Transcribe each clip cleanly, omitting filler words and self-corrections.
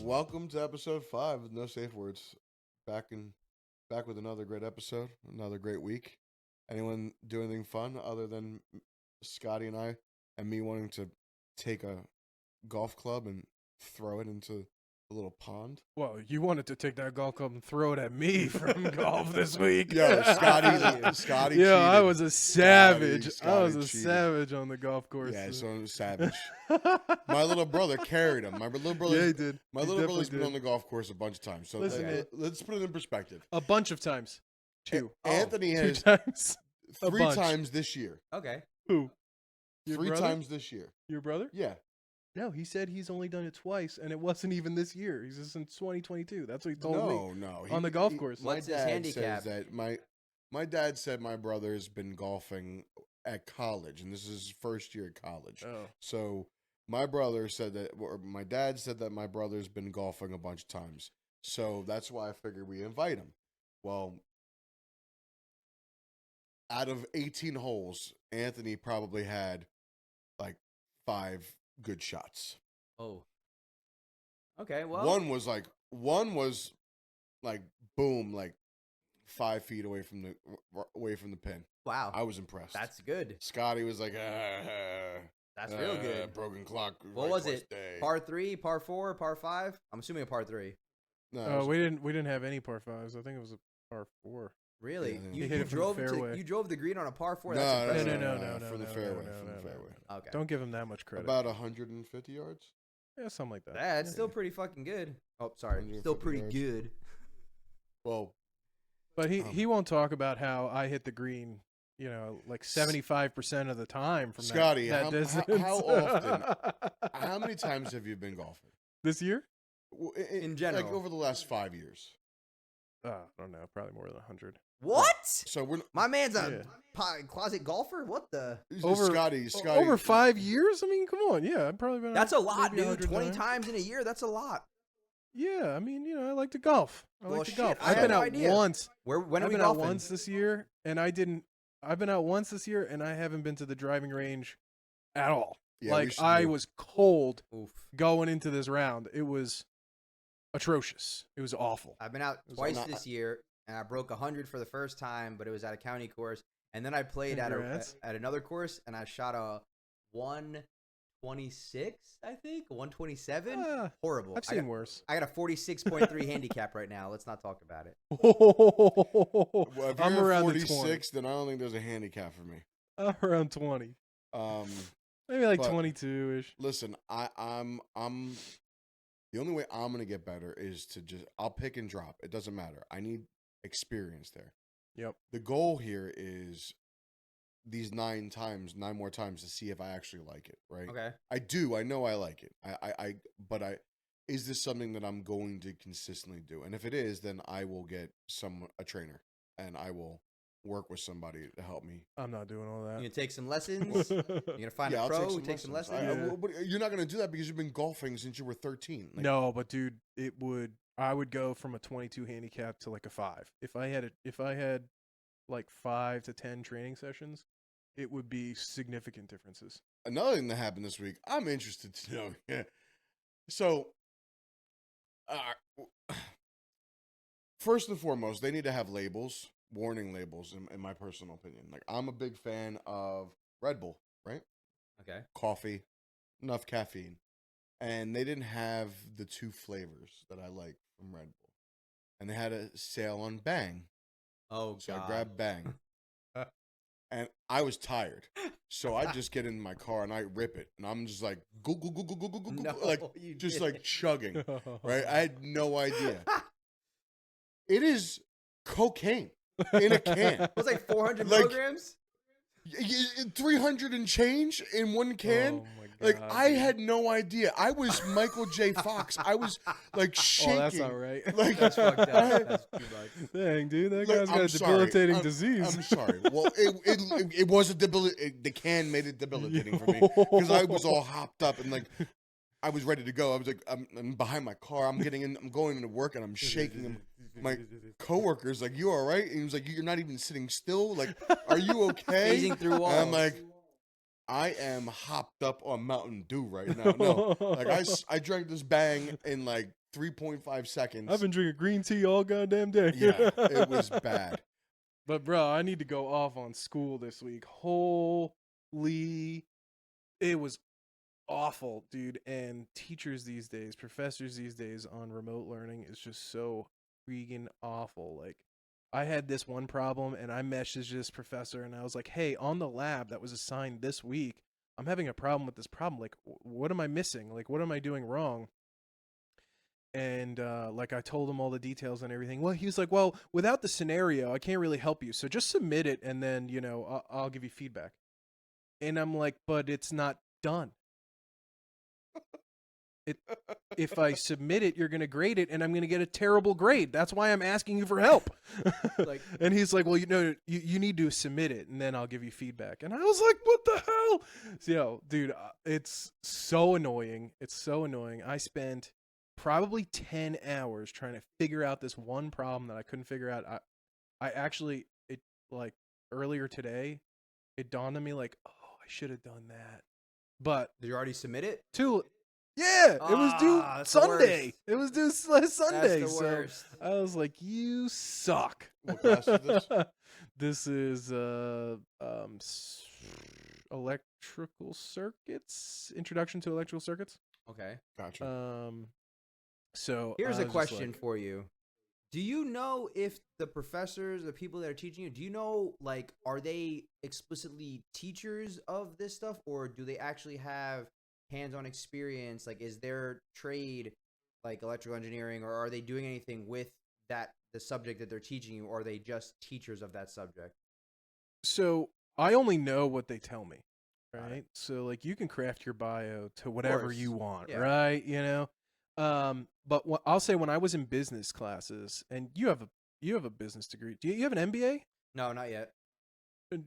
Welcome to episode 5 with No Safe Words. Back with another great episode, another great week. Anyone do anything fun other than Scottie and I, and me wanting to take a golf club and throw it into a little pond? Well, you wanted to take that golf club and throw it at me from golf this week. Yo, Scottie Yo, cheated. I was a savage. Scottie I was a cheated. savage on the golf course. Yeah, so I'm savage. My little brother carried him. My little brother, Yeah, he did. My He little definitely brother's been did. on the golf course a bunch of times. So Listen, let's put it in perspective. A bunch of times. Two. Anthony Two has times. A 3 bunch. times this year. Okay. Who? Your 3 brother? times this year. Your brother? Yeah. No, he said he's only done it twice, and it wasn't even this year. He's just in 2022. That's what he told me. No. On the golf course. My What's his dad handicap? says that my dad said my brother's been golfing at college, and this is his first year at college. Oh. So my brother said that, or my dad said that my brother's been golfing a bunch of times. So that's why I figured we invite him. Well, out of 18 holes, Anthony probably had like 5 good shots. Oh. Okay. Well. One was like boom, like 5 feet away from the pin. Wow. I was impressed. That's good. Scottie was like, That's real good. Broken clock. What right was twice it? day. Par 3, par 4, par 5? I'm assuming a par 3. No, Oh, we didn't have any par fives. I think it was a par 4. Really? Yeah, You, he hit you it from the drove fairway. You drove the green on a par 4? no, That's no, impressive. No, from the no, fairway. no, From the no, fairway. Okay. Don't give him that much credit. About 150 yards. Yeah, something like that. That's still pretty fucking good. Oh, sorry. Still 150 pretty yards. good. Well, But he won't talk about how I hit the green, like 75% of the time from Scottie, that distance. how often? How many times have you been golfing? This year? In general. like over the last 5 years. I don't know, probably more than 100. What? So we're My man's a Yeah. closet golfer? What the? Over- Scottie. Over 5 years? I mean, come on. Yeah, I've probably been. That's a lot, maybe dude. 100 20 times in a year. That's a lot. Yeah, I mean, I like to golf. I Well, like to shit, golf. I I've had been no out idea. once. When are I've we been out golfing? once this year, and I've been out once this year, and I haven't been to the driving range at all. Yeah, we like should I do- was cold Oof. going into this round. It was atrocious. It was awful. I've been out was twice not- this year, and I broke 100 for the first time, but it was at a county course. And then I played Congrats. at another course, and I shot a 126, I think, 127. Ah, Horrible. I've seen worse. I got a 46.3 handicap right now. Let's not talk about it. Well, if I'm you're around the 46, then I don't think there's a handicap for me. I'm around 20. Maybe like But- 22-ish. Listen, I'm the only way I'm gonna get better is to I'll pick and drop. It doesn't matter. I need experience there. Yep. The goal here is these 9 more times to see if I actually like it, right? Okay. I do. I know I like it. But is this something that I'm going to consistently do? And if it is, then I will get a trainer, and I will work with somebody to help me. I'm not doing all You're that. going to take some lessons? You're going to find a I'll pro, take some lessons. lessons? But you're not going to do that because you've been golfing since you were 13. Like, No, but dude, I would go from a 22 handicap to like a 5. If I had like 5 to 10 training sessions, it would be significant differences. Another thing that happened this week, I'm interested to know. Yeah. So, first and foremost, they need to have labels, warning labels, in my personal opinion. Like, I'm a big fan of Red Bull, right? Okay. Coffee, enough caffeine. And they didn't have the 2 flavors that I like from Red Bull. And they had a sale on Bang. Oh, So God. I grabbed Bang. And I was tired. So I just get in my car and I rip it. And I'm just like, go, go, go, go, go, go, go, No, go, like, you just didn't. like chugging, right? I had no idea. It is cocaine in a can. It was like 400 Like- milligrams? 300 and change in one can. Oh my Like, God, I dude. had no idea. I was Michael J. Fox. I was like shaking. Oh, that's not right. Like, That's fucked up. I- That's too much. Dang, dude, that Look, guy's got I'm a sorry. debilitating disease. I'm sorry. Well, it was a debilitating. The can made it debilitating for me because I was all hopped up and like I was ready to go. I was like, I'm behind my car. I'm going into work and I'm shaking. And my coworker's like, "You all right?" And he was like, "You're not even sitting still. Like, are you okay?" Phasing through walls. And I'm like, I am hopped up on Mountain Dew right now. No, like I drank this Bang in like 3.5 seconds. I've been drinking green tea all goddamn day. Yeah, it was bad. But bro, I need to go off on school this week. Holy, it was awful, dude. And teachers these days, professors these days on remote learning is just so freaking awful. Like, I had this one problem and I messaged this professor and I was like, hey, on the lab that was assigned this week, I'm having a problem with this problem. Like, what am I missing? Like, what am I doing wrong? And like, I told him all the details and everything. Well, he was like, well, without the scenario, I can't really help you. So just submit it and then, you know, I'll give you feedback. And I'm like, but it's not done. If I submit it, you're going to grade it and I'm going to get a terrible grade. That's why I'm asking you for help. Like, and he's like, well, you know, you need to submit it and then I'll give you feedback. And I was like, what the hell? So, yo, dude, it's so annoying. It's so annoying. I spent probably 10 hours trying to figure out this one problem that I couldn't figure out. I actually, it like earlier today, it dawned on me like, oh, I should have done that. But did you already submit it? Yeah, it was due That's the Sunday. worst. It was due last Sunday. That's the worst. So I was like, "You suck." What class is this? This is electrical circuits. Introduction to electrical circuits. Okay. Gotcha. So Here's I a was just question like, for you. Do you know if the professors, the people that are teaching you, do you know, like, are they explicitly teachers of this stuff, or do they actually have hands-on experience? Like, is their trade like electrical engineering, or are they doing anything with the subject that they're teaching you, or are they just teachers of that subject? So I only know what they tell me, Got right? it. So like, you can craft your bio to whatever course. you want, Yeah. right? You know. But I'll say, when I was in business classes, and you have a business degree. Do you have an MBA? No, not yet.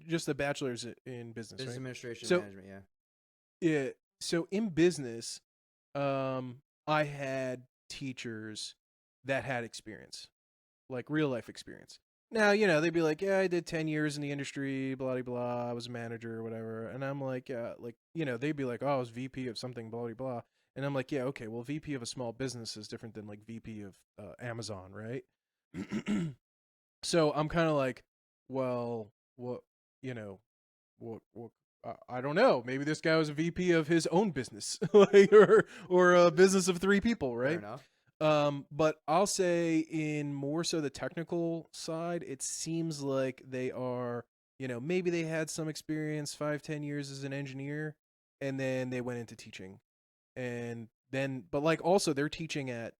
Just a bachelor's in business, Business right? administration So- management, yeah. Yeah. So in business, I had teachers that had experience, like real life experience. Now, you know, they'd be like, yeah, I did 10 years in the industry, blah, blah, blah. I was a manager or whatever. And I'm like, you know, they'd be like, oh, I was VP of something, blah, blah, blah. And I'm like, yeah, okay, well, VP of a small business is different than like VP of Amazon, right? So I'm kind of like, well, what, you know, what I don't know. Maybe this guy was a VP of his own business, like, or a business of 3 people, Fair right? enough. But I'll say, in more so the technical side, it seems like they are, you know, maybe they had some experience, 5-10 years as an engineer, and then they went into teaching. And then, but like, also they're teaching at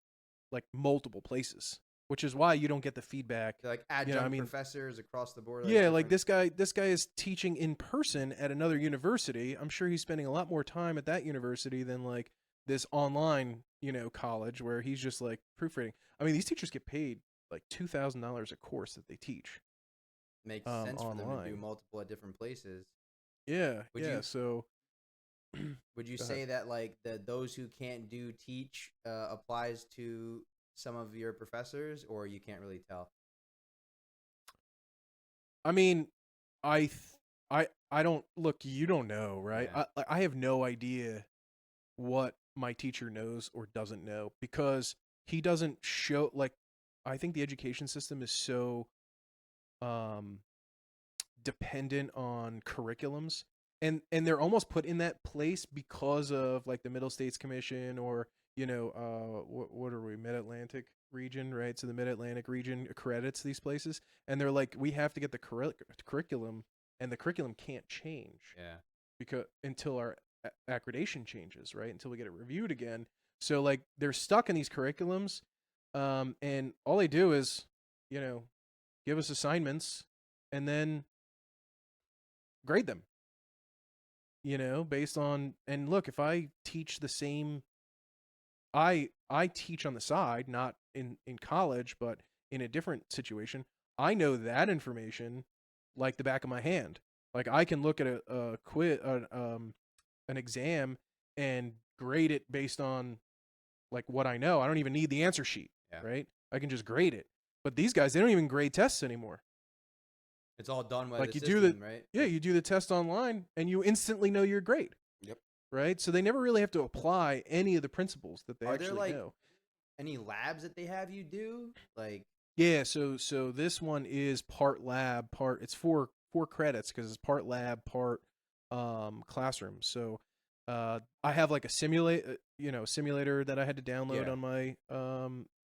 like multiple places, which is why you don't get the feedback. They're like adjunct I mean, professors across the board. yeah, like different- this guy is teaching in person at another university. I'm sure he's spending a lot more time at that university than like this online, you know, college where he's just like proofreading. I mean, these teachers get paid like $2,000 a course that they teach. Makes sense for them to do online. multiple at different places. Yeah, Would yeah. you- So Would you Go say that like those who can't do teach applies to some of your professors, or you can't really tell? I mean, I don't look. You don't know, right? Yeah. I have no idea what my teacher knows or doesn't know, because he doesn't show, like, I think the education system is so dependent on curriculums, and they're almost put in that place because of like the Middle States Commission, or, you know, what are we, Mid-Atlantic region, right? So the Mid-Atlantic region accredits these places, and they're like, we have to get the curriculum, and the curriculum can't change Yeah. because until our accreditation changes, right? Until we get it reviewed again. So like, they're stuck in these curriculums, and all they do is, you know, give us assignments and then grade them, you know, based on, and look, if I teach the same, I teach on the side, not in college, but in a different situation. I know that information like the back of my hand. Like, I can look at a quiz, an exam, and grade it based on like what I know. I don't even need the answer sheet, Yeah. right? I can just grade it. But these guys, they don't even grade tests anymore. It's all done by Like, the you system, do the right? Yeah, you do the test online and you instantly know your grade. Yep. Right? So they never really have to apply any of the principles that they Are there actually like know. any labs that they have you do? Like, Yeah, so this one is part lab, it's four credits because it's part lab, part classroom. So I have like a simulator that I had to download Yeah. on my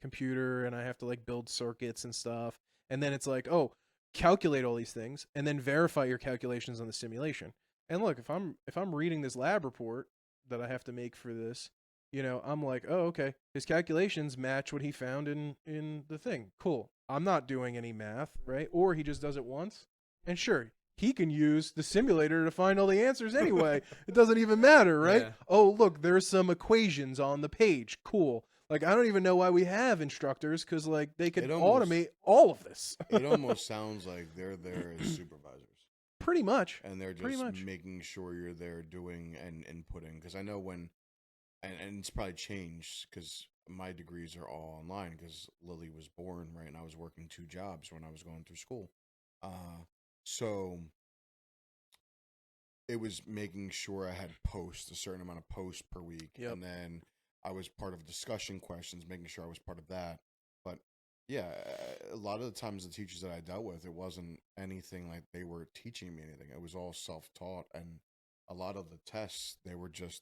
computer, and I have to like build circuits and stuff. And then it's like, oh, calculate all these things and then verify your calculations on the simulation. And look, if I'm reading this lab report that I have to make for this, I'm like, oh, okay, his calculations match what he found in the thing. Cool. I'm not doing any math, right? Or he just does it once. And sure, he can use the simulator to find all the answers anyway. It doesn't even matter, right? Yeah. Oh, look, there's some equations on the page. Cool. Like, I don't even know why we have instructors, because like they could automate all of this. It almost sounds like they're there as supervisors. Pretty much. And they're just making sure you're there doing and inputting. Because I know when, and it's probably changed because my degrees are all online because Lily was born, right? And I was working 2 jobs when I was going through school. So it was making sure I had a certain amount of posts per week. Yep. And then I was part of discussion questions, making sure I was part of that. But yeah, a lot of the times the teachers that I dealt with, it wasn't anything like they were teaching me anything. It was all self-taught. And a lot of the tests, they were just,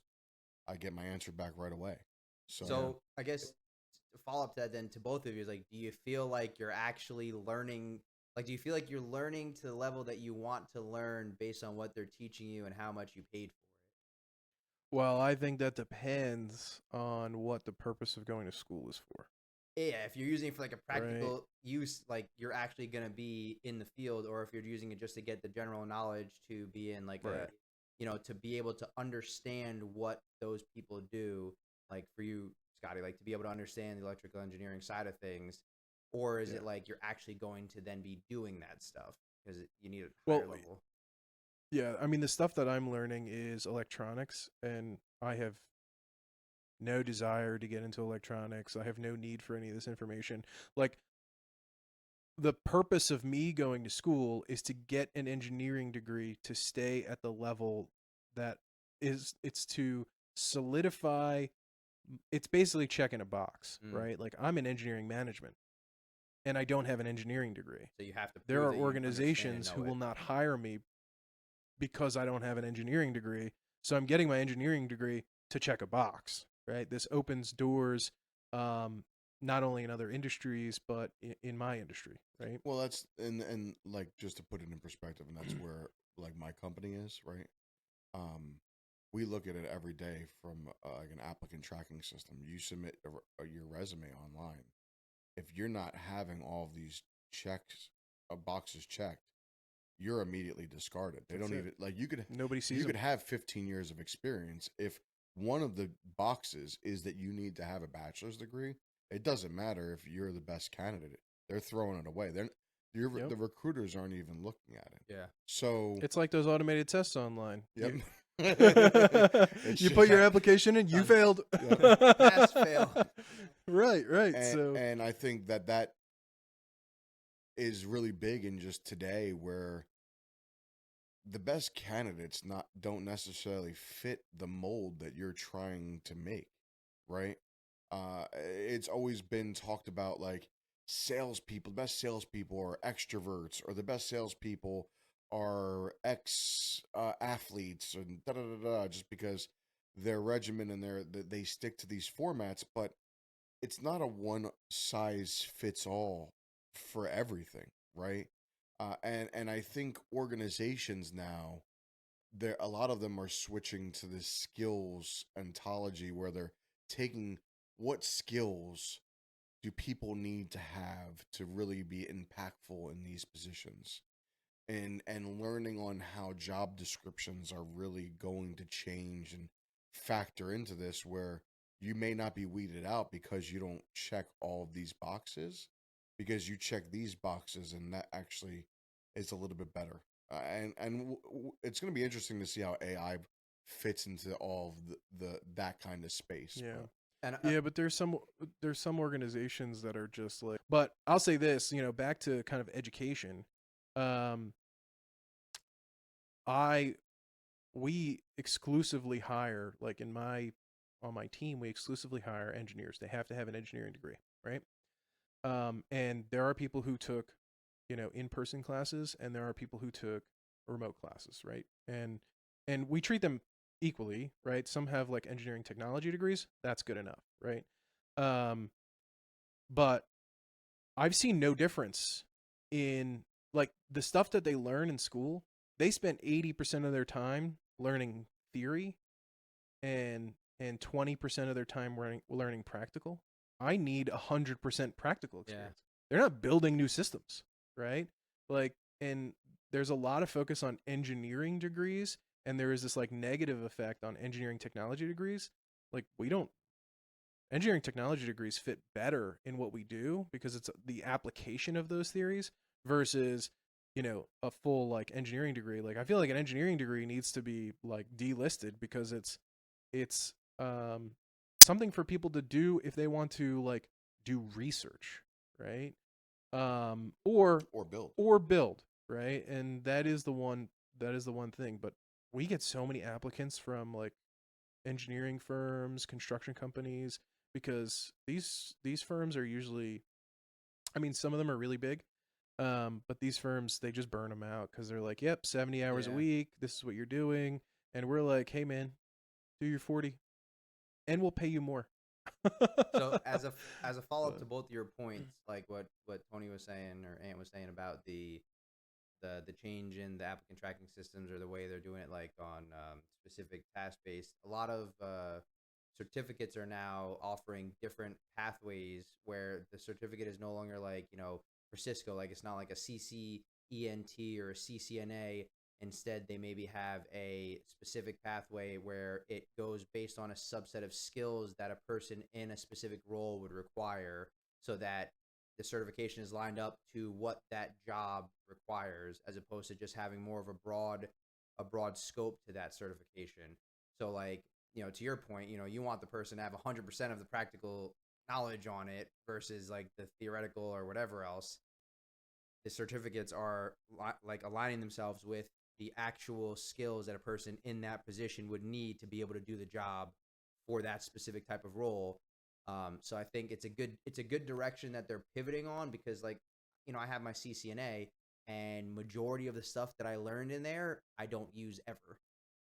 I get my answer back right away. So I guess to follow up to that then to both of you is like, do you feel like you're actually learning? Like, do you feel like you're learning to the level that you want to learn based on what they're teaching you and how much you paid for it? Well, I think that depends on what the purpose of going to school is for. Yeah, if you're using it for like a practical use, like you're actually going to be in the field, or if you're using it just to get the general knowledge to be in like to be able to understand what those people do, like for you, Scottie, like to be able to understand the electrical engineering side of things, or is it like you're actually going to then be doing that stuff because you need a higher level? Yeah, I mean, the stuff that I'm learning is electronics, and I have no desire to get into electronics. I have no need for any of this information. Like, the purpose of me going to school is to get an engineering degree to stay at the level that it's to solidify. It's basically checking a box, right? Like, I'm in engineering management and I don't have an engineering degree. So you have to. There are organizations who will not hire me because I don't have an engineering degree. So I'm getting my engineering degree to check a box, right? This opens doors, not only in other industries, but in my industry, right? Well, that's, and like, just to put it in perspective, and that's where like my company is, right? We look at it every day from like an applicant tracking system. You submit your resume online. If you're not having all of these boxes checked, you're immediately discarded. They don't even, like, Nobody sees you them. could have 15 years of experience. If one of the boxes is that you need to have a bachelor's degree, it doesn't matter if you're the best candidate. They're throwing it away. The recruiters aren't even looking at it. Yeah. So it's like those automated tests online. Yep. You put your application in, you failed. Pass, fail. Right. And I think that is really big in just today, where the best candidates don't necessarily fit the mold that you're trying to make, right? It's always been talked about like salespeople. The best salespeople are extroverts, or the best salespeople are athletes, and just because their regimen and they stick to these formats. But it's not a one size fits all for everything, right? And I think organizations now, a lot of them are switching to this skills ontology, where they're taking what skills do people need to have to really be impactful in these positions, and learning on how job descriptions are really going to change and factor into this, where you may not be weeded out because you don't check all of these boxes, because you check these boxes, and that actually is a little bit better. It's going to be interesting to see how AI fits into all of that kind of space. Yeah. And but there's some organizations that are just like, but I'll say this, back to kind of education. We exclusively hire, like in my on my team, we exclusively hire engineers. They have to have an engineering degree, right? And there are people who took, in-person classes, and there are people who took remote classes, right? And we treat them equally, right? Some have like engineering technology degrees. That's good enough, right? But I've seen no difference in like the stuff that they learn in school. They spend 80% of their time learning theory and 20% of their time learning practical. I need 100% practical experience. They're not building new systems, right? Like, and there's a lot of focus on engineering degrees, and there is this like negative effect on engineering technology degrees. Like, engineering technology degrees fit better in what we do because it's the application of those theories versus, a full like engineering degree. Like, I feel like an engineering degree needs to be like delisted because it's something for people to do if they want to like do research, right? Or build, right? And that is the one thing. But we get so many applicants from like engineering firms, construction companies, because these firms are usually, I mean, some of them are really big, but these firms, they just burn them out because they're like, yep, 70 hours a week, this is what you're doing, and we're like, hey man, do your 40 and we'll pay you more. So as a follow-up to both of your points, like what Tony was saying or Ant was saying about the change in the applicant tracking systems or the way they're doing it, like on specific task-based, a lot of certificates are now offering different pathways where the certificate is no longer like, for Cisco, like it's not like a CCENT or a CCNA. Instead, they maybe have a specific pathway where it goes based on a subset of skills that a person in a specific role would require, so that the certification is lined up to what that job requires, as opposed to just having more of a broad scope to that certification. So like, to your point, you want the person to have 100% of the practical knowledge on it versus like the theoretical or whatever else. The certificates are like aligning themselves with the actual skills that a person in that position would need to be able to do the job for that specific type of role. So I think it's a good direction that they're pivoting on, because like, I have my CCNA, and majority of the stuff that I learned in there, I don't use ever.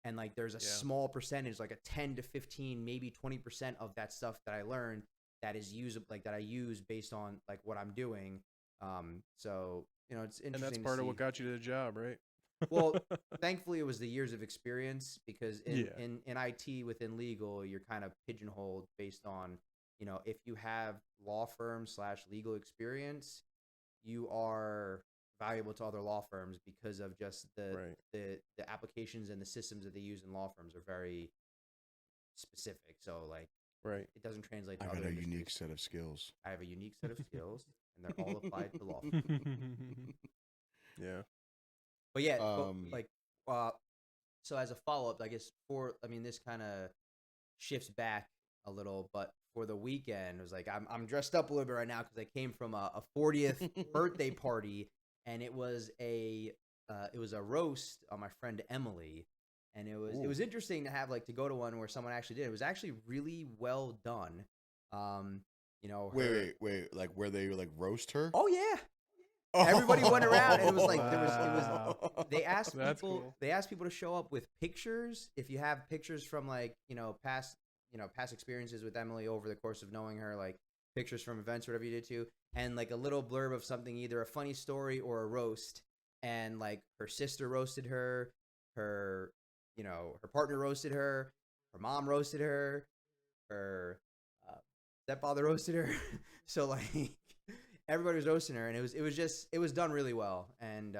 And like, there's a small percentage, like a 10 to 15, maybe 20% of that stuff that I learned that is usable, like that I use based on like what I'm doing. So, it's interesting. And that's part of what got you to the job, right? Well, thankfully it was the years of experience, because in IT within legal, you're kind of pigeonholed based on, if you have law firm / legal experience, you are valuable to other law firms because of just the applications and the systems that they use in law firms are very specific. So like, it doesn't translate to other industries. I got a unique set of skills. I have a unique set of skills, and they're all applied to law firms. Yeah. But yeah, so as a follow-up, I guess this kind of shifts back a little, but for the weekend, it was like, I'm dressed up a little bit right now because I came from a 40th birthday party, and it was a roast on my friend Emily, and it was interesting to have like to go to one where someone actually did. It was actually really well done. Wait, like where they like roast her? Oh yeah. Everybody went around, and it was like they asked people to show up with pictures. If you have pictures from like, past experiences with Emily over the course of knowing her, like pictures from events, whatever you did too, and like a little blurb of something, either a funny story or a roast. And like her sister roasted her, her partner roasted her mom roasted her stepfather roasted her. So like, everybody was roasting her, and it was done really well. And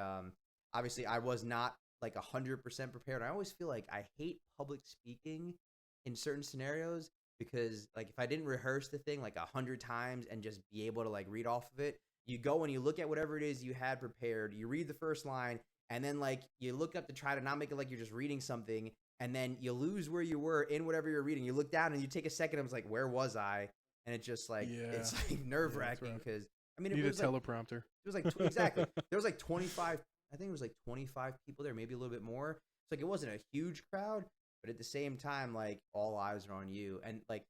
obviously I was not like 100% prepared. I always feel like I hate public speaking in certain scenarios, because like if I didn't rehearse the thing like 100 times and just be able to like read off of it, you go and you look at whatever it is you had prepared, you read the first line, and then like you look up to try to not make it like you're just reading something, and then you lose where you were in whatever you're reading. You look down and you take a second, and it's like, where was I? And it's just like, it's like nerve-wracking, because it was a teleprompter. It was like exactly. There was like 25. I think it was like 25 people there, maybe a little bit more. It's like, it wasn't a huge crowd, but at the same time, like all eyes are on you, and like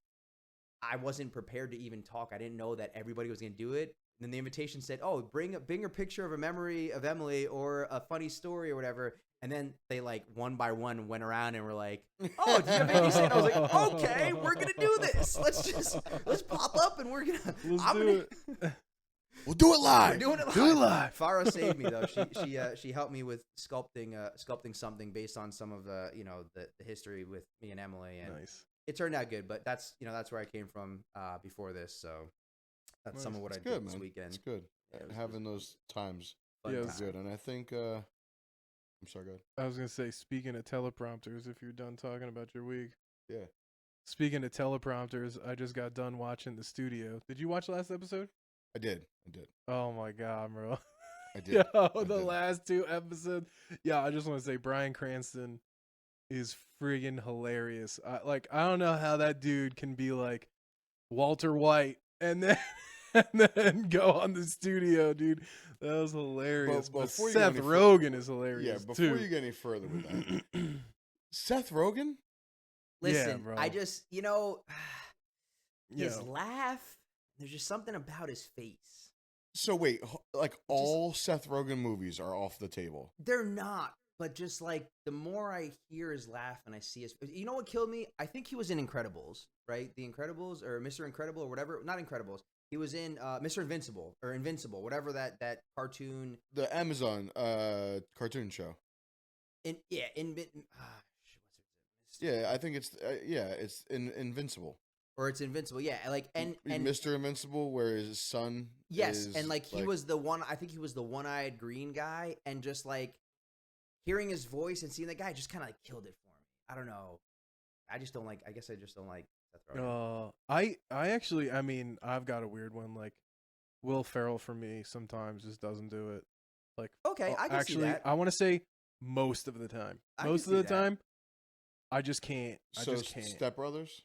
I wasn't prepared to even talk. I didn't know that everybody was gonna do it. And then the invitation said, "Oh, bring a picture of a memory of Emily or a funny story or whatever." And then they like one by one went around and were like, "Oh, do you have anything to say?" And I was like, "Okay, we're gonna do this. Let's pop up and we're gonna do it. We'll do it We're live. doing it live. Do it live. Farah saved me though. She helped me with sculpting something based on some of the the history with me and Emily, and Nice. it turned out good. But that's where I came from before this, so that's some of what I Good, did this man. weekend. It's good. Yeah, it was Having those times fun Yeah, is time. good. And I think, I'm sorry, go ahead. I was gonna say, speaking of teleprompters, if you're done talking about your week. Yeah. Speaking of teleprompters, I just got done watching The Studio. Did you watch last episode? I did. Oh my god, bro. I did. Yo, I the did. last 2 episodes. Yeah, I just want to say Bryan Cranston is friggin' hilarious. I don't know how that dude can be like Walter White and then and then go on The Studio, dude. That was hilarious. But before you go Seth any Rogen is Yeah, hilarious before too. you get any further with that, Seth Rogen? Listen, bro. I just his Yeah. laugh. There's just something about his face. So wait, like all Seth Rogen movies are off the table. They're not, but just like the more I hear his laugh and I see his, you know what killed me? I think he was in Incredibles, right? The Incredibles or Mr. Incredible or whatever. Not Incredibles. He was in Mr. Invincible or Invincible, whatever that cartoon. The Amazon cartoon show. Yeah, I think it's it's Invincible. Or it's Invincible, yeah. Like and Mr. Invincible, where his son. yes, is, and like he was the one. I think he was the one-eyed green guy, and just like hearing his voice and seeing that guy just kind of like killed it for me. I don't know. I just don't like. I guess I just don't like Seth Rogen. I actually, I mean, I've got a weird one. Like Will Ferrell for me sometimes just doesn't do it. Like Okay, I can actually, see that. I want to say most of the time. I can Most of see the that. time, I just can't. I So just can't. Step Brothers.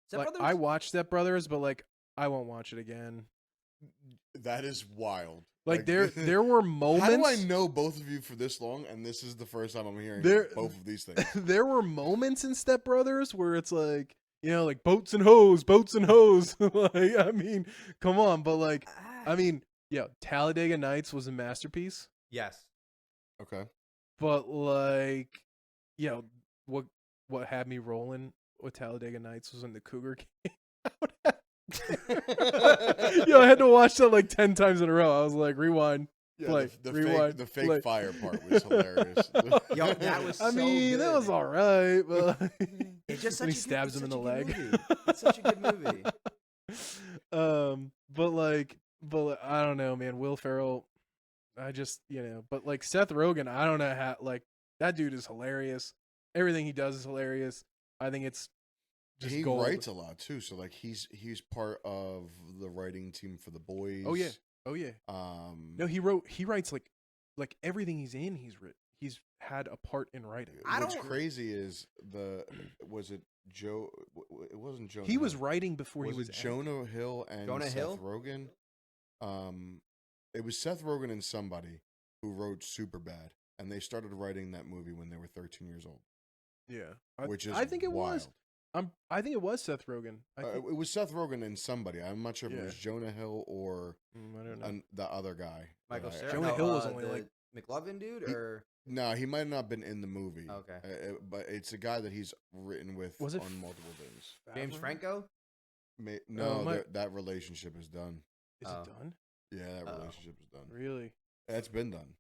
Step Like, Brothers? I watch Step Brothers, but like I won't watch it again. That is wild. Like there were moments. How do I know both of you for this long, and this is the first time I'm hearing both of these things? There were moments in Step Brothers where it's like, like boats and hoes. Like, I mean, come on, but like, I mean, Talladega Nights was a masterpiece, yes. Okay. but like, what had me rolling with Talladega Nights was when the Cougar came out. I had to watch that like 10 times in a row. I was like, rewind. Yeah, Play, the rewind, fake, the fake play. fire part was hilarious. Yo, that was I so mean, that was good. all right, but It's just when such he stabs it's him in the such a good leg. movie. It's such a good movie. But I don't know, man. Will Ferrell, I just, but like Seth Rogen, I don't know how, like, that dude is hilarious. Everything he does is hilarious. I think it's just He gold. writes a lot too, so like he's part of the writing team for The Boys. Oh yeah. No, he writes like everything he's in, he's had a part in writing. What's crazy is was it Joe? It wasn't Jonah. He was Hill. writing before he was it Jonah Hill and Jonah Seth Hill? Rogen. It was Seth Rogen and somebody who wrote Superbad, and they started writing that movie when they were 13 years old. Yeah, Which is I think it wild. was. I think it was Seth Rogen. It was Seth Rogen and somebody. I'm not sure if it Yeah. was Jonah Hill or I don't know. the other guy. Michael that I- Cera? Jonah Hill was only the like McLovin dude, He- or No, he might not have been in the movie. Okay. But it's a guy that he's written with Was it on multiple things. James Favreau? Franco? No, that relationship is done. Is Oh. it done? Yeah, that Oh. relationship is done. Really? That's been done.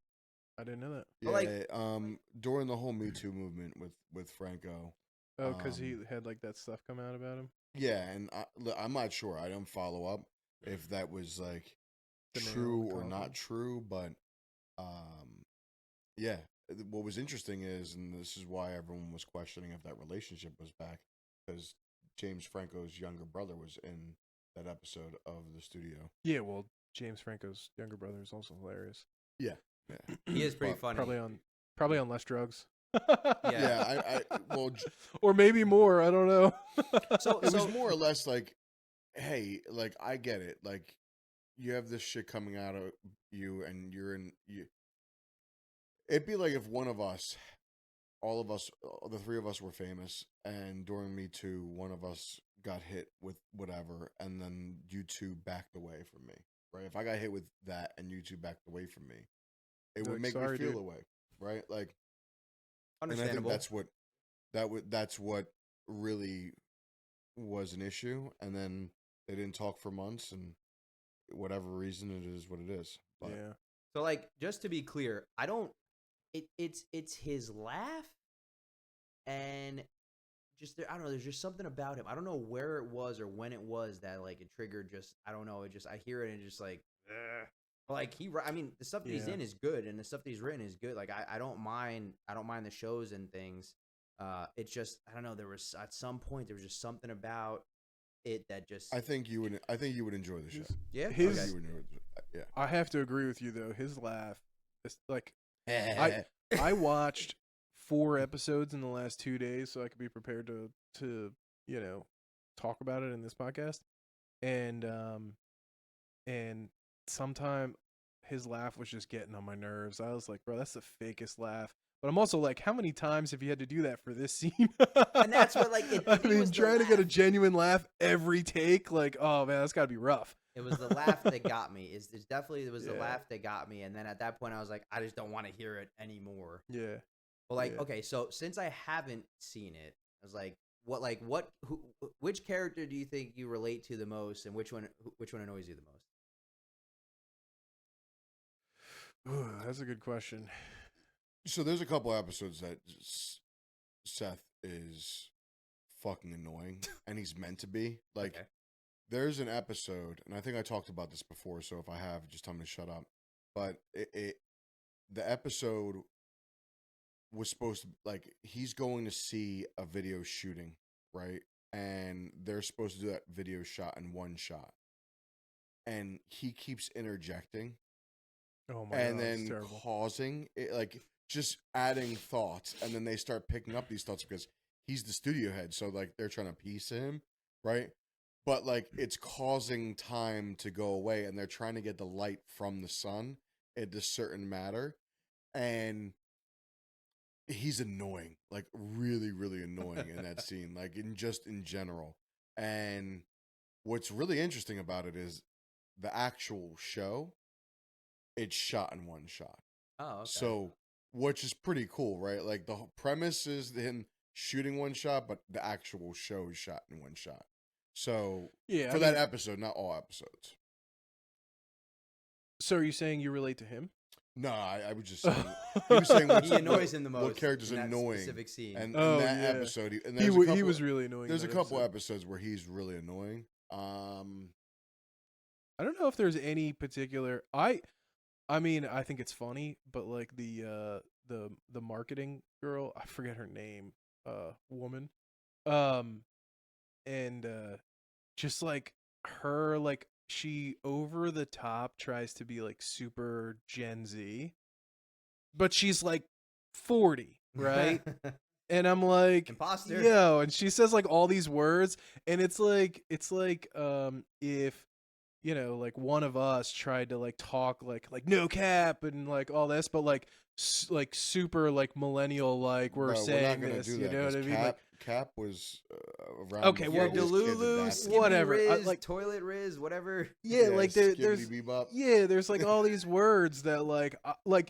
I didn't know that. Yeah, But, during the whole Me Too movement with Franco. Oh, because he Um, had like that stuff come out about him. Yeah, and I'm not sure. I don't follow up if that was like The nail in true the or coffin. not true, but yeah. What was interesting is, and this is why everyone was questioning if that relationship was back, because James Franco's younger brother was in that episode of The Studio. Yeah, well, James Franco's younger brother is also hilarious. Yeah. He is pretty But funny. Probably on less drugs. Yeah, well, or maybe more. I don't know. So it was more or less like, hey, like I get it, like you have this shit coming out of you, and you're in you. It'd be like if one of us all of us, the three of us were famous, and during Me Too, one of us got hit with whatever, and then you two backed away from me, right? If I got hit with that and you two backed away from me, it You're would like, make "Sorry, me feel dude." away, right? Like, and I think Understandable. that's what really was an issue, and then they didn't talk for months, and whatever reason, it is what it is. But Yeah. So like, just to be clear, I don't. It's his laugh, and just I don't know. There's just something about him. I don't know where it was or when it was that like it triggered. Just I don't know. It just I hear it and it just like. Ugh. Like I mean, the stuff that he's Yeah. in is good, and the stuff that he's written is good. Like I don't mind. I don't mind the shows and things. It's just I don't know. There was at some point there was just something about it that just I think you would enjoy the show. yeah. his- Okay. You would enjoy yeah. I have to agree with you though. His laugh, is like I watched 4 episodes in the last 2 days, so I could be prepared to talk about it in this podcast. And sometime his laugh was just getting on my nerves. I was like, bro, that's the fakest laugh. But I'm also like, how many times have you had to do that for this scene? And that's what, like, the I thing mean, was the trying to get a laugh. genuine laugh every take, like, oh man, that's got to be rough. It was the laugh that got me. It's definitely it was the Yeah. laugh that got me. And then at that point, I was like, I just don't want to hear it anymore. Yeah. But like, Yeah. okay, so since I haven't seen it, I was like, which character do you think you relate to the most, and which one annoys you the most? That's a good question. So there's a couple episodes that Seth is fucking annoying, and he's meant to be. Like, Okay. there's an episode, and I think I talked about this before, so if I have, just tell me to shut up. But the episode was supposed to, like, he's going to see a video shooting, right? And they're supposed to do that video shot in one shot. And he keeps interjecting. Oh my And god, it's then terrible. causing it, like just adding thoughts, and then they start picking up these thoughts because he's the studio head, so like they're trying to piece him, right? But like it's causing time to go away, and they're trying to get the light from the sun at a certain matter, and he's annoying, like really, really annoying in that scene, like in general. And what's really interesting about it is the actual show. It's shot in one shot. Oh, okay. So, which is pretty cool, right? Like the whole premise is him shooting one shot, but the actual show is shot in one shot. So, Yeah. for that episode, not all episodes. So are you saying you relate to him? No, I was just saying. He was saying what's he annoys him the most. What character's in that annoying? specific scene. And Oh, in that yeah. episode, and He there's a couple, he was really annoying. There's a in that couple episode. episodes where he's really annoying. I don't know if there's any particular. I mean, I think it's funny, but like the marketing girl, I forget her name, woman, and just like her, like she over the top tries to be like super Gen Z, but she's like 40, right? And I'm like, Imposter. yo, and she says like all these words, and it's like if like one of us tried to like talk like no cap and like all this, but like like super like millennial, like we're Bro, saying we're not gonna this, do you that, know what 'cause I mean? Like, Cap was around. Okay, before well, these kids Delulu, adapted. Skibbity Whatever, Riz, like- Toilet Riz, whatever. yeah, like there's Skibbity Bebop. yeah, there's like all these words that like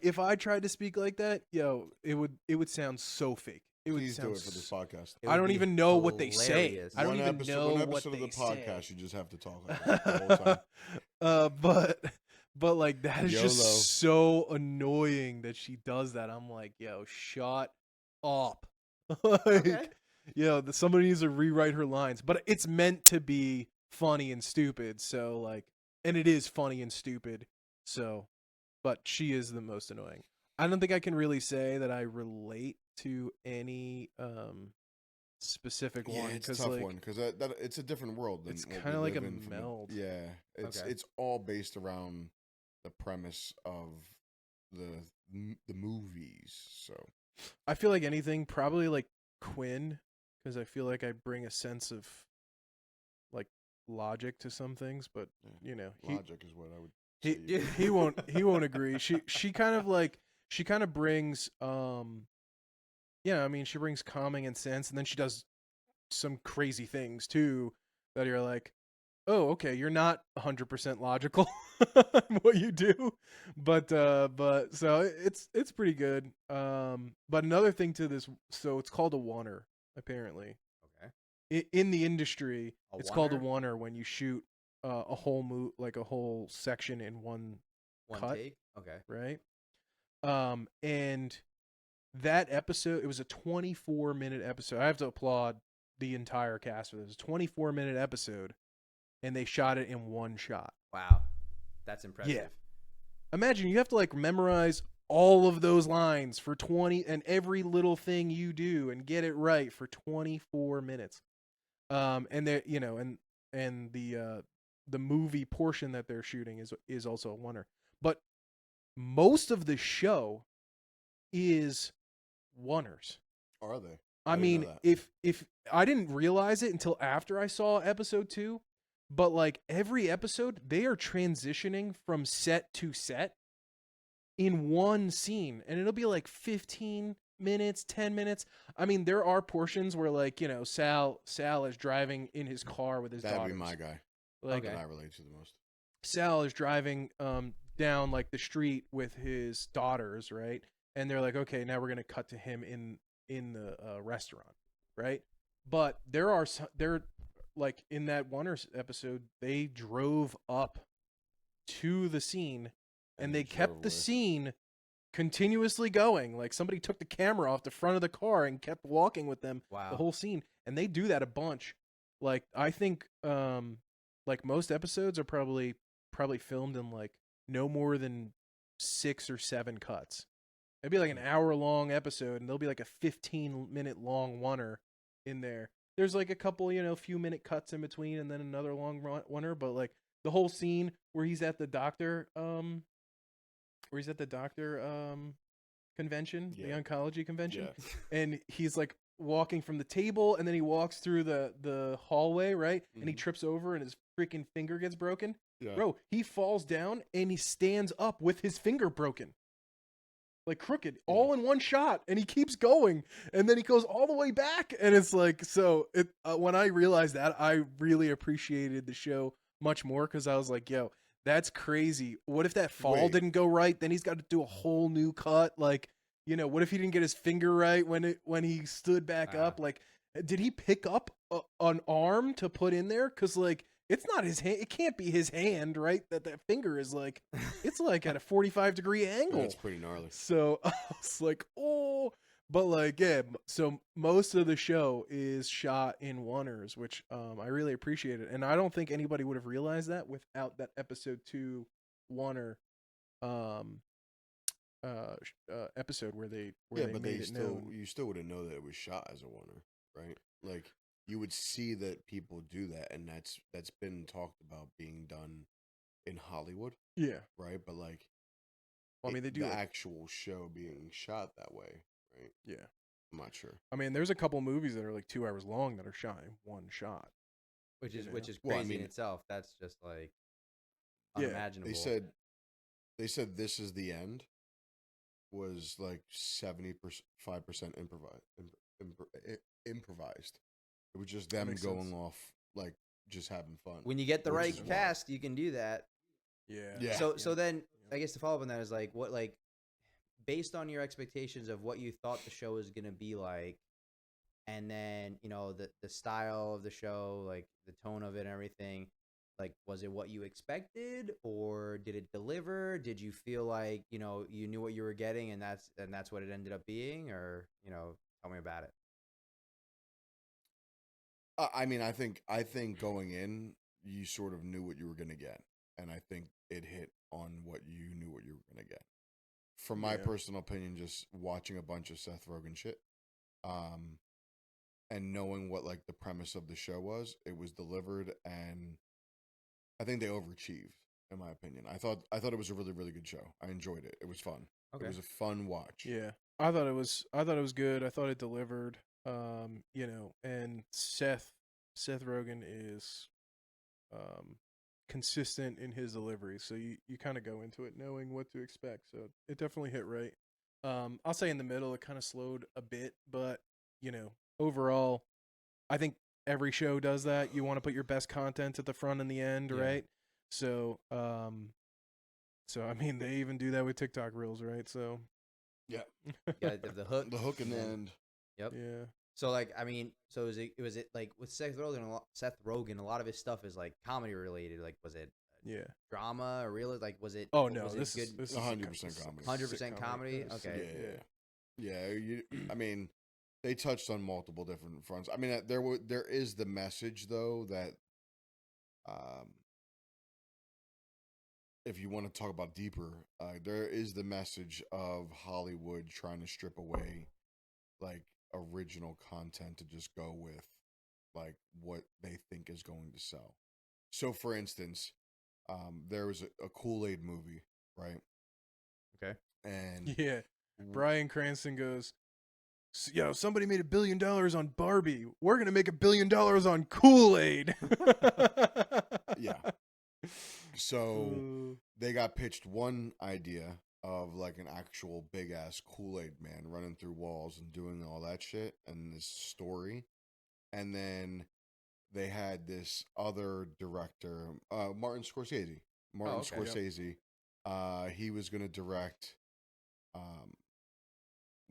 if I tried to speak like that, yo, it would sound so fake. It would Please do sound it for this podcast. It I would don't be even know what they say. hilarious. I don't one even episode, know one what episode they of the podcast, say. you just have to talk like that the whole time. But like that is YOLO. just so annoying that she does that. I'm like, yo, shut up. Like, Okay. somebody needs to rewrite her lines. But it's meant to be funny and stupid. So like, and it is funny and stupid. So, but she is the most annoying. I don't think I can really say that I relate to any specific Yeah, one it's a because tough like one because that it's a different world. Than it's what we kinda like live a in from the- meld. yeah, it's Okay. it's all based around the premise of the movies. So I feel like anything, probably like Quinn, because I feel like I bring a sense of like logic to some things, but Yeah. he logic is what I would. Say he, you do. he won't agree. She kind of brings yeah, I mean, she brings calming and sense, and then she does some crazy things too that you're like, oh, okay, you're not 100% logical in what you do, but so it's pretty good. But another thing to this, so it's called a oneer apparently. Okay. In the industry, A it's called a oneer? oneer when you shoot a whole like a whole section in one One cut, take. Okay. right? And that episode, it was a 24-minute episode. I have to applaud the entire cast for this. 24-minute episode, and they shot it in one shot. Wow, that's impressive. Yeah. Imagine you have to like memorize all of those lines for 20 and every little thing you do and get it right for 24 minutes. And they, you know, and the movie portion that they're shooting is also a oneer. But most of the show is oneers. Are they? I didn't mean, know that. if I didn't realize it until after I saw episode 2, but like every episode they are transitioning from set to set in one scene, and it'll be like 15 minutes, 10 minutes. I mean, there are portions where like, you know, Sal is driving in his car with his That'd daughters. be my guy. Like Okay. That I relate to the most. Sal is driving down like the street with his daughters, right? And they're like, okay, now we're gonna cut to him in the restaurant, right? But there like in that Oneers episode, they drove up to the scene and they kept drove the away. scene continuously going. Like somebody took the camera off the front of the car and kept walking with them Wow. the whole scene, and they do that a bunch. Like I think like most episodes are probably filmed in like no more than 6 or 7 cuts. It'd be like an hour-long episode, and there'll be like a 15-minute long oneer in there. There's like a couple, you know, few-minute cuts in between, and then another long oneer. But like the whole scene where he's at the doctor, convention, Yeah. the oncology convention, Yeah. and he's like walking from the table, and then he walks through the hallway, right? And he Mhm. trips over, and his freaking finger gets broken. Yeah. Bro, he falls down and he stands up with his finger broken. Like crooked, all in one shot, and he keeps going, and then he goes all the way back, and it's like, so it when I realized that, I really appreciated the show much more, because I was like, yo, that's crazy. What if that fall Wait. didn't go right? Then he's got to do a whole new cut. Like, you know, what if he didn't get his finger right when he stood back up? Like, did he pick up an arm to put in there? Because like, it's not his hand. It can't be his hand, right? That finger is like, it's like at a 45-degree angle. That's pretty gnarly. So I was like, oh, but like, yeah. So most of the show is shot in oneers, which I really appreciated, and I don't think anybody would have realized that without that episode 2 oneer episode where they But made it known. you still wouldn't know that it was shot as a oneer, right? Like you would see that people do that, and that's been talked about being done in Hollywood, Yeah. right? But like, Well, I mean, they do the it. actual show being shot that way, right? Yeah. I'm not sure. I mean, there's a couple movies that are like 2 hours long that are shot in one shot. Which is You which know? is Well, I crazy in mean- itself. That's just like Yeah, unimaginable. They said This Is the End was like 75% improvised. It was just them makes going sense. off, like just having fun. When you get the Which right is wild. cast, you can do that. Yeah. Yeah. So then I guess to follow up on that is like what, like based on your expectations of what you thought the show was gonna be like, and then you know the style of the show, like the tone of it and everything, like was it what you expected, or did it deliver? Did you feel like you know you knew what you were getting, and that's what it ended up being, or you know, tell me about it. I mean, I think going in, you sort of knew what you were gonna get, and I think it hit on what you knew what you were gonna get. From my Yeah. personal opinion, just watching a bunch of Seth Rogen shit, and knowing what like the premise of the show was, it was delivered, and I think they overachieved. In my opinion, I thought it was a really, really good show. I enjoyed it. It was fun. Okay. It was a fun watch. Yeah, I thought it was good. I thought it delivered. You know, and Seth Rogen is consistent in his delivery, so you kind of go into it knowing what to expect. So it definitely hit right. I'll say in the middle it kind of slowed a bit, but overall, I think every show does that. You want to put your best content at the front and the end, Yeah. right? So, I mean, they even do that with TikTok reels, right? So, Yeah. Yeah, the hook. The hook in the and then- end. Yep. yeah. So like, I mean, so was it like with Seth Rogen, a lot of his stuff is like comedy related. Like, was it Yeah. drama or real? Like, was it? Oh no, was this it is good? this is 100% comedy. 100% comedy? Yes. Okay. Yeah. I mean, they touched on multiple different fronts. I mean, there is the message though that, if you want to talk about deeper, there is the message of Hollywood trying to strip away like original content to just go with like what they think is going to sell. So, for instance, there was a Kool-Aid movie, right? Okay. And Yeah. Bryan Cranston goes, somebody made $1 billion on Barbie. We're gonna make $1 billion on Kool-Aid. yeah. So they got pitched one idea of like an actual big ass Kool-Aid man running through walls and doing all that shit and this story. And then they had this other director, Martin Scorsese. Martin okay. Scorsese. He was going to direct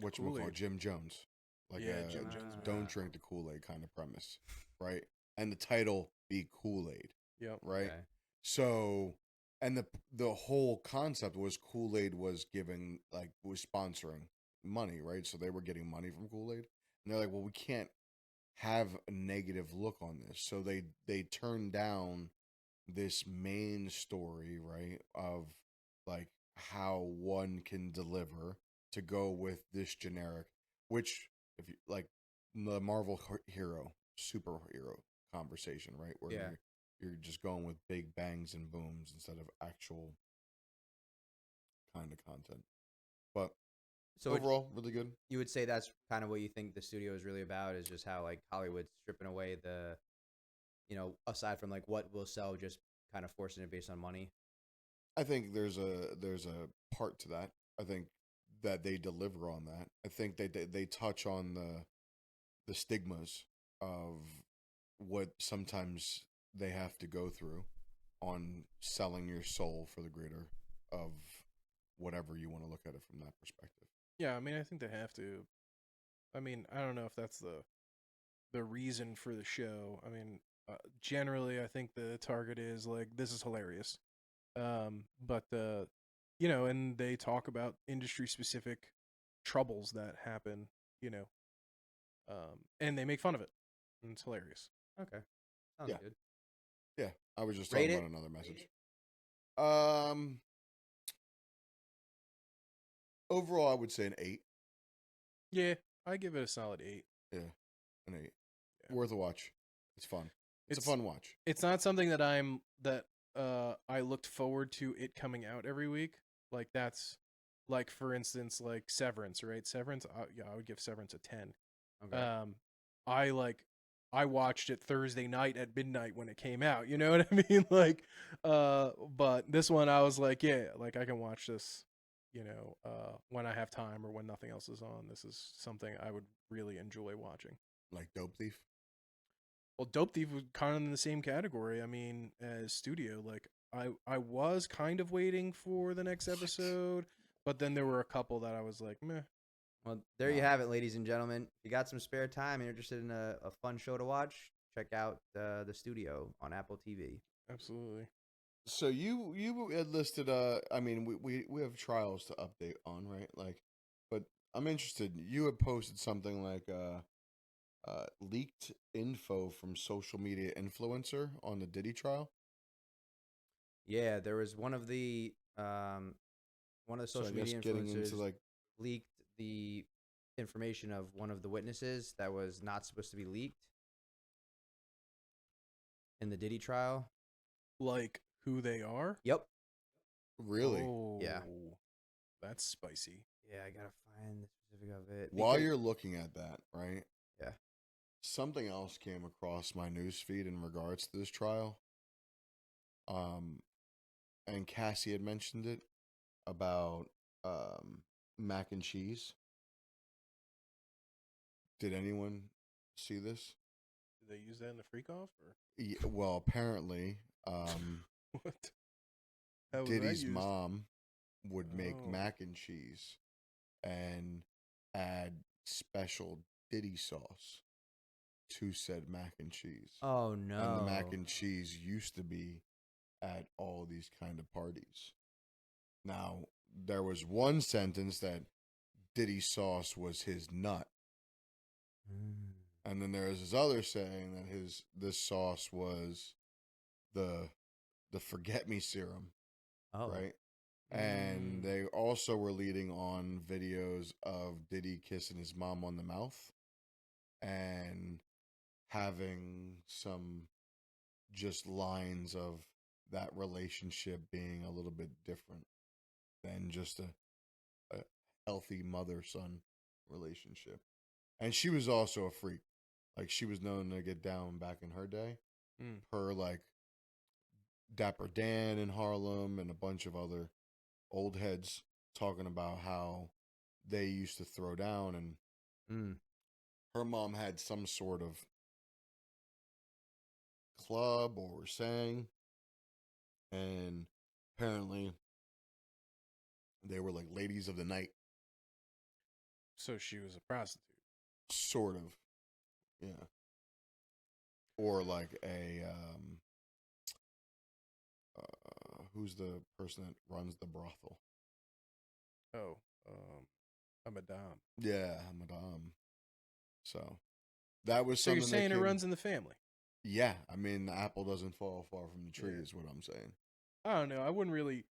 whatchamacallit, Kool-Aid. Jim Jones. Like Yeah, a Jim Jones don't movie. drink the Kool-Aid kind of premise, right? And the title be Kool-Aid, Yep. right? Okay. So, and the whole concept was Kool-Aid was sponsoring money, right? So they were getting money from Kool-Aid, and they're like, well, we can't have a negative look on this, so they turned down this main story, right, of like how one can deliver to go with this generic, which if you like the Marvel hero superhero conversation, right, where Yeah. you're just going with big bangs and booms instead of actual kind of content. But So overall, really good. you would say that's kind of what you think the studio is really about, is just how like Hollywood's stripping away the, aside from like what will sell, just kind of forcing it based on money. I think there's a part to that. I think that they deliver on that. I think they touch on the stigmas of what sometimes they have to go through on selling your soul for the greater of whatever you want to look at it from that perspective. Yeah, I mean, I think they have to. I mean, I don't know if that's the reason for the show. I mean, generally, I think the target is like, this is hilarious. But and they talk about industry specific troubles that happen, and they make fun of it. And it's hilarious. Okay. Sounds Yeah. good. Yeah, I was just Rate talking it? about another message. Overall, I would say an 8. Yeah, I give it a solid 8. Yeah, an 8. Yeah. Worth a watch. It's fun. It's a fun watch. It's not something that I looked forward to it coming out every week. Like that's like, for instance, like Severance, right? Severance, I would give Severance a 10. Okay. I watched it Thursday night at midnight when it came out. You know what I mean? Like, but this one I was like, yeah, like I can watch this, when I have time or when nothing else is on. This is something I would really enjoy watching. Like Dope Thief. Well, Dope Thief was kind of in the same category. I mean, as studio, like I was kind of waiting for the next episode, but then there were a couple that I was like, meh. Well, there you Wow. have it, ladies and gentlemen. If you got some spare time and you're interested in a fun show to watch, check out the studio on Apple TV. Absolutely. So you had listed I mean we have trials to update on, right? Like, but I'm interested. You had posted something like leaked info from social media influencer on the Diddy trial. Yeah, there was one of the So I social guess media getting influencers into like leaked the information of one of the witnesses that was not supposed to be leaked in the Diddy trial. Like who they are? Yep. really Oh, Yeah. That's spicy. Yeah, I gotta find the specific of it. while because- you're looking at that, right? Yeah. Something else came across my news feed in regards to this trial. And Cassie had mentioned it about mac and cheese. Did anyone see this? Did they use that in the freak off or Yeah, well, apparently, what? How was that Diddy's used? mom would make Oh. mac and cheese and add special Diddy sauce to said mac and cheese. Oh no. And the mac and cheese used to be at all these kind of parties. Now, there was one sentence that Diddy sauce was his nut. And then there was this other saying that this sauce was the forget me serum, Oh. right? And they also were leading on videos of Diddy kissing his mom on the mouth and having some just lines of that relationship being a little bit different than just a healthy mother-son relationship. And she was also a freak. Like, she was known to get down back in her day. Her, like, Dapper Dan in Harlem and a bunch of other old heads talking about how they used to throw down, and her mom had some sort of club or sang, and apparently they were like ladies of the night. So she was a prostitute. Sort of. Yeah. Or like a who's the person that runs the brothel? Oh, a madame. Yeah, madame. So that was So something. you're saying that it came, runs in the family? Yeah, I mean, the apple doesn't fall far from the tree, Yeah. is what I'm saying. I don't know. I wouldn't really.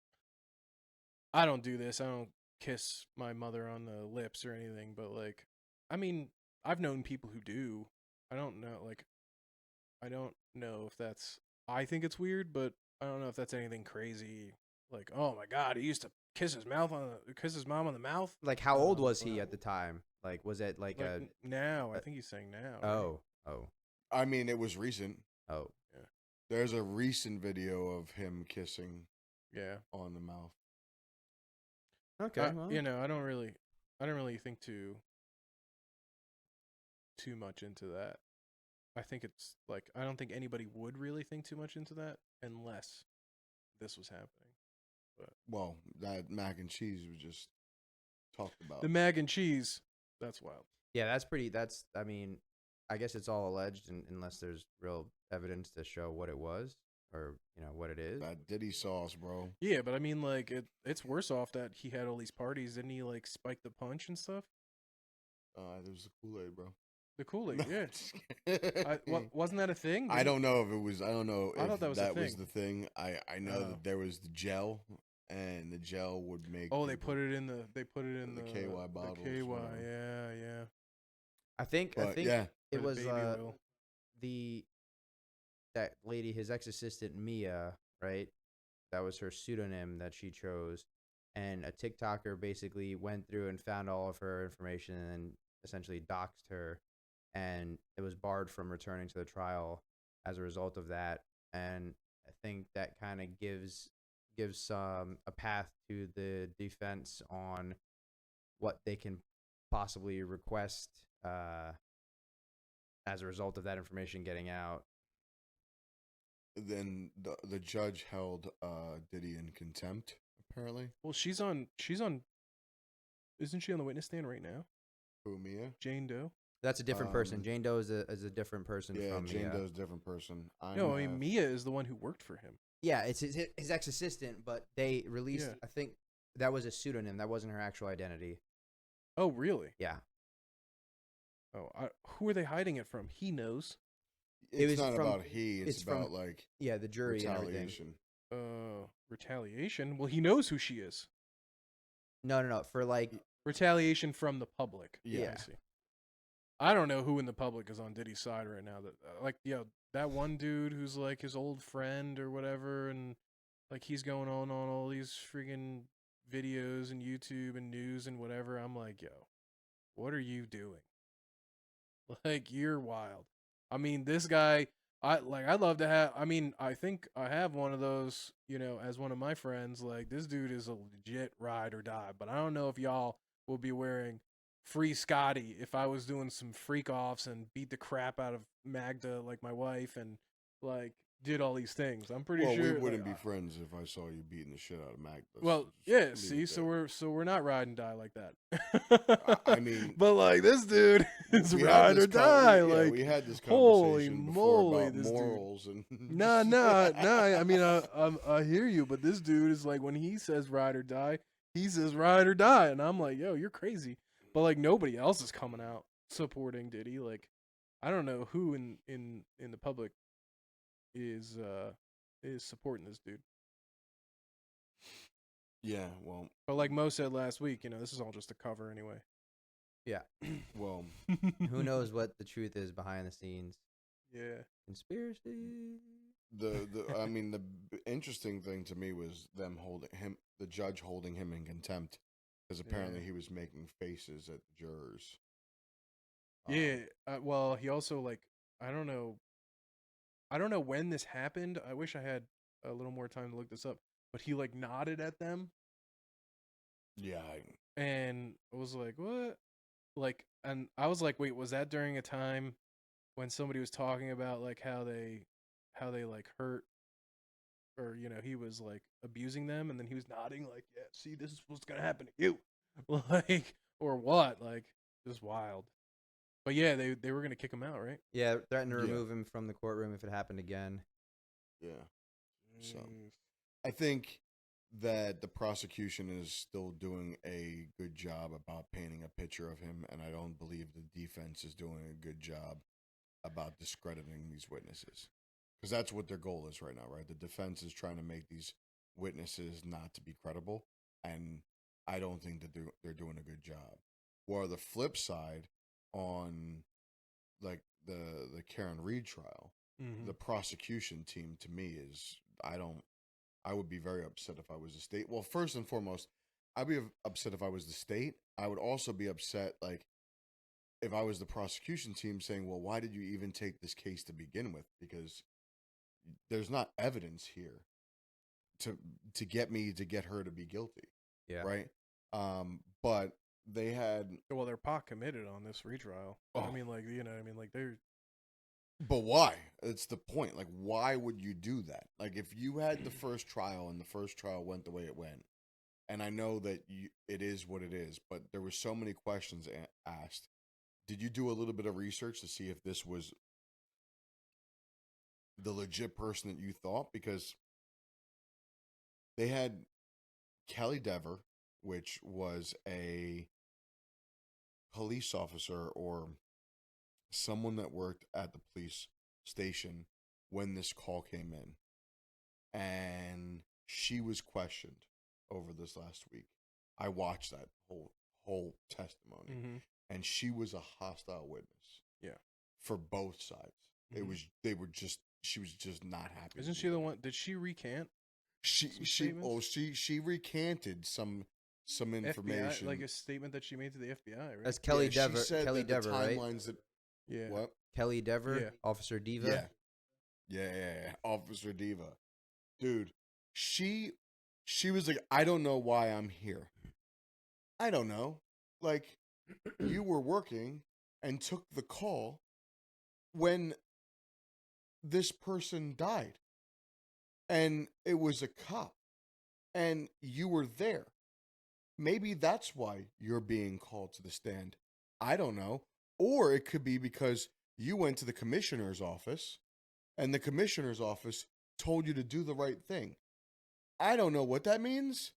I don't do this. I don't kiss my mother on the lips or anything. But like, I mean, I've known people who do. I don't know. Like, I don't know if that's. I think it's weird, but I don't know if that's anything crazy. Like, oh my god, he used to kiss his mom on the mouth. Like, how old was but- he at the time? Like, was it like a? now? I think he's saying now. right? Oh. I mean, it was recent. Oh. There's a recent video of him kissing Yeah. on the mouth. Okay. You know, I don't really think too much into that. I think it's like I don't think anybody would really think too much into that unless this was happening. But Well, that mac and cheese was just talked about. the mac and cheese, that's wild. Yeah, that's pretty. That's. I mean, I guess it's all alleged, unless there's real evidence to show what it was or what it is. That Diddy sauce, bro. Yeah, but I mean, like it's worse off that he had all these parties. Didn't he like spike the punch and stuff? It was the Kool-Aid, bro. The Kool-Aid, yeah. Wasn't that a thing? I don't know if it was. I don't know I if thought that was a was thing. the thing. I know Oh. that there was the gel, and the gel would make. Oh, they people- put it in the the KY bottles, The KY, whatever. yeah. I think. But yeah, It Or the was baby oil. that lady, his ex-assistant Mia, right? That was her pseudonym that she chose, and a TikToker basically went through and found all of her information and essentially doxed her, and it was barred from returning to the trial as a result of that. And I think that kind of gives a path to the defense on what they can possibly request as a result of that information getting out. then the judge held Diddy in contempt. Apparently, Well, she's on. Isn't she on the witness stand right now? who, Mia? Jane Doe. That's a different person. Jane Doe is a different person Yeah, from Jane Mia. Doe's a different person. No, I mean Mia is the one who worked for him. Yeah, it's his ex-assistant, but they released. Yeah. I think that was a pseudonym. That wasn't her actual identity. Oh, really? Yeah. Oh, who are they hiding it from? He knows. It's was not from- about he. It's it's about from like Yeah, the jury and everything. retaliation. Retaliation. Well, he knows who she is. No. For like, Retaliation from the public. Yeah. I see. I don't know who in the public is on Diddy's side right now. That that one dude who's like his old friend or whatever, and like he's going on all these freaking videos and YouTube and news and whatever. I'm like, yo, what are you doing? Like, you're wild. I mean, this guy, I'd love to have. I mean, I think I have one of those, as one of my friends. Like, this dude is a legit ride or die. But I don't know if y'all would be wearing "Free Scottie" if I was doing some freak offs and beat the crap out of Magda, like my wife, and like did all these things. I'm pretty Well, sure we wouldn't like, be friends if I saw you beating the shit out of Mac. well, yeah. See, so we're not ride and die like that. I mean, but like this dude is we had ride this or die. yeah, like, we had this holy conversation before moly, about this dude. morals and Nah. I mean, I hear you, but this dude is like when he says ride or die, he says ride or die, and I'm like, yo, you're crazy. But like nobody else is coming out supporting Diddy. Like, I don't know who in the public is supporting this dude. yeah, well, But like Mo said last week, this is all just a cover anyway. Yeah. well, Who knows what the truth is behind the scenes? Yeah. Conspiracy. I mean, interesting thing to me was them holding him, the judge holding him in contempt, because apparently Yeah. he was making faces at the jurors. Yeah. Well, he also like I don't know when this happened. I wish I had a little more time to look this up. But he like nodded at them, Yeah, and I was like, "What?" Like, and I was like, "Wait, was that during a time when somebody was talking about like how they like hurt, or he was like abusing them, and then he was nodding like, yeah, see, this is what's gonna happen to you," like, or what? Like, just wild. But yeah, they were gonna kick him out, right? Yeah, threatened to Yeah. remove him from the courtroom if it happened again. yeah. So I think that the prosecution is still doing a good job about painting a picture of him, and I don't believe the defense is doing a good job about discrediting these witnesses, because that's what their goal is right now, right? The defense is trying to make these witnesses not to be credible, and I don't think that they're doing a good job. Or the flip side, on like the Karen Reed trial, Mhm. the prosecution team to me is I would be very upset if I was the state. Well, first and foremost, I'd be upset if I was the state. I would also be upset, like, if I was the prosecution team, saying, well, why did you even take this case to begin with? Because there's not evidence here to get her to be guilty, Yeah. right? But they had, Well, they're pot committed on this retrial. I Oh. mean, like, like they're but why? It's the point. Like, why would you do that? Like, if you had the first trial and the first trial went the way it went, and I know that it is what it is, but there were so many questions asked. Did you do a little bit of research to see if this was the legit person that you thought? Because they had Kelly Dever, which was a police officer or someone that worked at the police station when this call came in. And she was questioned over this last week. I watched that whole testimony, mm-hmm. and she was a hostile witness. Yeah, for both sides. Mm-hmm. She was just not happy. Isn't she the one? Did she recant? She recanted some information, FBI, like a statement that she made to the FBI, right? That's Kelly Dever. She said Kelly that Dever, the right? timelines that Yeah. what? Kelly Dever, Yeah. Officer Diva. Yeah. Officer Diva, dude. She was like, I don't know why I'm here. I don't know. Like, you were working and took the call when this person died, and it was a cop, and you were there. Maybe that's why you're being called to the stand. I don't know. Or it could be because you went to the commissioner's office, and the commissioner's office told you to do the right thing. I don't know what that means,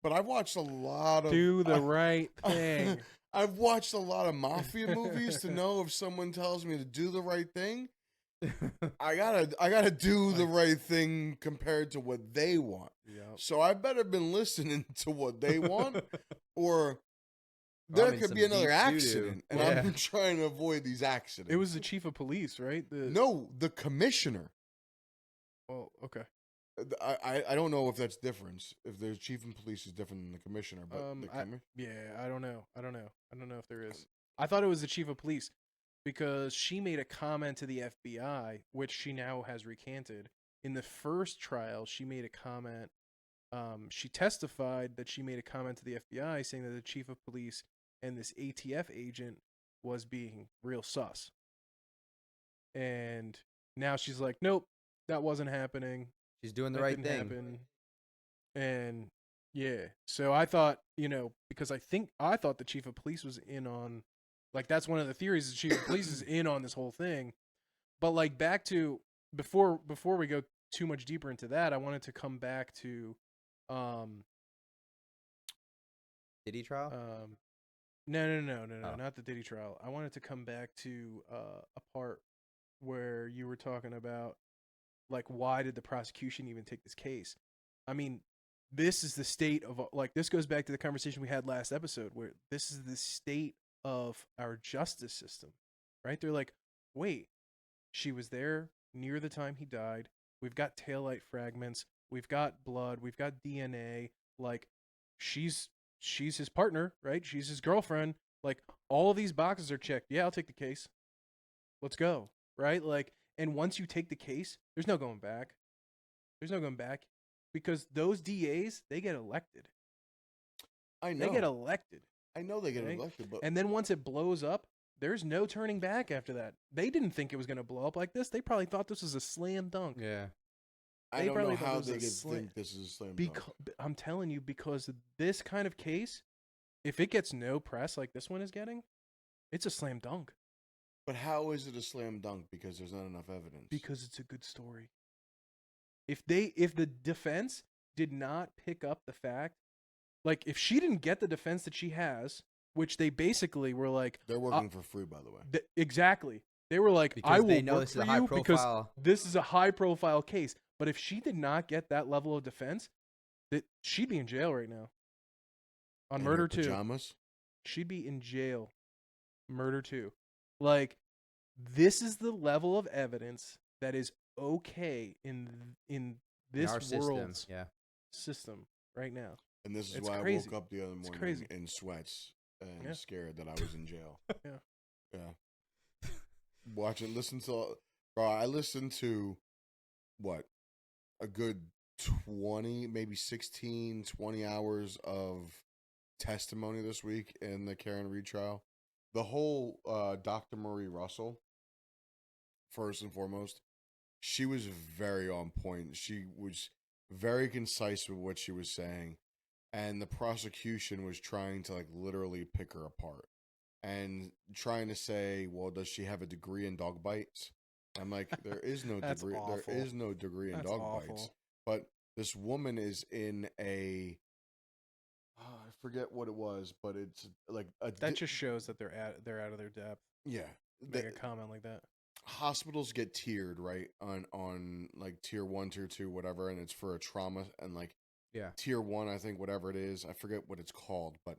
but I've watched a lot of Do the right thing. I've watched a lot of mafia movies to know if someone tells me to do the right thing, I gotta do the right thing compared to what they want. Yep. So I better been listening to what they want, or there I'm in could some be another deep accident, and doo-doo. I'm trying to avoid these accidents. It was the chief of police, right? No, the commissioner. Oh, okay. I don't know if that's different. If there's chief of police is different than the commissioner, but I don't know. I don't know if there is. I thought it was the chief of police because she made a comment to the FBI, which she now has recanted. In the first trial, she made a comment. She testified that she made a comment to the FBI saying that the chief of police and this ATF agent was being real sus. And now she's like, nope, that wasn't happening. She's doing the That right didn't thing. happen. And yeah, so I thought, because I thought the chief of police was in on, like, that's one of the theories. The chief of police is in on this whole thing. But like, back to before we go too much deeper into that, I wanted to come back to, Diddy trial? no, Oh. not the Diddy trial. I wanted to come back to a part where you were talking about, like, why did the prosecution even take this case? I mean, this is the state of, like, this goes back to the conversation we had last episode, where this is the state of our justice system, right? They're like, wait, she was there near the time he died. We've got taillight fragments. We've got blood. We've got DNA. Like, she's his partner, right? She's his girlfriend. Like, all of these boxes are checked. Yeah, I'll take the case. Let's go, right? Like, and once you take the case, there's no going back. There's no going back, because those DAs, they get elected. I know. They get elected. I know they get right? elected, but And then once it blows up, there's no turning back after that. They didn't think it was going to blow up like this. They probably thought this was a slam dunk. Yeah. I they don't know probably thought how it was they a could slam- think this is a slam dunk. I'm telling you, because this kind of case, if it gets no press like this one is getting, it's a slam dunk. But how is it a slam dunk? Because there's not enough evidence. Because it's a good story. If the defense did not pick up the fact, like, if she didn't get the defense that she has, which they basically were like, they're working for free, by the way. Exactly. They were like, Because I will they know work this is for a high you because profile. this is a high profile case. But if she did not get that level of defense, that she'd be in jail right now. On In murder her 2. pajamas? She'd be in jail. Murder 2. Like, this is the level of evidence that is okay in this our world's system. Yeah. system right now. And this is It's why crazy. I woke up the other morning crazy. in sweats and Yeah. scared that I was in jail. Yeah. Yeah. I listened to, what, a good 20, maybe 16, 20 hours of testimony this week in the Karen Reed trial. The whole Dr. Marie Russell, first and foremost, she was very on point. She was very concise with what she was saying. And the prosecution was trying to, like, literally pick her apart and trying to say, well, does she have a degree in dog bites? I'm like, there is no That's degree. awful. There is no degree in That's dog awful. bites. But this woman is in a, I forget what it was, but it's like That just shows that they're out of their depth. yeah. Make a comment like that. Hospitals get tiered, right, on like tier 1, tier 2, whatever, and it's for a trauma, and like Yeah. tier 1, I think, whatever it is, I forget what it's called, but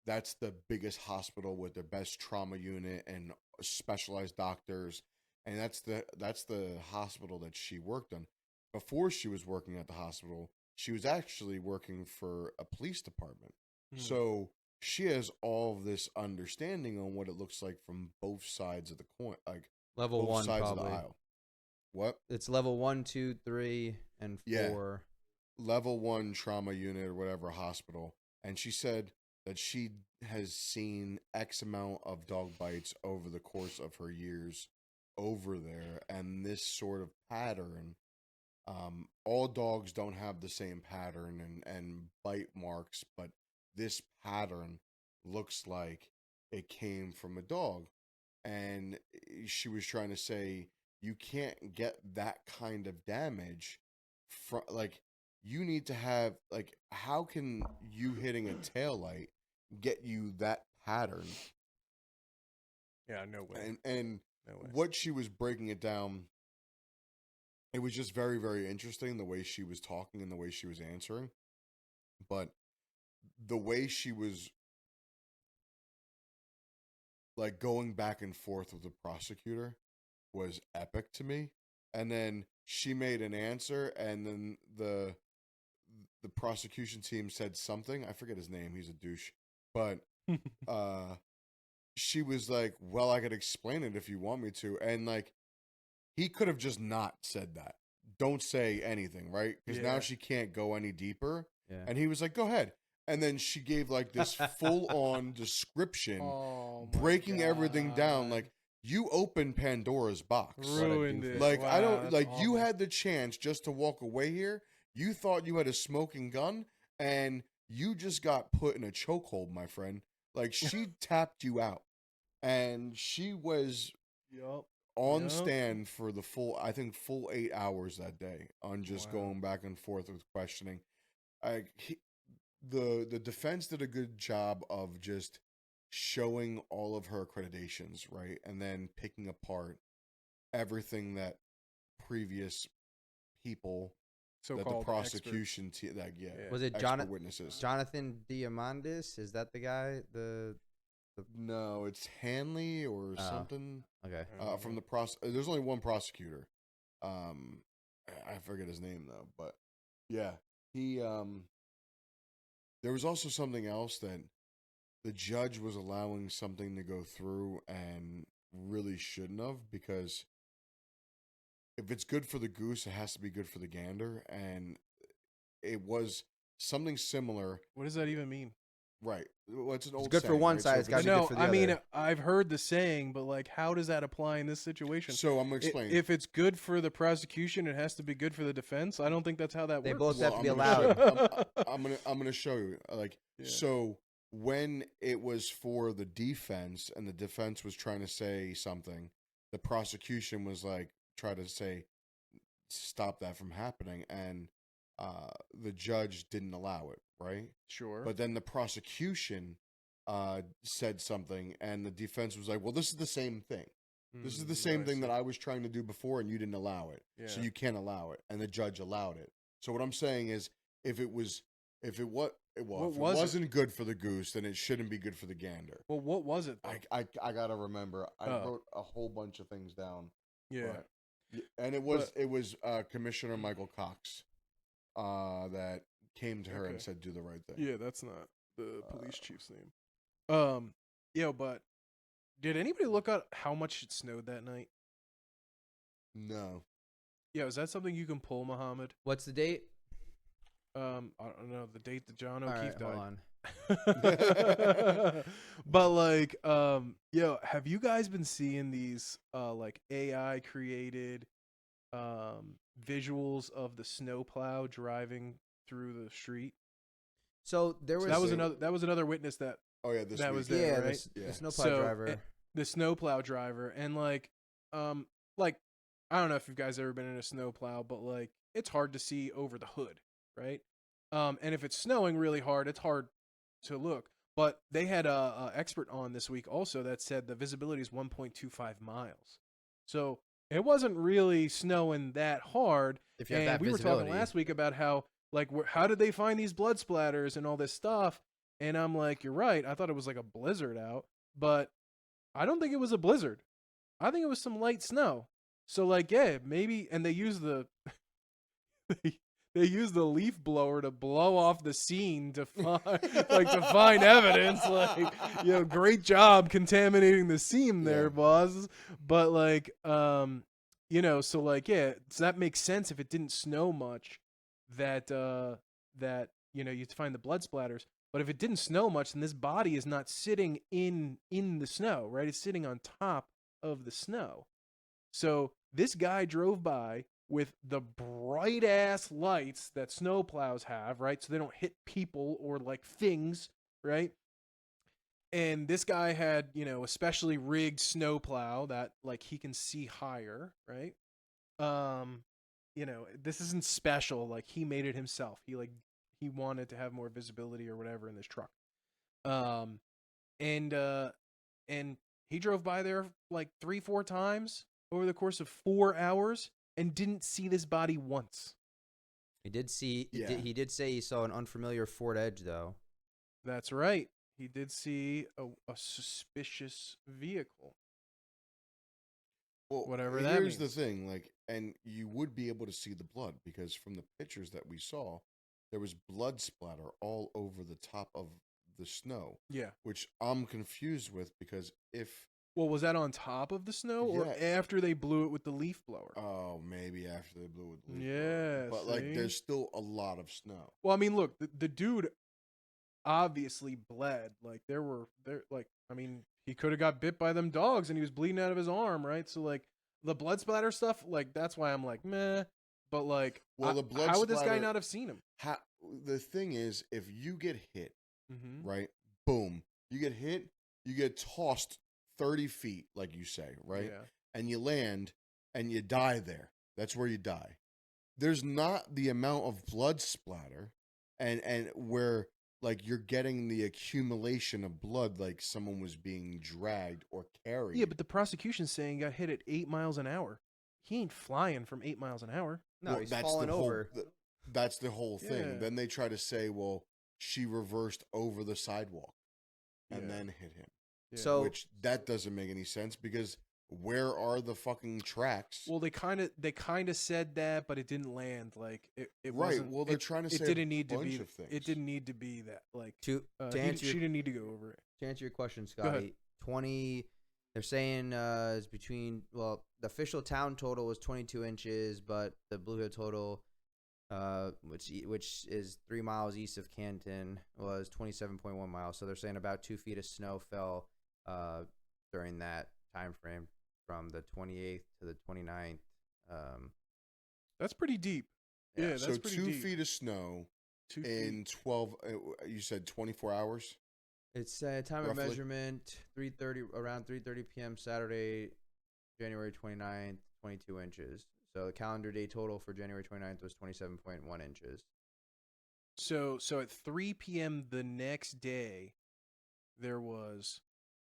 that's the biggest hospital with the best trauma unit and specialized doctors, and that's the hospital that she worked on. Before she was working at the hospital, she was actually working for a police department. So she has all of this understanding on what it looks like from both sides of the coin, like Level both 1 sides probably. of the aisle. What? It's level 1, 2, 3, and 4. Yeah. Level 1 trauma unit or whatever hospital. And she said that she has seen X amount of dog bites over the course of her years over there. And this sort of pattern, all dogs don't have the same pattern and bite marks, but this pattern looks like it came from a dog. And she was trying to say, you can't get that kind of damage from, like, you need to have, like, how can you hitting a taillight get you that pattern? Yeah, no way. And No way. what she was breaking it down, it was just very, very interesting the way she was talking and the way she was answering. But the way she was, like, going back and forth with the prosecutor was epic to me. And then she made an answer, and then the prosecution team said something. I forget his name. He's a douche. But she was like, well, I could explain it if you want me to. And, like, he could have just not said that. Don't say anything, right? Because now Yeah. she can't go any deeper. Yeah. And he was like, go ahead. And then she gave like this full on description, Oh, my breaking everything down. God. Like, you opened Pandora's box. Ruined it. Like, I Wow, don't, that's like, you awful. had the chance just to walk away here. You thought you had a smoking gun, and you just got put in a chokehold, my friend. Like, she tapped you out. And she was Yup. on Yep. stand for the full 8 hours that day on just Wow. going back and forth with questioning. The defense did a good job of just showing all of her accreditations, right? And then picking apart everything that previous people that the So-called prosecution Yeah. Was it expert witnesses. Jonathan Diamandis? Is that the guy? No, it's Hanley or something. Okay. From the there's only one prosecutor. I forget his name though, but yeah, he there was also something else that the judge was allowing something to go through and really shouldn't have, because if it's good for the goose, it has to be good for the gander, and it was something similar. What does that even mean? Right. Well, it's an old good for saying, one right? side, So it's if gotta be good No, for the I other. mean, I've heard the saying, but like, how does that apply in this situation? So I'm gonna explain. If it's good for the prosecution, it has to be good for the defense. I don't think that's how that They works. both have to be I'm gonna show allowed. you. I'm gonna show you. Like, Yeah. so when it was for the defense and the defense was trying to say something, the prosecution was like try to say stop that from happening, and the judge didn't allow it, right? Sure. But then the prosecution said something, and the defense was like, "Well, this is the same thing. This is the same thing that I was trying to do before, and you didn't allow it, so Yeah. you can't allow it." And the judge allowed it. So what I'm saying is, if it wasn't good for the goose, then it shouldn't be good for the gander. Well, what was it? Though? I gotta remember. I Oh. wrote a whole bunch of things down. Yeah. And it was Commissioner Michael Cox that came to her and Okay. said, "Do the right thing." Yeah, that's not the police chief's name. But did anybody look at how much it snowed that night? No. Yeah, is that something you can pull, Muhammad? What's the date? I don't know the date that John All O'Keefe right, hold died. on. But like, have you guys been seeing these like AI created visuals of the snowplow driving through the street? So there was That was another witness that Oh yeah, this that week. was there, yeah, right? the snowplow So, driver. the snowplow driver, and like I don't know if you guys ever been in a snowplow, but like it's hard to see over the hood, right? And if it's snowing really hard, it's hard to look. But they had a expert on this week also that said the visibility is 1.25 miles, so it wasn't really snowing that hard. If you have And that we were visibility. talking last week about how like how did they find these blood splatters and all this stuff? And I'm like, you're right. I thought it was like a blizzard out, but I don't think it was a blizzard. I think it was some light snow. So like, yeah, maybe. And they use the they use the leaf blower to blow off the scene to find evidence. Like, great job contaminating the scene there, Yeah. boss. But like, so like, yeah, so that makes sense if it didn't snow much, that you'd find the blood splatters. But if it didn't snow much, then this body is not sitting in the snow, right? It's sitting on top of the snow. So this guy drove by with the bright ass lights that snowplows have, right? So they don't hit people or like things, right? And this guy had, a specially rigged snowplow that like he can see higher, right? This isn't special. Like he made it himself. He wanted to have more visibility or whatever in this truck. And he drove by there like 3-4 times over the course of 4 hours and didn't see this body once. He did see. Yeah. He did say he saw an unfamiliar Ford Edge, though. That's right. He did see a suspicious vehicle. Well, Whatever that here's means. the thing, like, and you would be able to see the blood because from the pictures that we saw, there was blood splatter all over the top of the snow, Yeah. which I'm confused with because if Well, was that on top of the snow or Yeah. after they blew it with the leaf blower? oh maybe after they blew it, with the leaf Yeah, blower. But like see? there's still a lot of snow. Well, I mean, look, the dude, obviously bled. Like I mean, he could have got bit by them dogs and he was bleeding out of his arm, right? So like the blood splatter stuff, like that's why I'm like, meh. But like, Well, the blood how would this guy splatter- not have seen him? The thing is, if you get hit, Mm-hmm. right? Boom. You get hit, you get tossed 30 feet, like you say, right? Yeah. And you land and you die there. That's where you die. There's not the amount of blood splatter and where like you're getting the accumulation of blood like someone was being dragged or carried. Yeah, but the prosecution's saying he got hit at 8 miles an hour. He ain't flying from 8 miles an hour. No, Well, he's that's falling the whole- over. That's the whole thing. Yeah. Then they try to say, well, she reversed over the sidewalk and Yeah. then hit him. Yeah. So Which that doesn't make any sense because where are the fucking tracks? Well, they kind of said that, but it didn't land. Like it Right, wasn't. well, they're trying to It say a didn't need to bunch be. of things. It didn't need to be that. Like to she answer your, didn't need to go over it. to answer your question, Go ahead. Scotty, 20. They're saying it's between. Well, the official town total was 22 inches, but the Blue Hill total, which is 3 miles east of Canton, was 27.1 miles. So they're saying about 2 feet of snow fell during that time frame from the 28th to the 29th. That's pretty deep. Yeah, that's so pretty 2 deep. feet of snow 2 feet. in 12. You said 24 hours. It's time of Roughly. measurement 3:30 around 3:30 p.m. Saturday, January 29th, 22 inches. So the calendar day total for January 29th was 27.1 inches. So at 3 p.m. the next day, there was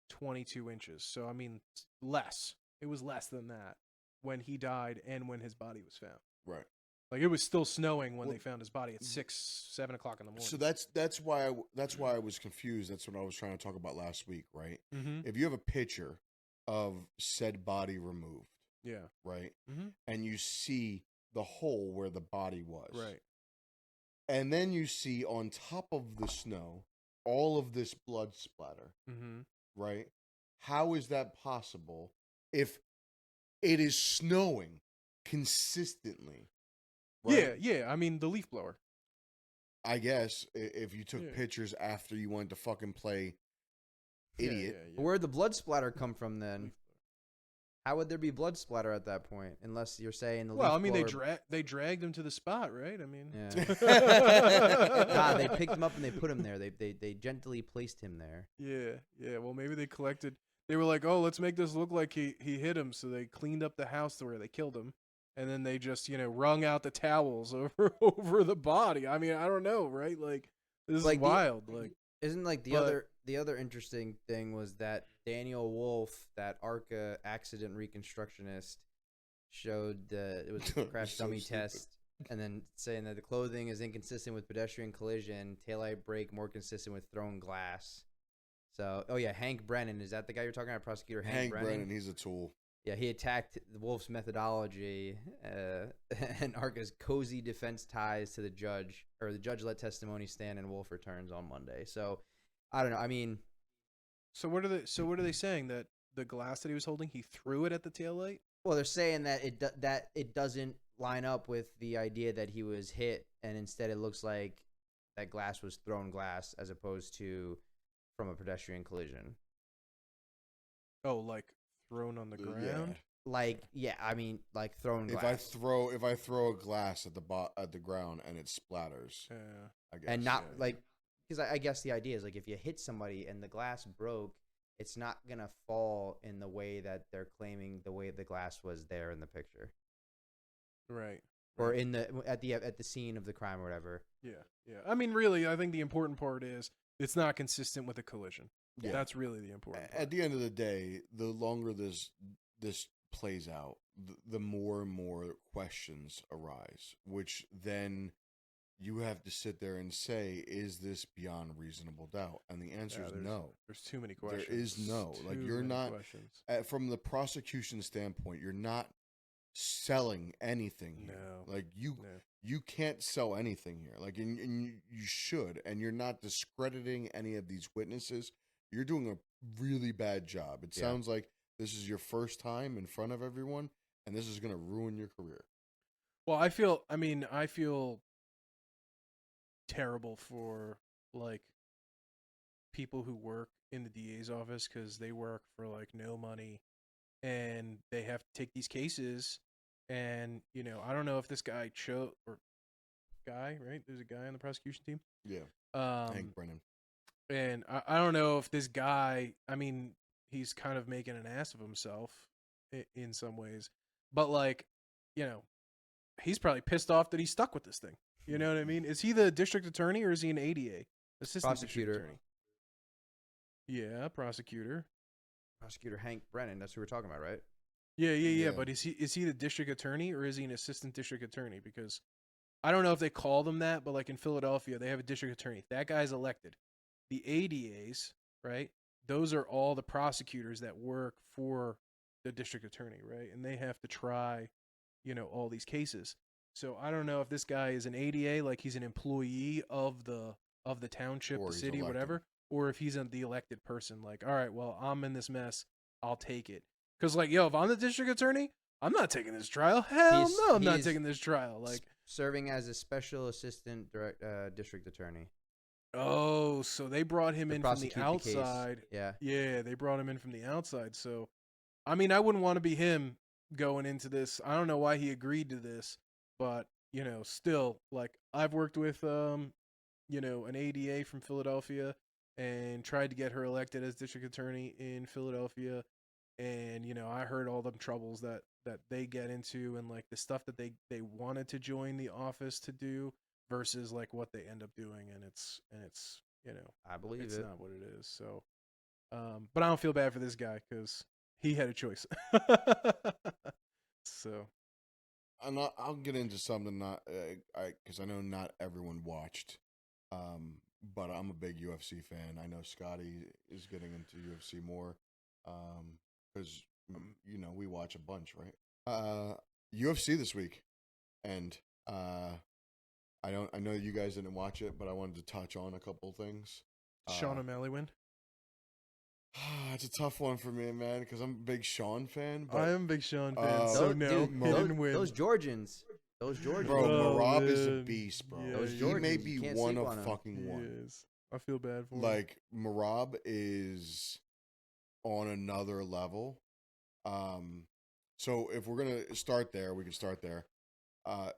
22 inches. So I mean, less. It was less than that when he died and when his body was found. Right. Like it was still snowing when Well, they found his body at 6, 7 o'clock in the morning. So that's why I was confused. That's what I was trying to talk about last week, right? Mm-hmm. If you have a picture of said body removed, Yeah. right, Mm-hmm. and you see the hole where the body was, Right. and then you see on top of the snow all of this blood splatter, Mm-hmm. right? How is that possible if it is snowing consistently? Right? Yeah. I mean, the leaf blower. I guess if you took Yeah. pictures after you went to fucking play Yeah, idiot. yeah. Where'd the blood splatter come from then? Leaf How would there be blood splatter at that point? Unless you're saying the blower. Well, I leaf mean, blower... they dragged him to the spot, right? I mean, Yeah. Nah, they picked him up and they put him there. They gently placed him there. Yeah. Well, maybe they collected. They were like, oh, let's make this look like he hit him. So they cleaned up the house to where they killed him, and then they just wrung out the towels over the body. I mean, I don't know, right? Like this Like is the- wild. Like Isn't like But- the other interesting thing was that Daniel Wolf, that ARCA accident reconstructionist, showed it was a crash So dummy stupid. test, and then saying that the clothing is inconsistent with pedestrian collision, taillight brake more consistent with thrown glass. So, oh yeah, Hank Brennan, is that the guy you're talking about, prosecutor Hank Brennan, he's a tool. Yeah, he attacked Wolf's methodology and ARCA's cozy defense ties to the judge, or the judge let testimony stand and Wolf returns on Monday. So, I don't know. I mean, so what are they saying, that the glass that he was holding, he threw it at the taillight? well, they're saying that it doesn't line up with the idea that he was hit, and instead it looks like that glass was thrown glass as opposed to from a pedestrian collision. Oh, like thrown on the ground? Yeah. Like, yeah, I mean, like thrown glass. If I throw a glass at the ground and it splatters, Yeah. I guess. And not yeah. like, because I guess the idea is like if you hit somebody and the glass broke, it's not gonna fall in the way that they're claiming the way the glass was there in the picture, Right. or in the at the scene of the crime or whatever. Yeah. I mean, really, I think the important part is it's not consistent with a collision. Yeah. That's really the important part. At the end of the day, the longer this plays out, the more and more questions arise, which then you have to sit there and say, is this beyond reasonable doubt? And the answer is no. There's too many questions. There is no. Like, Too you're many not, questions. from the prosecution standpoint, you're not selling anything here. No. Like, No. you can't sell anything here. Like, and you should, and you're not discrediting any of these witnesses. You're doing a really bad job. It Yeah. sounds like this is your first time in front of everyone, and this is going to ruin your career. Well, I feel terrible for, like, people who work in the DA's office because they work for like no money, and they have to take these cases. And I don't know if this guy or guy, right? There's a guy on the prosecution team. Yeah. Hank Brennan. And I don't know if this guy, I mean, he's kind of making an ass of himself in some ways, but like, he's probably pissed off that he's stuck with this thing. You know what I mean? Is he the district attorney or is he an ADA? Assistant Prosecutor. District Attorney. Yeah, prosecutor. Prosecutor Hank Brennan. That's who we're talking about, right? Yeah. But is he the district attorney or is he an assistant district attorney? Because I don't know if they call them that, but like in Philadelphia, they have a district attorney. That guy's elected. The ADAs, right? Those are all the prosecutors that work for the district attorney, right? And they have to try, all these cases. So I don't know if this guy is an ADA, like he's an employee of the township, Or the he's city, elected. whatever, or if he's the elected person. Like, all right, well, I'm in this mess. I'll take it. Because, like, if I'm the district attorney, I'm not taking this trial. Hell no, I'm not taking this trial. Like, serving as a special assistant district attorney. Oh, so they brought him in from the outside. Yeah, they brought him in from the outside. So, I mean, I wouldn't want to be him going into this. I don't know why he agreed to this, but still, like, I've worked with an ADA from Philadelphia and tried to get her elected as district attorney in Philadelphia, and I heard all the troubles that they get into and like the stuff that they wanted to join the office to do versus like what they end up doing, and it's I believe it's it. not what it is. So, but I don't feel bad for this guy because he had a choice. So, I'll get into something because I know not everyone watched, but I'm a big UFC fan. I know Scottie is getting into UFC more, because we watch a bunch, right? UFC this week, and I know you guys didn't watch it, but I wanted to touch on a couple things. Sean O'Malley win. It's a tough one for me, man, because I'm a big Sean fan. But, I am a big Sean fan, so no, he didn't win. Those Georgians. Bro, Oh, Marab is a man. beast, bro. Yeah, Those he Georgians, may you be can't one sleep of on him. fucking one. Yes. I feel bad for him. Like, Marab is on another level. So if we're gonna start there, we can start there. That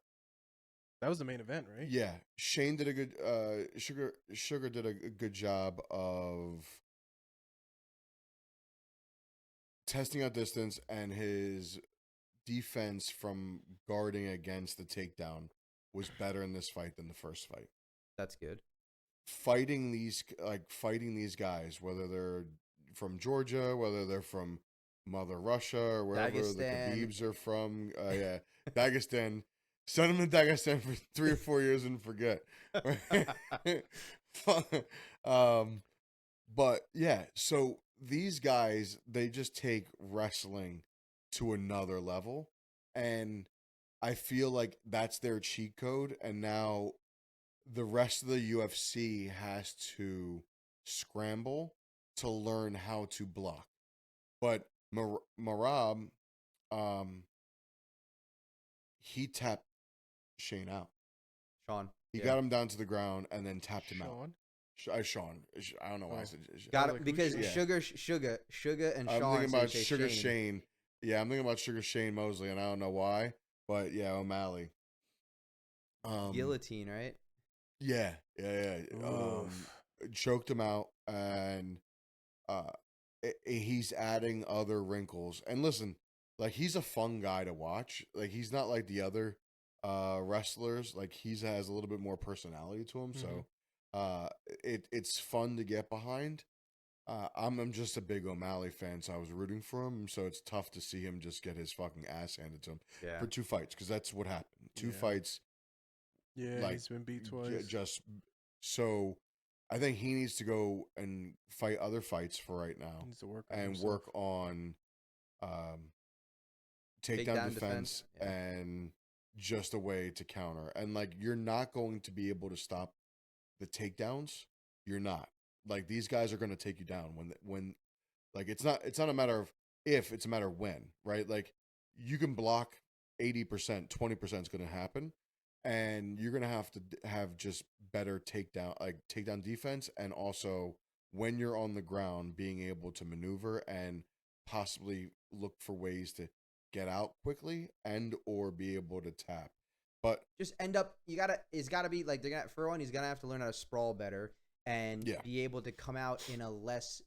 was the main event, right? Yeah, Shane did a good. Sugar did a good job of testing out distance, and his defense from guarding against the takedown was better in this fight than the first fight. That's good. Fighting these guys, whether they're from Georgia, whether they're from Mother Russia, or wherever the Khabibs are from, Dagestan. Send them to Dagestan for 3 or 4 years and forget. But yeah, so these guys, they just take wrestling to another level, and I feel like that's their cheat code, and now the rest of the UFC has to scramble to learn how to block. But Marab, he tapped Shane out. Sean. He got him down to the ground and then tapped him out. Sean? Sean. I don't know why I said Got like, it because yeah. Sugar and I'm Sean. thinking about say Sugar Shane. Shane. Yeah, I'm thinking about Sugar Shane Mosley, and I don't know why. But yeah, O'Malley. Guillotine, right? Yeah. Choked him out, and he's adding other wrinkles. And listen, like, he's a fun guy to watch. Like, he's not like the other wrestlers. Like, he has a little bit more personality to him. Mm-hmm. So it's fun to get behind. I'm just a big O'Malley fan, so I was rooting for him. So it's tough to see him just get his fucking ass handed to him for 2 fights, because that's what happened. 2 fights. Yeah, like, he's been beat twice. Just so, I think he needs to go and fight other fights for right now, He needs to work and work on takedown defense and just a way to counter. And like, you're not going to be able to stop the takedowns. You're not. Like, these guys are going to take you down when like, it's not a matter of if, it's a matter of when, right? Like, you can block 80%, 20% is going to happen, and you're going to have just better takedown defense, and also when you're on the ground, being able to maneuver and possibly look for ways to get out quickly and or be able to tap. But just end up, it's gotta be like, for one, he's gonna have to learn how to sprawl better and be able to come out in a less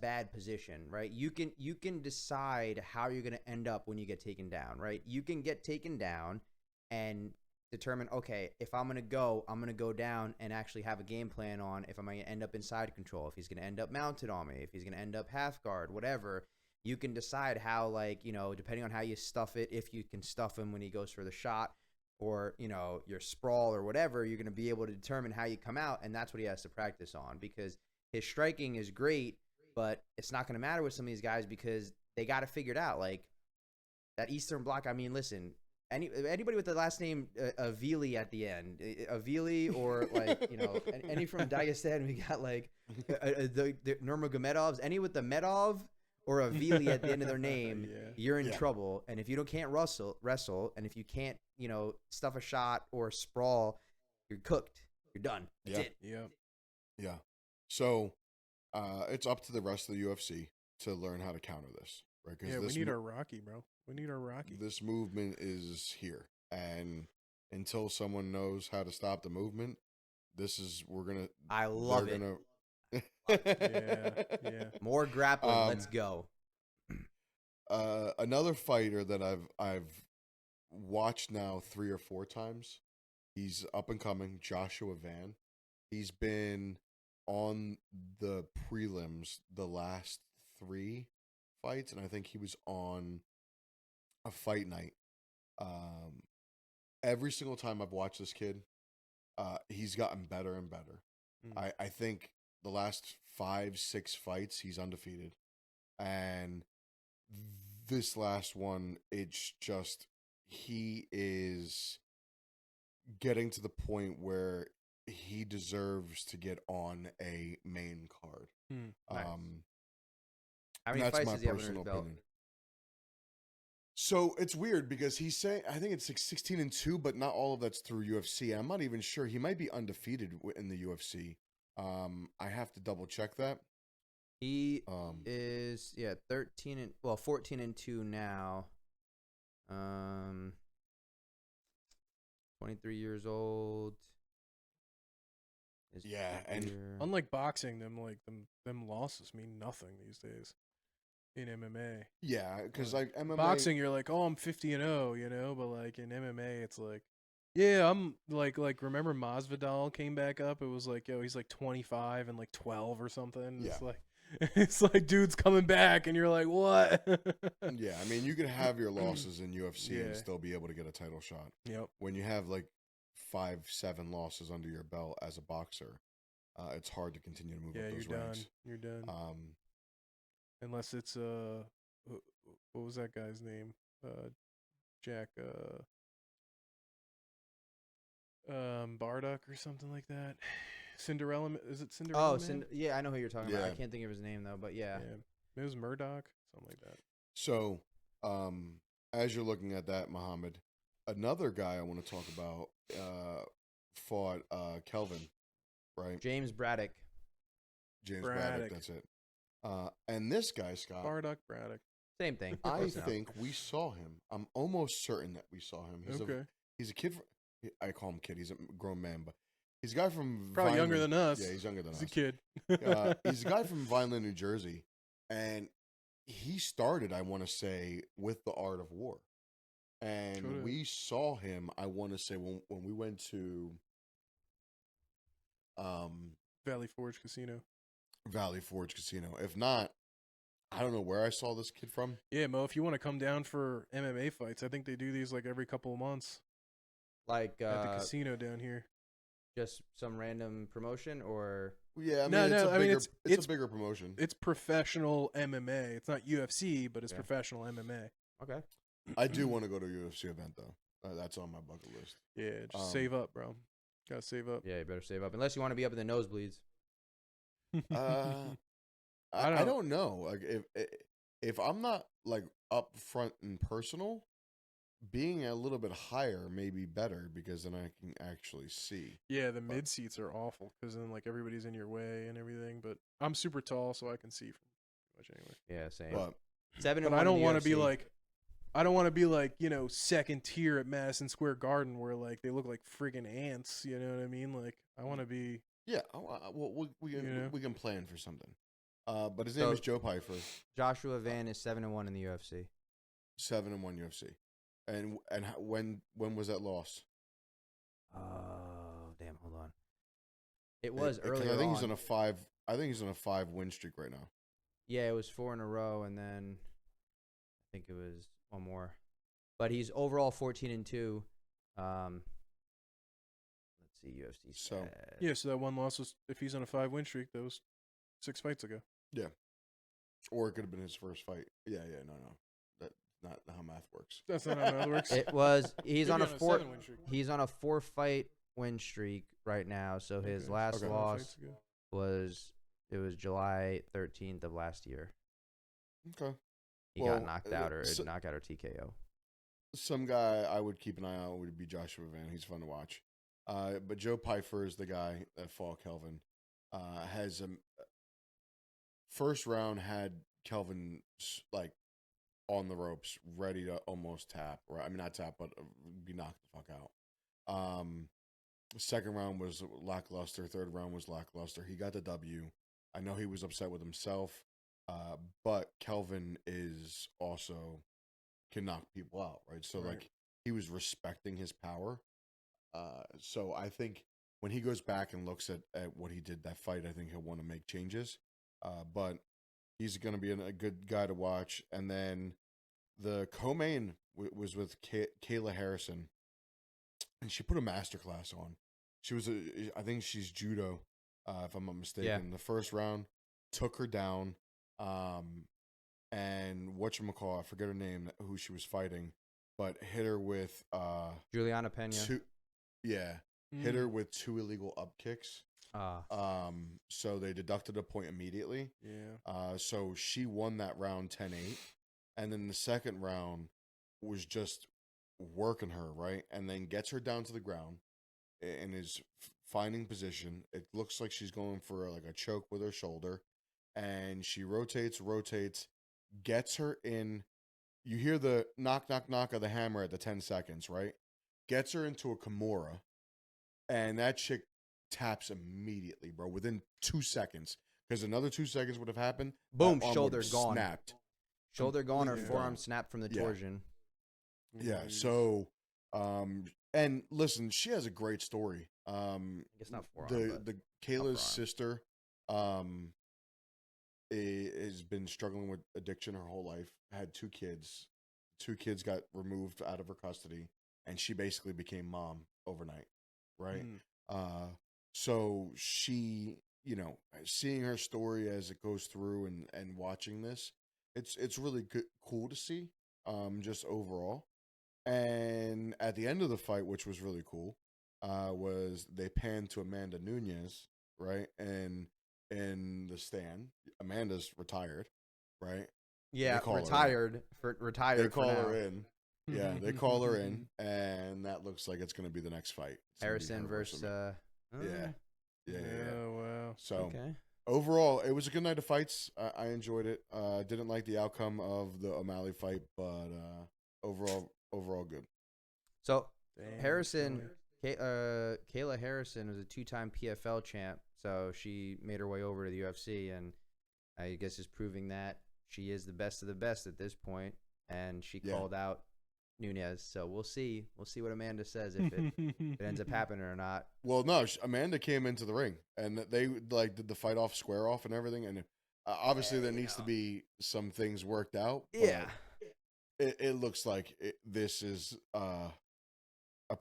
bad position, right? You can decide how you're gonna end up when you get taken down, right? You can get taken down and determine, okay, if I'm gonna go down and actually have a game plan on if I'm gonna end up in side control, if he's gonna end up mounted on me, if he's gonna end up half guard, whatever. You can decide how, like, depending on how you stuff it, if you can stuff him when he goes for the shot or, your sprawl or whatever, you're going to be able to determine how you come out. And that's what he has to practice on, because his striking is great, but it's not going to matter with some of these guys because they got to figure it out. Like that Eastern Bloc. I mean, listen, anybody with the last name Avili at the end, Avili, or like, any from Dagestan, we got like the Nurmagomedovs, any with the Medov or a Vili at the end of their name, you're in trouble. And if you can't wrestle, and if you can't, stuff a shot or sprawl, you're cooked. You're done. That's it. Yeah. So it's up to the rest of the UFC to learn how to counter this, right? Yeah, we need our Rocky, bro. We need our Rocky. This movement is here. And until someone knows how to stop the movement, I love it. Yeah. More grappling. Let's go. Another fighter that I've watched now 3 or 4 times. He's up and coming, Joshua Van. He's been on the prelims the last 3 fights, and I think he was on a fight night. Every single time I've watched this kid, he's gotten better and better. I think the last 5-6 fights, he's undefeated. And this last one, it's just, he is getting to the point where he deserves to get on a main card. Nice. How many fights does he have under his belt? So it's weird because he's saying, I think it's like 16-2, but not all of that's through UFC. I'm not even sure. He might be undefeated in the UFC. I have to double check that. He is 14-2 now. 23 years old. And unlike boxing, them losses mean nothing these days in MMA. Yeah, because like MMA, boxing, you're like, oh, I'm 50-0, but like in MMA, it's like, yeah, I'm like remember Masvidal came back up? It was like, yo, he's like 25 and like 12 or something. Yeah. It's like dude's coming back, and you're like, what? Yeah, I mean, you can have your losses in UFC and still be able to get a title shot. Yep. When you have like 5-7 losses under your belt as a boxer, it's hard to continue to move up those ranks. You're done. Unless it's what was that guy's name? Jack Bardock or something like that. Cinderella, is it Cinderella? Oh, yeah, I know who you're talking about. I can't think of his name though, but yeah. It was Murdoch, something like that. So, as you're looking at that, Muhammad, another guy I want to talk about fought Kelvin, right? James Braddock. Braddock, that's it. And this guy, Scott. Braddock. Same thing. I think we saw him. I'm almost certain that we saw him. He's a kid. I call him kid. He's a grown man, but he's a guy from probably younger than us. Yeah, he's younger than us. He's a kid. He's a guy from Vineland, New Jersey, and he started, I want to say, with the Art of War. And we saw him, I want to say, when we went to Valley Forge Casino. If not, I don't know where I saw this kid from. Yeah, Mo, if you want to come down for MMA fights, I think they do these like every couple of months. Like at the casino down here. Just some random promotion, or yeah, it's a bigger promotion. It's professional MMA. It's not UFC, but it's professional MMA. Okay. I do want to go to a UFC event though. That's on my bucket list. Yeah, just save up, bro. Gotta save up. Yeah, you better save up. Unless you want to be up in the nosebleeds. I don't know. Like if I'm not like up front and personal, being a little bit higher may be better because then I can actually see. Yeah, the mid seats are awful because then like everybody's in your way and everything. But I'm super tall, so I can see from pretty much anywhere. Yeah, same. But 7 and But 1 I in don't the want to be UFC. like, I don't want to be like, you know, second tier at Madison Square Garden where like they look like friggin' ants. You know what I mean? Like I want to be. yeah, well, we can You know? we can plan for something. But his name So- is Joe Pyfer, Joshua Van is 7 and 1 in the UFC. 7-1 UFC, and when was that loss? Oh, damn! Hold on. It was Because earlier I think on. he's on a 5. I think he's on a 5-win streak right now. Yeah, it was 4 in a row, and then I think it was one more. But he's overall 14 and 2. Let's see, UFC. So- stats. Yeah, so that one loss was if he's on a 5-win streak. That was 6 fights ago. Yeah, or it could have been his first fight. Yeah, no, that's not how math works. That's not how that works. It was. He's Maybe on a 4. 7-win streak. He's on a 4-fight win streak right now. So his Okay, last so 5 loss fights ago. was July 13th of last year. Okay, He Well, got knocked out or so- knockout or TKO. some guy I would keep an eye on would be Joshua Van. He's fun to watch. But Joe Pyfer is the guy that fought Kelvin. Has a first round had Kelvin like on the ropes, ready to almost tap. Right? I mean, not tap, but be knocked the fuck out. Second round was lackluster. Third round was lackluster. He got the W. I know he was upset with himself, but Kelvin is also can knock people out, right? So Right. like he was respecting his power. So I think when he goes back and looks at what he did that fight, I think he'll want to make changes. But he's going to be a good guy to watch. And then the co-main was with Kayla Harrison, and she put a masterclass on. She was I think she's judo, if I'm not mistaken. Yeah. The first round took her down. And whatchamacallit, I forget her name, who she was fighting, but hit her with Juliana Pena. hit her with 2 illegal up kicks. So they deducted a point immediately. Yeah. So she won that round 10-8. And then the second round was just working her, right? And then gets her down to the ground and is finding position. It looks like she's going for like a choke with her shoulder. And she rotates, gets her in. You hear the knock, knock, knock of the hammer at the 10 seconds, right? Gets her into a Kimura. And that chick taps immediately, bro, within 2 seconds. Because another 2 seconds would have happened. Boom, that arm shoulder would have gone. Snapped. Shoulder gone or completely forearm gone. snapped from the Yeah. torsion. Yeah, Jeez. so, and listen, she has a great story. I guess not forearm. The but Kayla's upper arm. sister, has been struggling with addiction her whole life. Had 2 kids. 2 kids got removed out of her custody, and she basically became mom overnight, right? Mm. So she, seeing her story as it goes through and watching this, it's really good, cool to see, just overall. And at the end of the fight, which was really cool, was they panned to Amanda Nunes, right? And in the stand, Amanda's retired, right? Yeah, call her in. retired. Retired. They call for her now. in. Yeah, they call her in, and that looks like it's going to be the next fight. It's gonna be Harrison her versus. Yeah. Oh wow. So Okay. overall, it was a good night of fights. I enjoyed it. Didn't like the outcome of the O'Malley fight, but overall good. So Damn, Harrison, Joey. Kayla Harrison was a 2-time PFL champ, so she made her way over to the UFC, and I guess is proving that she is the best of the best at this point, and she Yeah. called out Nunes. So we'll see what Amanda says if it ends up happening or not. Well, no, Amanda came into the ring, and they like did the fight off, square off, and everything. And obviously, there needs to be some things worked out. but Yeah. it looks like this is a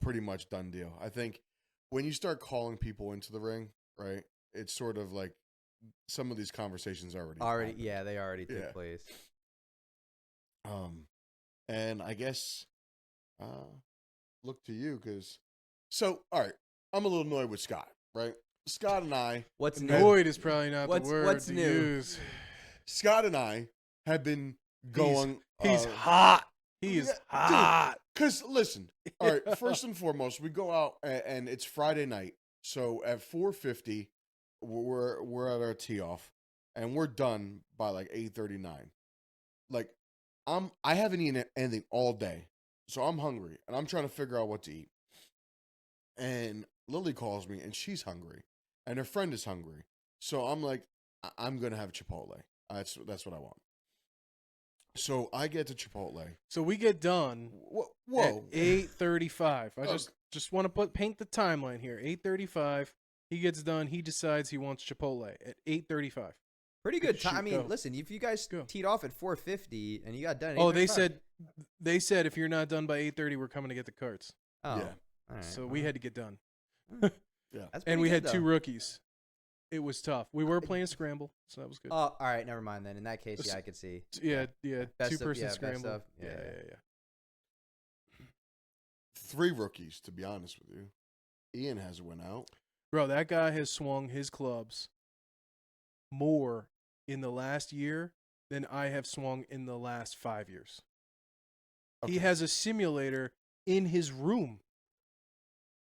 pretty much done deal. I think when you start calling people into the ring, right? It's sort of like some of these conversations already happened. Yeah, they already took Yeah. place. And I guess look to you because all right, I'm a little annoyed with Scott, right? Scott and I What's new? Annoyed is probably not What's- the word what's to new? use. Scott and I have been going He's uh, hot. He is Yeah, hot. Because listen, all right. First and foremost, we go out and it's Friday night. So at 4:50, we're at our tee off, and we're done by like 8:39. Like I haven't eaten anything all day, so I'm hungry and I'm trying to figure out what to eat. And Lily calls me and she's hungry, and her friend is hungry. So I'm like, I'm gonna have Chipotle. That's what I want. So I get to Chipotle. So we get done Whoa. at 8:35. I Oh. just want to paint the timeline here. 8:35. He gets done. He decides he wants Chipotle at 8:35. Pretty good time. Shoot, I mean, go. listen, if you guys Go. teed off at 4:50 and you got done at Oh, 8:35. they said if you're not done by 8:30, we're coming to get the carts. Oh, Yeah. all right, So well, we had to get done. Yeah. that's And pretty we good, had two though. rookies. It was tough. We were playing scramble, so that was good. Oh, all right, never mind then. In that case, yeah, I could see. yeah, Best of- two-person yeah, best scramble. of, Yeah, yeah, yeah, yeah. yeah. 3 rookies, to be honest with you. Ian hasn't went out. Bro, that guy has swung his clubs more in the last year than I have swung in the last 5 years. Okay. He has a simulator in his room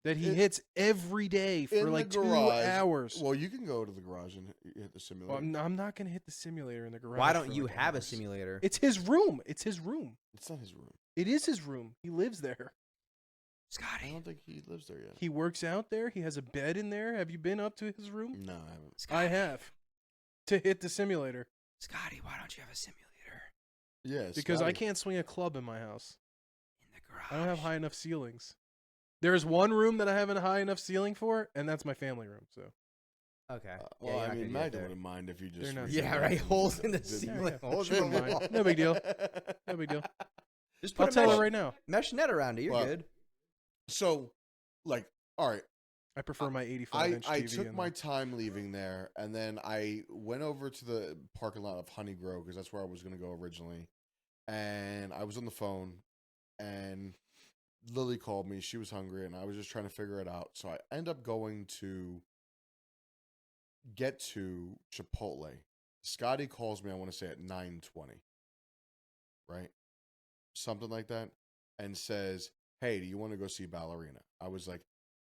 that he It- hits every day for in like the 2 garage. hours. Well, you can go to the garage and hit the simulator. Well, I'm not going to hit the simulator in the garage. Why for, don't you like, have a hours. simulator? It's his room. It's his room. It's not his room. It is his room. He lives there. I Scotty. don't think he lives there yet. He works out there. He has a bed in there. Have you been up to his room? No, I haven't. I have. To hit the simulator. Scotty, why don't you have a simulator Yeah, Because I Scotty. can't swing a club in my house. in the garage? I don't have high enough ceilings. There's one room that I have a high enough ceiling for, and that's my family room. So Okay. Yeah, Well, you're I not mean, gonna get Magda there. wouldn't mind if you just. They're not- Yeah, redid right. that. Holes in the Did- ceiling. yeah. Holes She in won't the mind. wall. No big deal. No big deal. Just I'll put a tell mesh, her right now. mesh net around it. You're Well, good. So, like, all right. I prefer my 85-inch TV. I took in my there. time leaving there, and then I went over to the parking lot of Honey Grove because that's where I was going to go originally. And I was on the phone, and Lily called me. She was hungry, and I was just trying to figure it out. So I end up going to get to Chipotle. Scottie calls me, I want to say at 9:20, right? Something like that, and says, hey, do you want to go see Ballerina? I was like,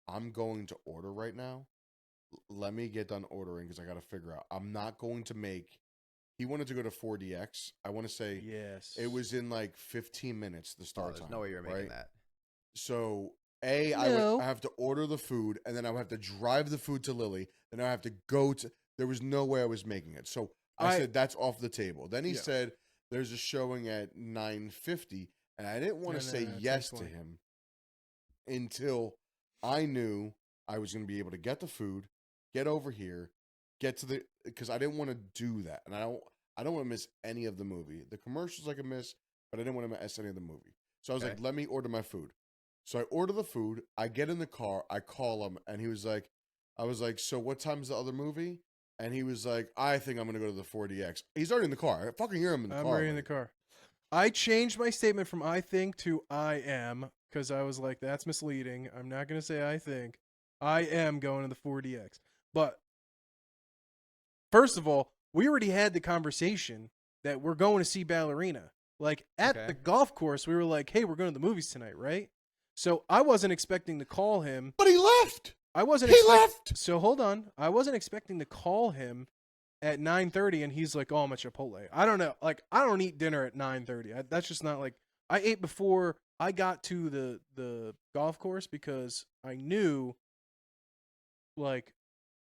I'm going to order right now. Let me get done ordering because I got to figure out. I'm not going to make. He wanted to go to 4DX. I want to say Yes. it was in like 15 minutes the Oh, start there's time. no way you're making right? that. So No. I have to order the food, and then I would have to drive the food to Lily. Then I have to go to. There was no way I was making it. So I said that's off the table. Then he Yeah. said there's a showing at 9:50, and I didn't want to No, say no, no, yes to 10:20. him until I knew I was going to be able to get the food, get over here, get to the because I didn't want to do that, and I don't want to miss any of the movie. The commercials I could miss, but I didn't want to miss any of the movie. So I was Okay. like, let me order my food. So I order the food. I get in the car. I call him, and he was like, I was like, so what time's the other movie? And he was like, I think I'm going to go to the 4DX. He's already in the car. I fucking hear him in the I'm car. already in the car. I changed my statement from I think to I am because I was like, that's misleading. I'm not going to say I think. I am going to the 4DX. But first of all, we already had the conversation that we're going to see Ballerina. Like at Okay. the golf course, we were like, hey, we're going to the movies tonight, right? So I wasn't expecting to call him. But he left. I wasn't He expect- left. So hold on. I wasn't expecting to call him at 9:30 and he's like, "Oh, I'm at Chipotle." I don't know. Like I don't eat dinner at 9:30. That's just not like I ate before I got to the golf course because I knew like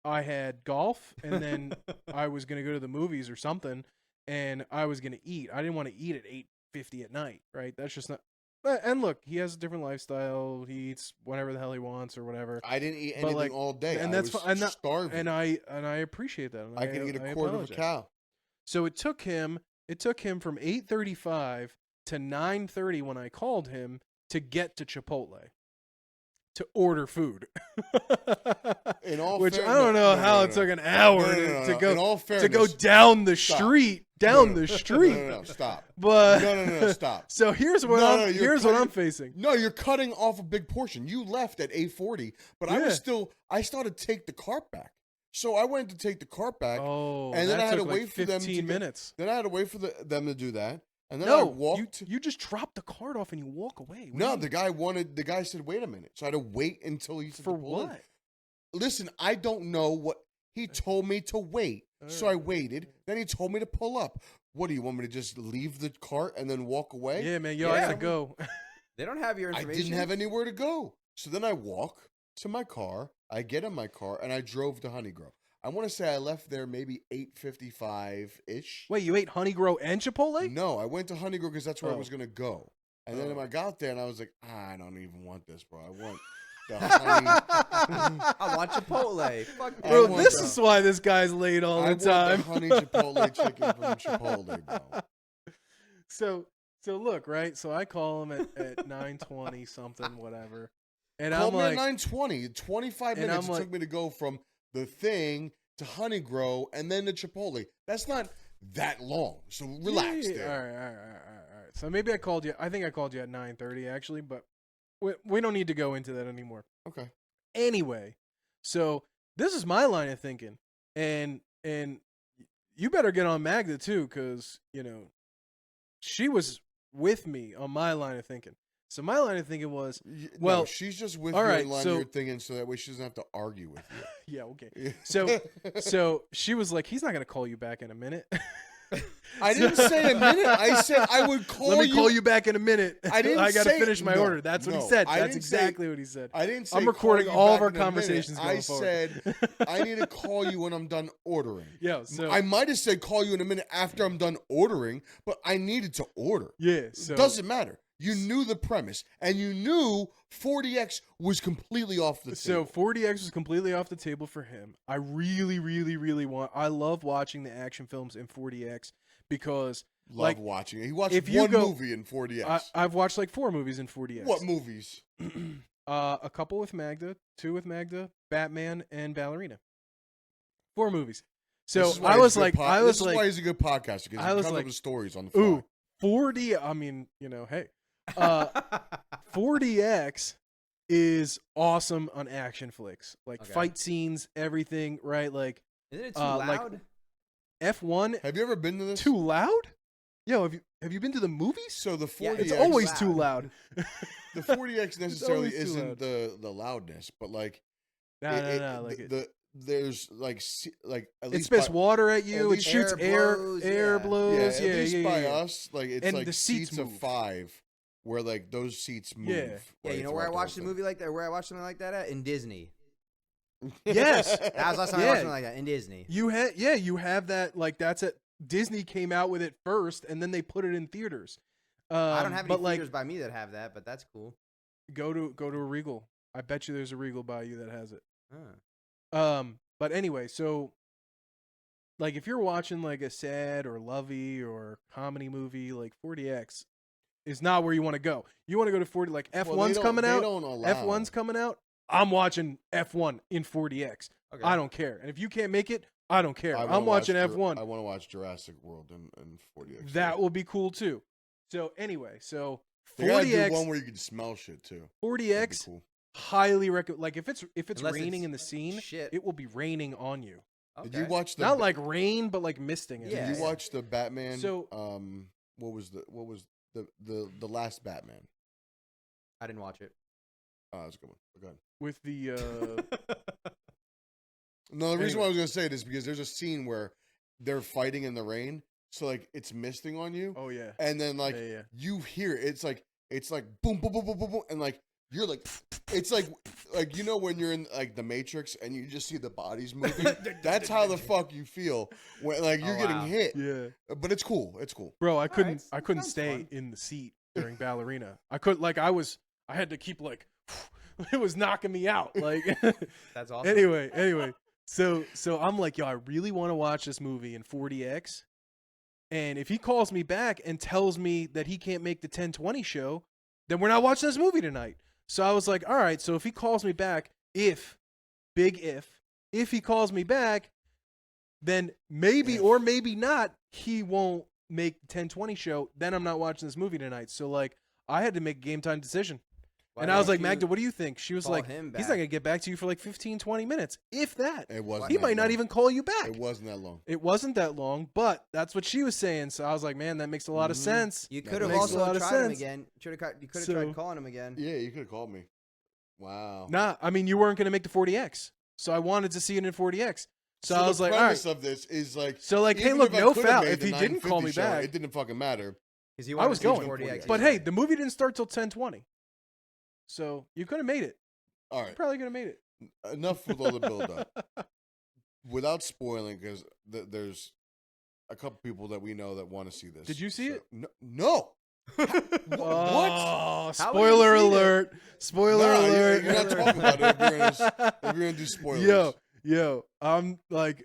I had golf and then I was going to go to the movies or something and I was going to eat. I didn't want to eat at 8:50 at night, right? That's just not. And look, he has a different lifestyle. He eats whenever the hell he wants or whatever. I didn't eat But, anything like, all day. and I that's was fine. starving. And I appreciate that. And I could eat a I quarter of a apologize. cow. So it took him from 8:35 to 9:30 when I called him to get to Chipotle to order food. In all Which fair- I don't know no, how no, it no. took an hour No, no, to, no, to no. go In all to go fairness, down the stop. street, No, the no, street. No, stop. But No, stop. So here's what No, no, you're here's what cutting- I'm facing. No, you're cutting off a big portion. You left at 8:40, but I Yeah. was still. I started to take the cart back, so I went to take the cart back. Oh, and then that I had took to like wait for them to 15 get- minutes. Then I had to wait for them to do that, And then I No, walked. you just drop the cart off and you walk away. What do No, you the guy said, wait a minute. So I had to wait until he said for to pull in. what? Listen, I don't know what he told me to wait. So I waited. Then he told me to pull up. What do you want me to just leave the cart and then walk away? Yeah, man. Yo, I gotta Yeah. go. They don't have your I information. didn't have anywhere to go. So then I walk to my car. I get in my car and I drove to Honeygrow. I want to say I left there maybe 8:55-ish. Wait, you ate Honey Grow and Chipotle? No, I went to Honeygrow because that's where I Oh. was going to go. And then Oh. I got there and I was like, I don't even want this, bro. I want the honey. I want Chipotle. Fuck I Bro, want this the- is why this guy's late all I the want time. the honey Chipotle chicken from Chipotle, bro. So look, right? So I call him at 9:20 something, whatever. And Called I'm me like, at 9:20. 25 and minutes I'm it like- took me to go from the thing to Honeygrow and then to Chipotle. That's not that long. So relax yeah, there. All right. So maybe I called you. I think I called you at 9:30 actually, but we don't need to go into that anymore. Okay. Anyway, so this is my line of thinking, and you better get on Magda too, because she was with me on my line of thinking. So my line of thinking was, well, no, she's just with all you right, in line so- you're thinking so that way she doesn't have to argue with you. yeah, okay. So she was like, he's not gonna call you back in a minute. I didn't say a minute. I said I would call you. Let me call you back in a minute. I didn't I gotta say- finish my no, order. That's what he no, said. I That's didn't say- exactly what he said. I didn't say I'm call recording you all of back our in a minute. conversations going I forward. said I need to call you when I'm done ordering. Yeah, so I might have said call you in a minute after I'm done ordering, but I needed to order. yeah, so Doesn't matter. You knew the premise, and you knew 40X was completely off the So table. 40X was completely off the table for him. I really, really, really I love watching the action films in 40X because Love watching it. He watched if you one go- movie in 40X. I've watched like 4 movies in 40X. What movies? A couple with Magda, 2 with Magda, Batman, and Ballerina. 4 movies. So This is why I he's was a good like, this is why he's a good podcaster because I he was comes like, up with stories on the fly. ooh, 40. I mean, hey, 40X is awesome on action flicks, like Okay. fight scenes, everything, right? Like Isn't it too like- loud? F1, Have you ever been to this? too loud. Yo, have you been to the movies? So the 40X, Yeah, It's always loud. too loud. the 40X necessarily always too isn't loud. the loudness, but like No. there's like at It least spits by, water at you. It least- shoots Air air. blows, Air yeah. blows. at least by yeah. us, like it's And like the seats seats of move. 5, where like those seats move. Yeah. Yeah, like, you know where I throughout watched the a whole movie like that? Where I watched something like that at? In Disney. thing. Yes. That was the last time I Yeah. watched something like that. In Disney. You have that. Like that's it. Disney came out with it first, and then they put it in theaters. I don't have any but like theaters by me that have that, but that's cool. go to a Regal. I bet you there's a Regal by you that has it. Huh. But anyway, so like if you're watching like a sad or lovey or comedy movie, like 40X is not where you want to go. You want to go to 40. Like Well, F1's they coming don't- out. They don't allow. F1's coming out. I'm watching F1 in 40X. Okay. I don't care. And if you can't make it, I don't care. I wanna I'm watching watch F1. I want to watch Jurassic World and 40X. That will be cool too. So anyway, so They gotta do 40X, one where you can smell shit too. That'd be 40X, cool. highly recommend. Like if it's Unless raining it's in the scene, shit. it will be raining on you. Did you Okay. watch the? Not like rain, but like misting. Yeah. Did you watch the Batman? So- what was the last Batman? I didn't watch it. Oh, that's a good one. Go ahead. with the No, the reason Anyway. why I was gonna say it is because there's a scene where they're fighting in the rain, so like it's misting on you, oh yeah, and then like yeah. you hear it, it's like boom boom boom boom boom boom, and like you're like it's like you know when you're in like the Matrix and you just see the bodies moving. That's how the fuck you feel when like you're Oh, getting wow. hit. Yeah, But it's cool. It's cool. bro, I couldn't Alright, I couldn't sounds stay fun. in the seat during Ballerina. I had to keep like it was knocking me out. Like That's awesome. anyway, so I'm like, yo, I really want to watch this movie in 40X. And if he calls me back and tells me that he can't make the 1020 show, then we're not watching this movie tonight. So I was like, all right, so if he calls me back, if he calls me back, then maybe or maybe not, he won't make the 1020 show. Then I'm not watching this movie tonight. So like I had to make a game time decision. Why And I was don't like, you Magda, what do you think? She was call like, him he's back? not going to get back to you for like 15, 20 minutes, if that. It wasn't. He that might not long. even call you back. It wasn't that long. It wasn't that long, but that's what she was saying. So I was like, man, that makes a lot of Mhm. sense. You That could have makes a also lot of tried him sense. again. You could have So- tried calling him again. Yeah, you could have called me. Wow. Nah, I mean, you weren't going to make the 40X. So I wanted to see it in 40X. So I was the like, all right. premise of this is like, So like, hey, even look, if I no could have foul. made If the he didn't call 950 me show, back, it didn't fucking matter. Because he I wanted was to see the going. 40X But anyway. hey, the movie didn't start till 10:20. So you could have made it. All right, Probably could have made it. enough with all the build up. Without spoiling, because there's a couple people that we know that want to see this. Did you see it? No. What? Oh, How would you spoiler see it? alert. Spoiler Nah, alert. you're not talking about it if you're gonna do spoilers. Yo, I'm like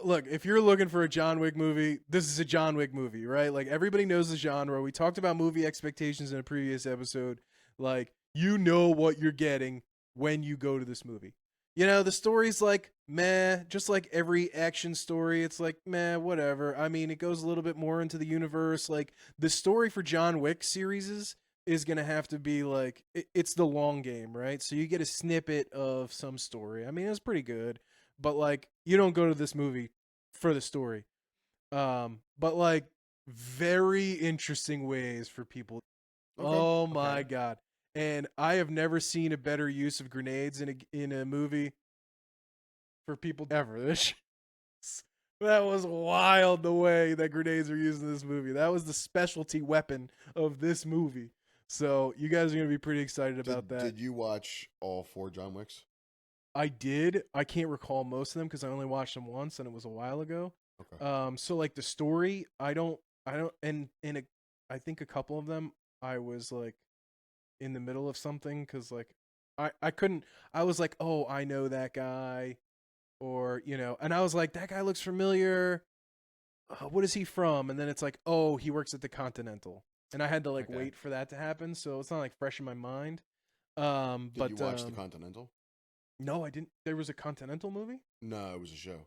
look, if you're looking for a John Wick movie, this is a John Wick movie, right? Like everybody knows the genre. We talked about movie expectations in a previous episode. Like, you know what you're getting when you go to this movie. You know, the story's like, meh, just like every action story. It's like, meh, whatever. I mean, it goes a little bit more into the universe. Like, the story for John Wick series is going to have to be like, it's the long game, right? So you get a snippet of some story. I mean, it's pretty good, but like, you don't go to this movie for the story. But like, very interesting ways for people. Okay. Oh my Okay. God. And I have never seen a better use of grenades in a movie for people ever. That was wild, the way that grenades are used in this movie. That was the specialty weapon of this movie. So you guys are going to be pretty excited about that. Did you watch all 4 John Wicks? I did. I can't recall most of them because I only watched them once and it was a while ago. Okay. So like the story, I think a couple of them I was like in the middle of something because like I couldn't. I was like, oh, I know that guy, or and I was like, that guy looks familiar. What is he from? And then it's like, oh, he works at the Continental, and I had to like Okay. wait for that to happen, so it's not like fresh in my mind. Did But you watch The Continental? no, I didn't. There was a Continental movie. No, it was a show.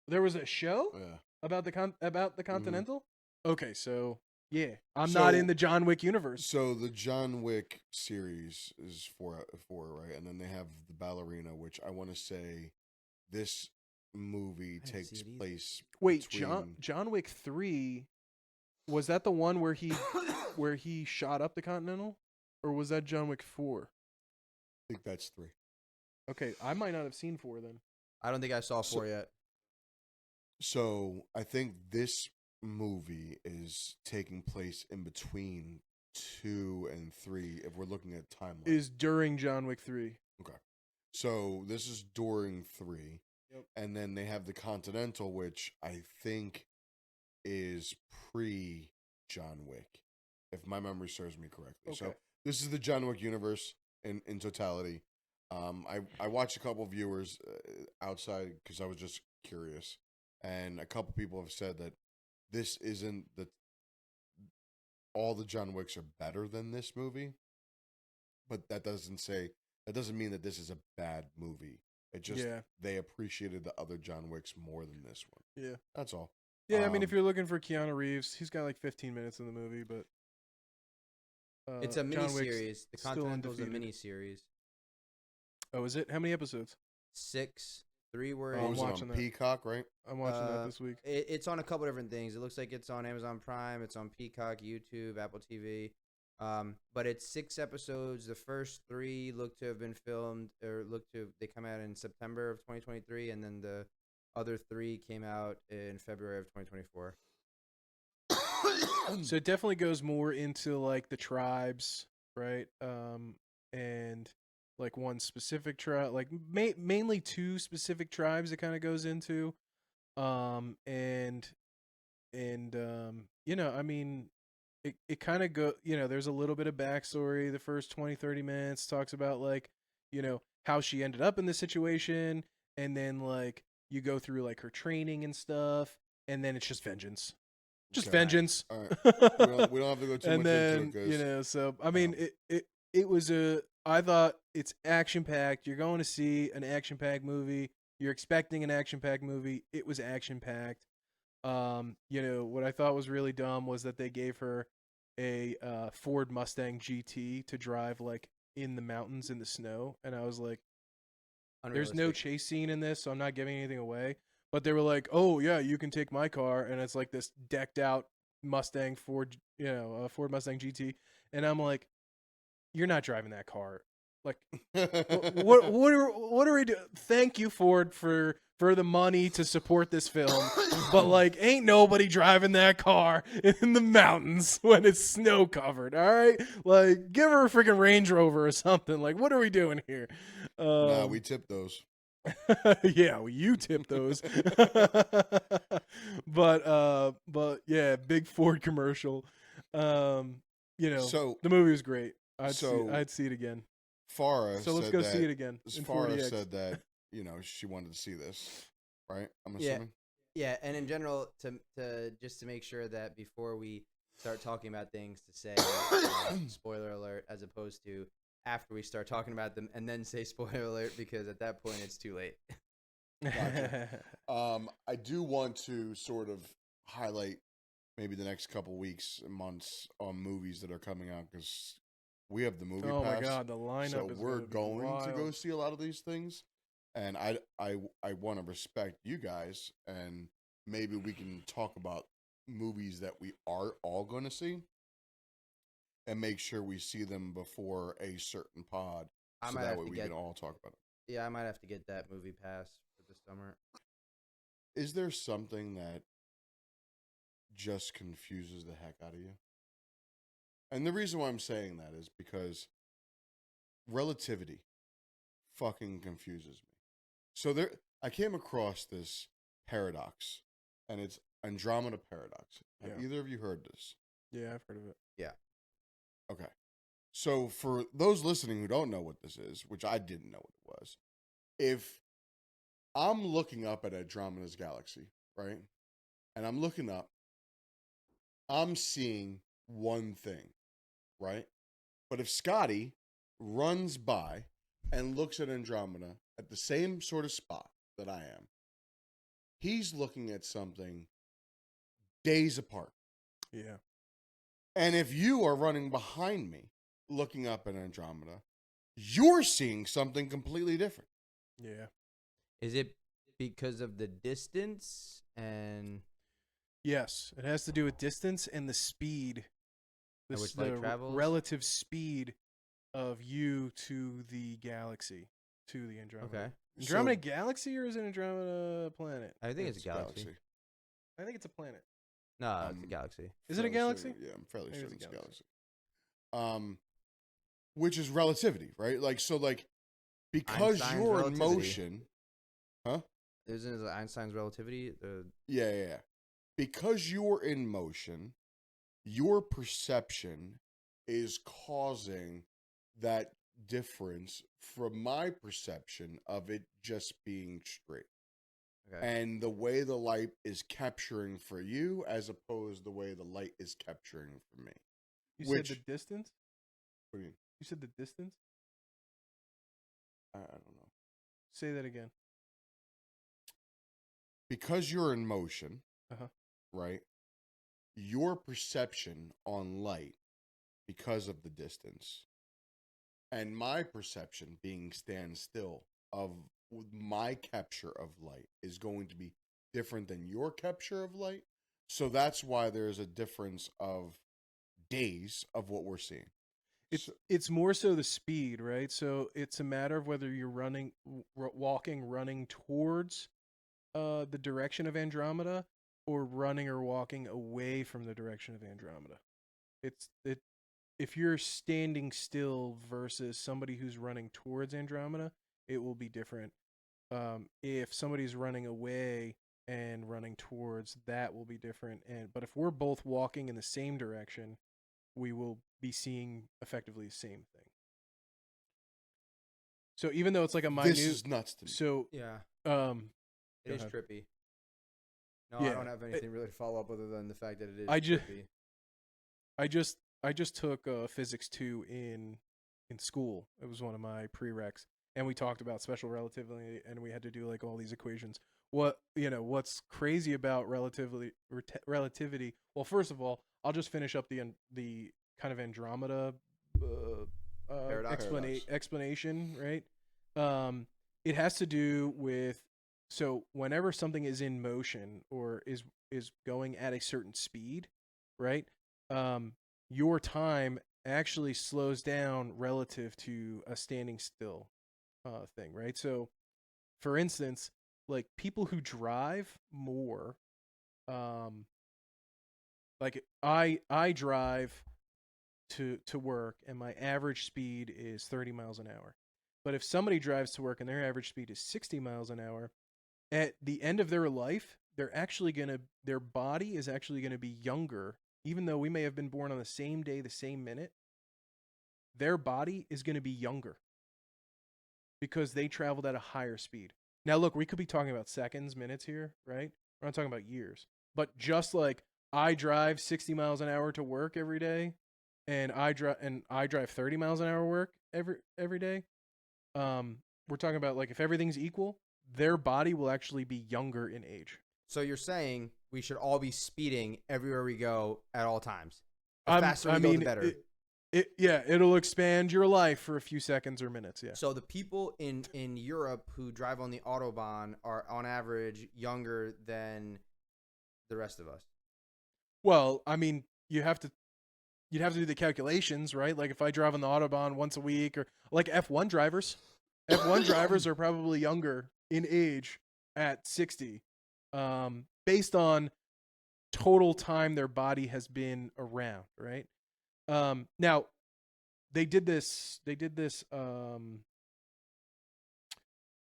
There was a show Yeah. about the Continental. Okay, so yeah, I'm So- not in the John Wick universe. So the John Wick series is four, right? And then they have the Ballerina, which I want to say this movie didn't takes see it either. place. Wait, between... John Wick 3, was that the one where he shot up the Continental, or was that John Wick 4? I think that's 3. Okay, I might not have seen 4 then. I don't think I saw 4 yet. So I think this movie is taking place in between 2 and 3 if we're looking at timeline. Is during John Wick 3. Okay. So this is during 3. Yep. And then they have the Continental, which I think is pre John Wick, if my memory serves me correctly. So Okay. this is the John Wick universe in totality. I watched a couple of viewers outside because I was just curious, and a couple people have said that this isn't all the John Wicks are better than this movie, but that doesn't mean that this is a bad movie. It just Yeah. they appreciated the other John Wicks more than this one. Yeah. That's all. Yeah, I mean, if Um, you're looking for Keanu Reeves, he's got like 15 minutes in the movie, but It's a John mini Wick's series. The still Continental's a undefeated. mini series. Oh, is it? How many episodes? 6. 3 were Oh, What I'm was it watching on that. Peacock, right? I'm watching that Uh, this week. It's on a couple different things. It looks like it's on Amazon Prime. It's on Peacock, YouTube, Apple TV. But it's 6 episodes. The first 3 look to have been filmed, or they come out in September of 2023, and then the other 3 came out in February of 2024. So it definitely goes more into like the tribes, right? And like one specific tribe, like mainly 2 specific tribes it kind of goes into. And I mean, it kind of there's a little bit of backstory. The first 20-30 minutes talks about like, how she ended up in this situation, and then like you go through like her training and stuff, and then it's just vengeance. Just Okay. vengeance. All right. We don't have to go too And much then, into it because so I mean, it was I thought it's action packed. You're going to see an action packed movie. You're expecting an action packed movie. It was action packed. What I thought was really dumb was that they gave her a Ford Mustang GT to drive like in the mountains in the snow, and I was like, "There's no Unrealistic. chase scene in this, so I'm not giving anything away." But they were like, "Oh yeah, you can take my car," and it's like this decked out Mustang Ford, Ford Mustang GT, and I'm like, "You're not driving that car." Like, what are we doing? Thank you, Ford, for the money to support this film, but like, ain't nobody driving that car in the mountains when it's snow covered. All right, like, give her a freaking Range Rover or something. Like, what are we doing here? Nah, we tip those. Yeah, well, you tip those. But yeah, big Ford commercial. So The movie was great. So- I'd see it again. Farah So let's said go that, see it again in Farah 4DX. said that, she wanted to see this, right? I'm Yeah. assuming. Yeah, and in general, to just to make sure that before we start talking about things, to say spoiler alert, as opposed to after we start talking about them and then say spoiler alert, because at that point it's too late. Gotcha. I do want to sort of highlight maybe the next couple weeks and months on movies that are coming out, because we have the movie Oh pass. my god, the lineup So is we're going going to go wild. see a lot of these things, and I want to respect you guys, and maybe we can talk about movies that we are all going to see, and make sure we see them before a certain pod, I so might that have way to we get. can all talk about it. Yeah, I might have to get that movie pass for the summer. Is there something that just confuses the heck out of you? And the reason why I'm saying that is because relativity fucking confuses me. So I came across this paradox, and it's Andromeda Paradox. Have Yeah. either of you heard this? Yeah, I've heard of it. Yeah. Okay. So for those listening who don't know what this is, which I didn't know what it was, if I'm looking up at Andromeda's galaxy, right? And I'm looking up, I'm seeing one thing, right? But if Scottie runs by and looks at Andromeda at the same sort of spot that I am, he's looking at something days apart. Yeah. And if you are running behind me looking up at Andromeda, you're seeing something completely different. Yeah. Is it because of the distance and Yes, it has to do with distance and the speed. At which light travels? Relative speed of you to the galaxy, to the Andromeda. okay? Andromeda galaxy, or is it Andromeda planet? I think it's a galaxy. I think it's a planet. No, it's a galaxy. Is it a Fairly galaxy? Sure, yeah, I'm fairly Maybe sure it's it's a a galaxy. Which is relativity, right? Because Einstein's you're relativity. in motion, huh? Isn't it Einstein's relativity? Yeah. Because you're in motion, your perception is causing that difference from my perception of it just being straight. Okay. And the way the light is capturing for you as opposed to the way the light is capturing for me. You Which- said the distance? What do you mean? You said the distance? I don't know. Say that again. Because you're in motion, Uh-huh. right? Your perception on light, because of the distance, and my perception being standstill of my capture of light is going to be different than your capture of light. So that's why there's a difference of days of what we're seeing. It's more so the speed, right? So it's a matter of whether you're running towards the direction of Andromeda, or running or walking away from the direction of Andromeda. If you're standing still versus somebody who's running towards Andromeda, it will be different. If somebody's running away and running towards, that will be different. But if we're both walking in the same direction, we will be seeing effectively the same thing. So even though it's like a minute, This is nuts to me. so Yeah, it it is ahead. trippy. No, Yeah, I don't have anything really to follow up other than the fact that it is I ju- trippy. I just took physics 2 in school. It was one of my prereqs, and we talked about special relativity, and we had to do like all these equations. What's crazy about relativity? Well, first of all, I'll just finish up the kind of Andromeda Paradox. explanation, right? It has to do with, so whenever something is in motion or is going at a certain speed, right? Your time actually slows down relative to a standing still thing, right? So, for instance, like people who drive more, like I drive to work and my average speed is 30 miles an hour. But if somebody drives to work and their average speed is 60 miles an hour, at the end of their life, their body is actually gonna be younger, even though we may have been born on the same day, the same minute. Their body is gonna be younger because they traveled at a higher speed. Now, look, we could be talking about seconds, minutes here, right? We're not talking about years. But just like I drive 60 miles an hour to work every day, and I drive 30 miles an hour work every day. We're talking about like if everything's equal, their body will actually be younger in age. So you're saying we should all be speeding everywhere we go at all times. The faster we go, the better. It'll expand your life for a few seconds or minutes. Yeah. So the people in Europe who drive on the Autobahn are on average younger than the rest of us. Well, I mean, you'd have to do the calculations, right? Like if I drive on the Autobahn once a week, or like F1 drivers. F1 drivers are probably younger in age at 60, based on total time their body has been around, right? Now they did this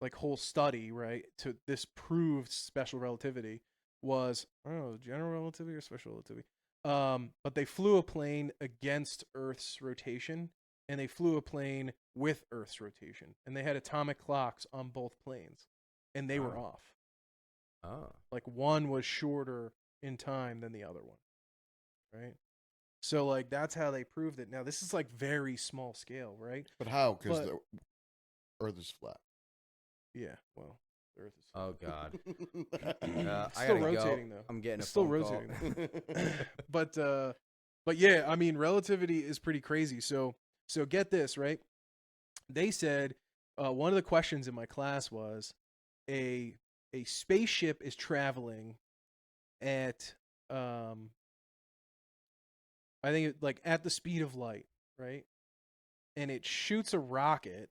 like whole study, right? To this proved special relativity was, I don't know, general relativity or special relativity. But they flew a plane against Earth's rotation, and they flew a plane with Earth's rotation, and they had atomic clocks on both planes, and they were off. Oh. Like one was shorter in time than the other one, right? So like that's how they proved it. Now this is like very small scale, right? But how? Because the Earth is flat. Yeah, well, the Earth is. Oh God. It's I still gotta rotating go. though. I'm getting It's a still phone call. rotating. But yeah, I mean relativity is pretty crazy. So get this, right? They said one of the questions in my class was a spaceship is traveling at I think like at the speed of light, right? And it shoots a rocket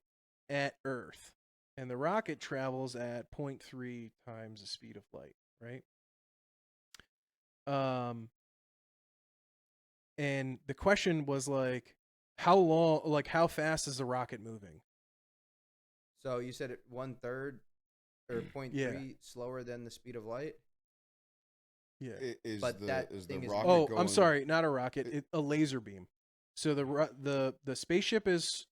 at Earth. And the rocket travels at 0.3 times the speed of light, right? And the question was like, how fast is the rocket moving? So you said it 1/3 or 0.3 slower than the speed of light? Yeah. Is But the that is thing the is- rocket Oh, going? I'm sorry, not a rocket, a laser beam. So the spaceship is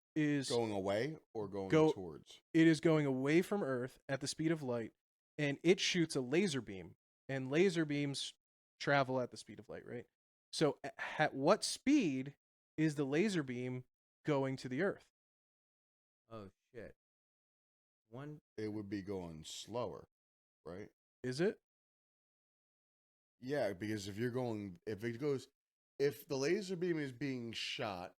Going away or going Go- towards? it is going away from Earth at the speed of light, and it shoots a laser beam, and laser beams travel at the speed of light, right? So at what speed is the laser beam going to the Earth? Oh shit. It would be going slower, right? Is it? Yeah, because if the laser beam is being shot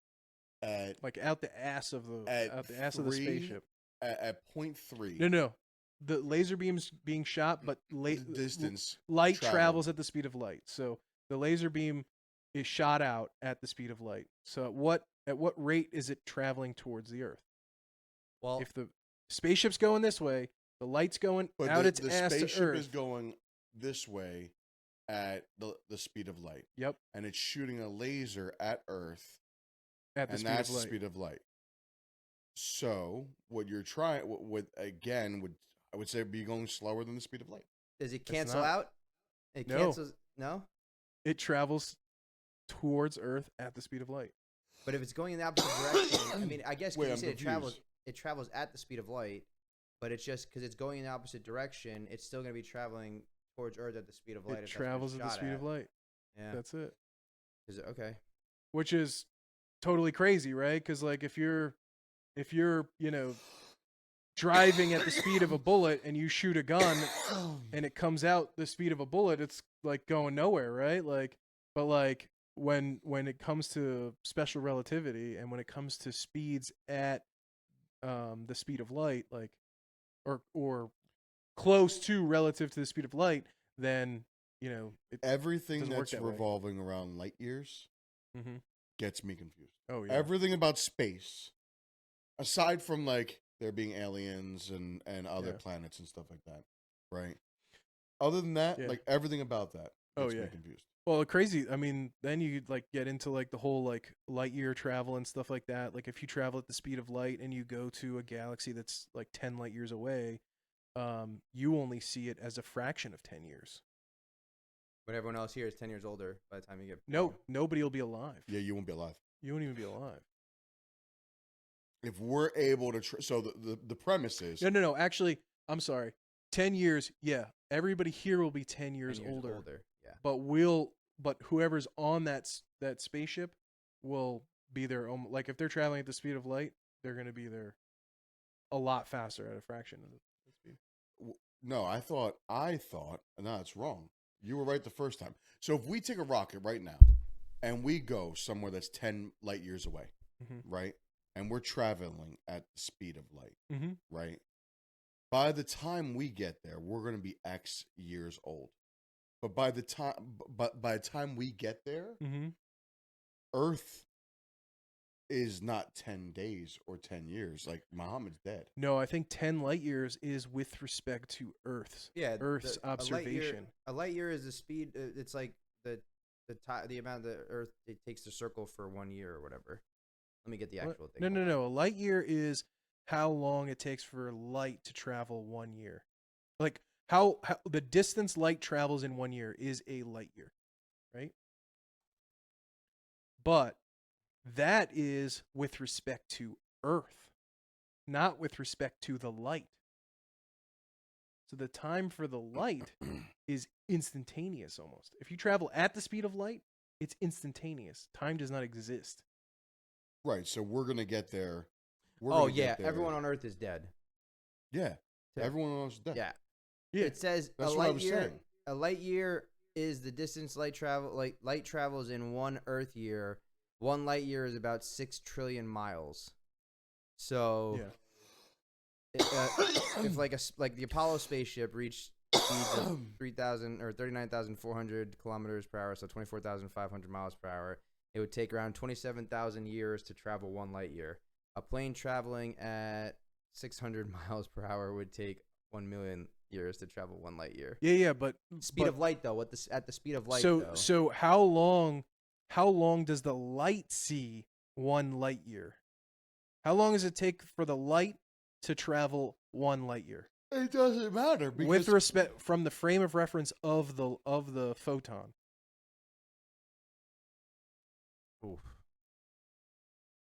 at Like out the ass of the at the spaceship. at 0.3. No. The laser beam's being shot, but the distance light traveled. travels at the speed of light. So the laser beam is shot out at the speed of light. So at what rate is it traveling towards the Earth? Well, If the spaceship's going this way, the light's going But out its the ass to spaceship Earth. is going this way at the speed of light, Yep, and it's shooting a laser at Earth, at the and speed that's of the light. speed of light. So what you're trying would I would say be going slower than the speed of light. does it It's cancel not. out? It No. cancels. No. It travels towards Earth at the speed of light. But if it's going in the opposite direction, I mean, I guess 'cause Wait, you I'm said it travels. confused. It travels at the speed of light, but it's just because it's going in the opposite direction. It's still going to be traveling towards Earth at the speed of light. It if that's what travels it's at the shot speed of light. Yeah. That's it. Okay. Which is totally crazy, right? Because like if you're driving at the speed of a bullet and you shoot a gun and it comes out the speed of a bullet, it's like going nowhere, right? Like, but like when it comes to special relativity and when it comes to speeds at the speed of light, like or close to relative to the speed of light, then it Everything doesn't work that's that way. revolving around light years Mm-hmm. gets me confused. Oh yeah. Everything about space, aside from like there being aliens and other Yeah. planets and stuff like that, right? Other than that, Yeah. like everything about that Oh, gets me yeah. confused. Well, crazy. I mean, then you like get into like the whole like light year travel and stuff like that. Like if you travel at the speed of light and you go to a galaxy that's like 10 light years away, you only see it as a fraction of 10 years. But everyone else here is 10 years older by the time you get. No, nobody will be alive. Yeah, you won't be alive. You won't even be alive. If we're able to, so the premise is No. Actually, I'm sorry. 10 years. Yeah, everybody here will be 10 years, 10 years older. Yeah. But whoever's on that spaceship will be there. Like if they're traveling at the speed of light, they're going to be there a lot faster at a fraction of the speed. no. I thought, no, it's wrong. You were right the first time. So if we take a rocket right now and we go somewhere that's 10 light years away, right? And we're traveling at the speed of light, right? By the time we get there, we're going to be X years old. But by the time we get there, Earth is not 10 days or 10 years. Like Muhammad's dead. No, I think 10 light years is with respect to Earth's observation. A light year is the speed. It's like the amount that Earth it takes to circle for 1 year or whatever. Let me get the actual thing. No. A light year is how long it takes for light to travel 1 year. Like how the distance light travels in 1 year is a light year, right? But that is with respect to Earth, not with respect to the light. So the time for the light is instantaneous almost. If you travel at the speed of light, it's instantaneous. Time does not exist. Right. So we're going to get there. Everyone on Earth is dead. Yeah. Everyone else is dead. Yeah. Yeah. It says That's what I was saying. A light year is the distance light travels in 1 Earth year. 1 light year is about 6 trillion miles. So, if like the Apollo spaceship reached speeds of 3,000 or 39,400 kilometers per hour, so 24,500 miles per hour, it would take around 27,000 years to travel 1 light year. A plane traveling at 600 miles per hour would take 1 million years to travel 1 light year. Yeah, but speed of light though. At the speed of light? So how long does the light see 1 light year? How long does it take for the light to travel 1 light year? It doesn't matter because with respect from the frame of reference of the photon. Oof.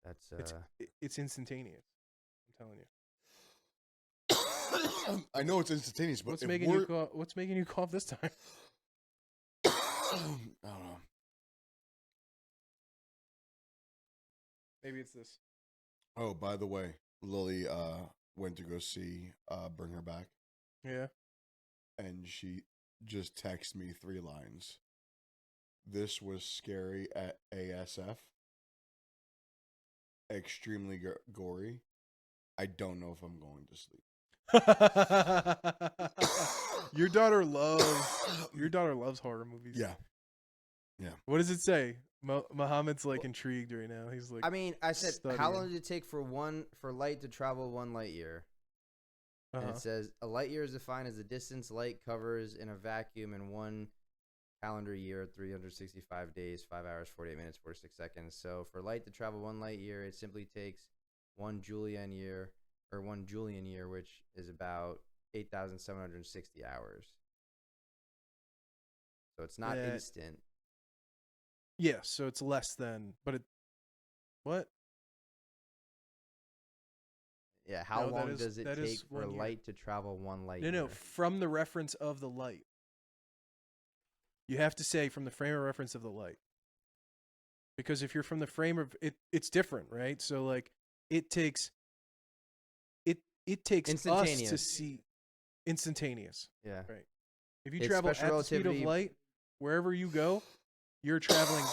That's it's instantaneous. I'm telling you. I know it's instantaneous, but what's making you cough this time? I don't know. Maybe it's this. Oh, by the way, Lily went to go see Bring Her Back. Yeah. And she just texted me 3 lines. This was scary at ASF. Extremely gory. I don't know if I'm going to sleep. Your daughter loves horror movies. Yeah. What does it say? Muhammad's like intrigued right now. He's like, I mean, I said, studying. how long did it take for light to travel 1 light year? And it says a light year is defined as the distance light covers in a vacuum in 1 calendar year, 365 days, 5 hours, 48 minutes, 46 seconds. So for light to travel 1 light year, it simply takes 1 Julian year, which is about 8,760 hours. So it's not instant. Yeah, so it's less than, but what? Yeah, how long does it take for light to travel 1 light year? No, from the reference of the light. You have to say from the frame of reference of the light. Because if you're from the frame of it's different, right? So like it takes us to see instantaneous. Yeah. Right. If you travel at the speed of light, wherever you go, you're traveling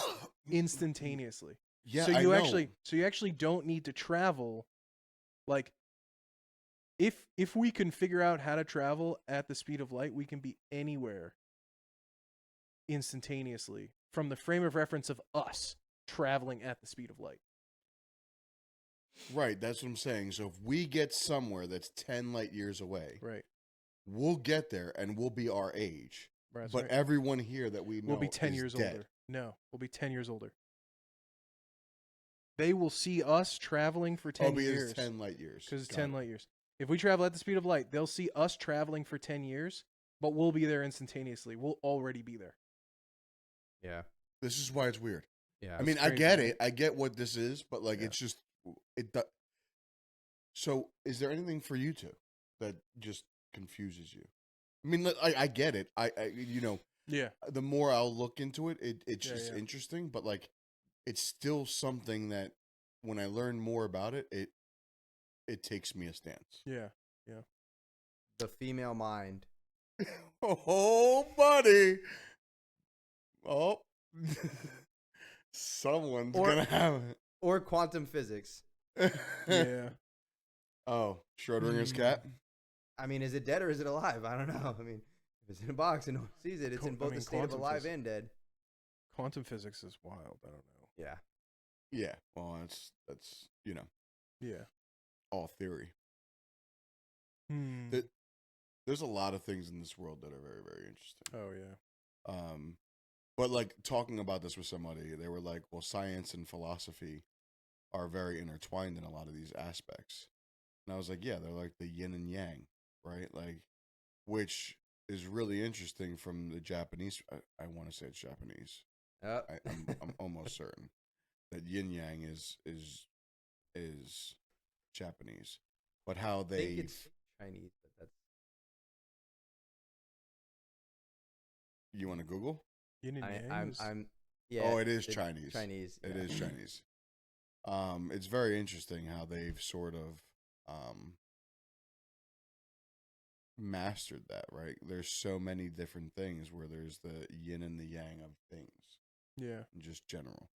instantaneously. Yeah, so I you know. actually don't need to travel. Like, if we can figure out how to travel at the speed of light, we can be anywhere instantaneously from the frame of reference of us traveling at the speed of light. Right, that's what I'm saying. So if we get somewhere that's 10 light years away, Right. we'll get there and we'll be our age. Right. But everyone here that we know we'll be 10 is years dead. older. No, we'll be 10 years older. They will see us traveling for 10 years. 10 light years. Because it's Got 10 it. light years. If we travel at the speed of light, they'll see us traveling for 10 years, but we'll be there instantaneously. We'll already be there. Yeah. This is why it's weird. Yeah. I mean, I get it. I get what this is, but like, Yeah. it's just So, is there anything for you two that just confuses you? I mean, I get it. I Yeah. the more I'll look into it, it's just yeah. interesting. But like, it's still something that when I learn more about it, it takes me a stance. Yeah. Yeah. The female mind. Oh, buddy. Oh, someone's gonna have Or quantum physics. it. Yeah. Oh, Schrodinger's cat. I mean, is it dead or is it alive? I don't know. I mean, if it's in a box and no one sees it, it's in both the state of quantum alive physics. and dead. Quantum physics is wild. I don't know. Yeah. Yeah. Well, that's Yeah. all theory. Hmm. There's a lot of things in this world that are very, very interesting. Oh, yeah. But like talking about this with somebody, they were like, well, science and philosophy are very intertwined in a lot of these aspects. And I was like, yeah, they're like the yin and yang, right? Like, which is really interesting from the Japanese. I want to say it's Japanese. I'm almost certain that yin yang is Japanese, but how I they think it's Chinese, but that's you want to Google? Yin and yang is- I'm yeah. Oh, it is it's Chinese. Chinese. It yeah. is Chinese. It's very interesting how they've sort of mastered that, right? There's so many different things where there's the yin and the yang of things, Yeah. in just general.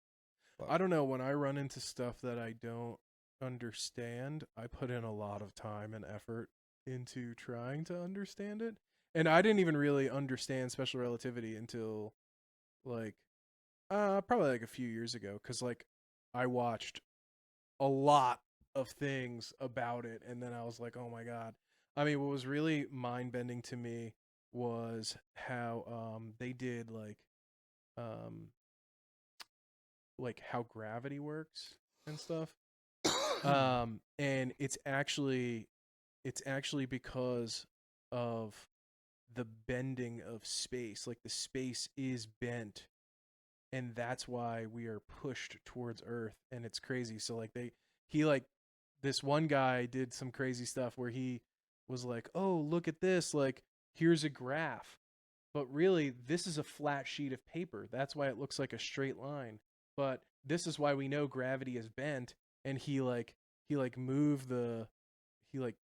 But, I don't know. When I run into stuff that I don't understand, I put in a lot of time and effort into trying to understand it. And I didn't even really understand special relativity until like probably like a few years ago, because like I watched a lot of things about it, and then I was like, oh my god. I mean, what was really mind bending to me was how they did like how gravity works and stuff. And it's actually because of the bending of space. Like the space is bent, and that's why we are pushed towards Earth, and it's crazy. So like this one guy did some crazy stuff where he was like, oh, look at this, like here's a graph, but really this is a flat sheet of paper. That's why it looks like a straight line. But this is why we know gravity is bent. And he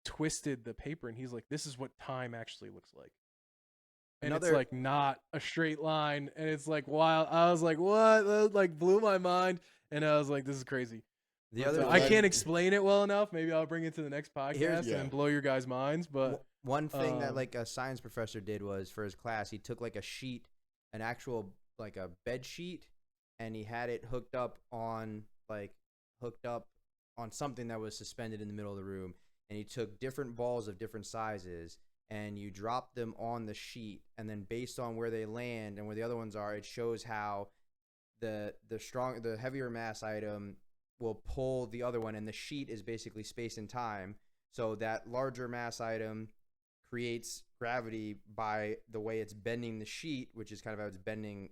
twisted the paper, and he's like, this is what time actually looks like. And it's like not a straight line, and it's like wild. I was like, what? That like blew my mind, and I was like, this is crazy. I can't explain it well enough. Maybe I'll bring it to the next podcast and blow your guys' minds. But one thing that like a science professor did was for his class, he took like a sheet, an actual like a bed sheet, and he had it hooked up on something that was suspended in the middle of the room, and he took different balls of different sizes, and you drop them on the sheet, and then based on where they land and where the other ones are, it shows how the heavier mass item will pull the other one, and the sheet is basically space and time. So that larger mass item creates gravity by the way it's bending the sheet, which is kind of how it's bending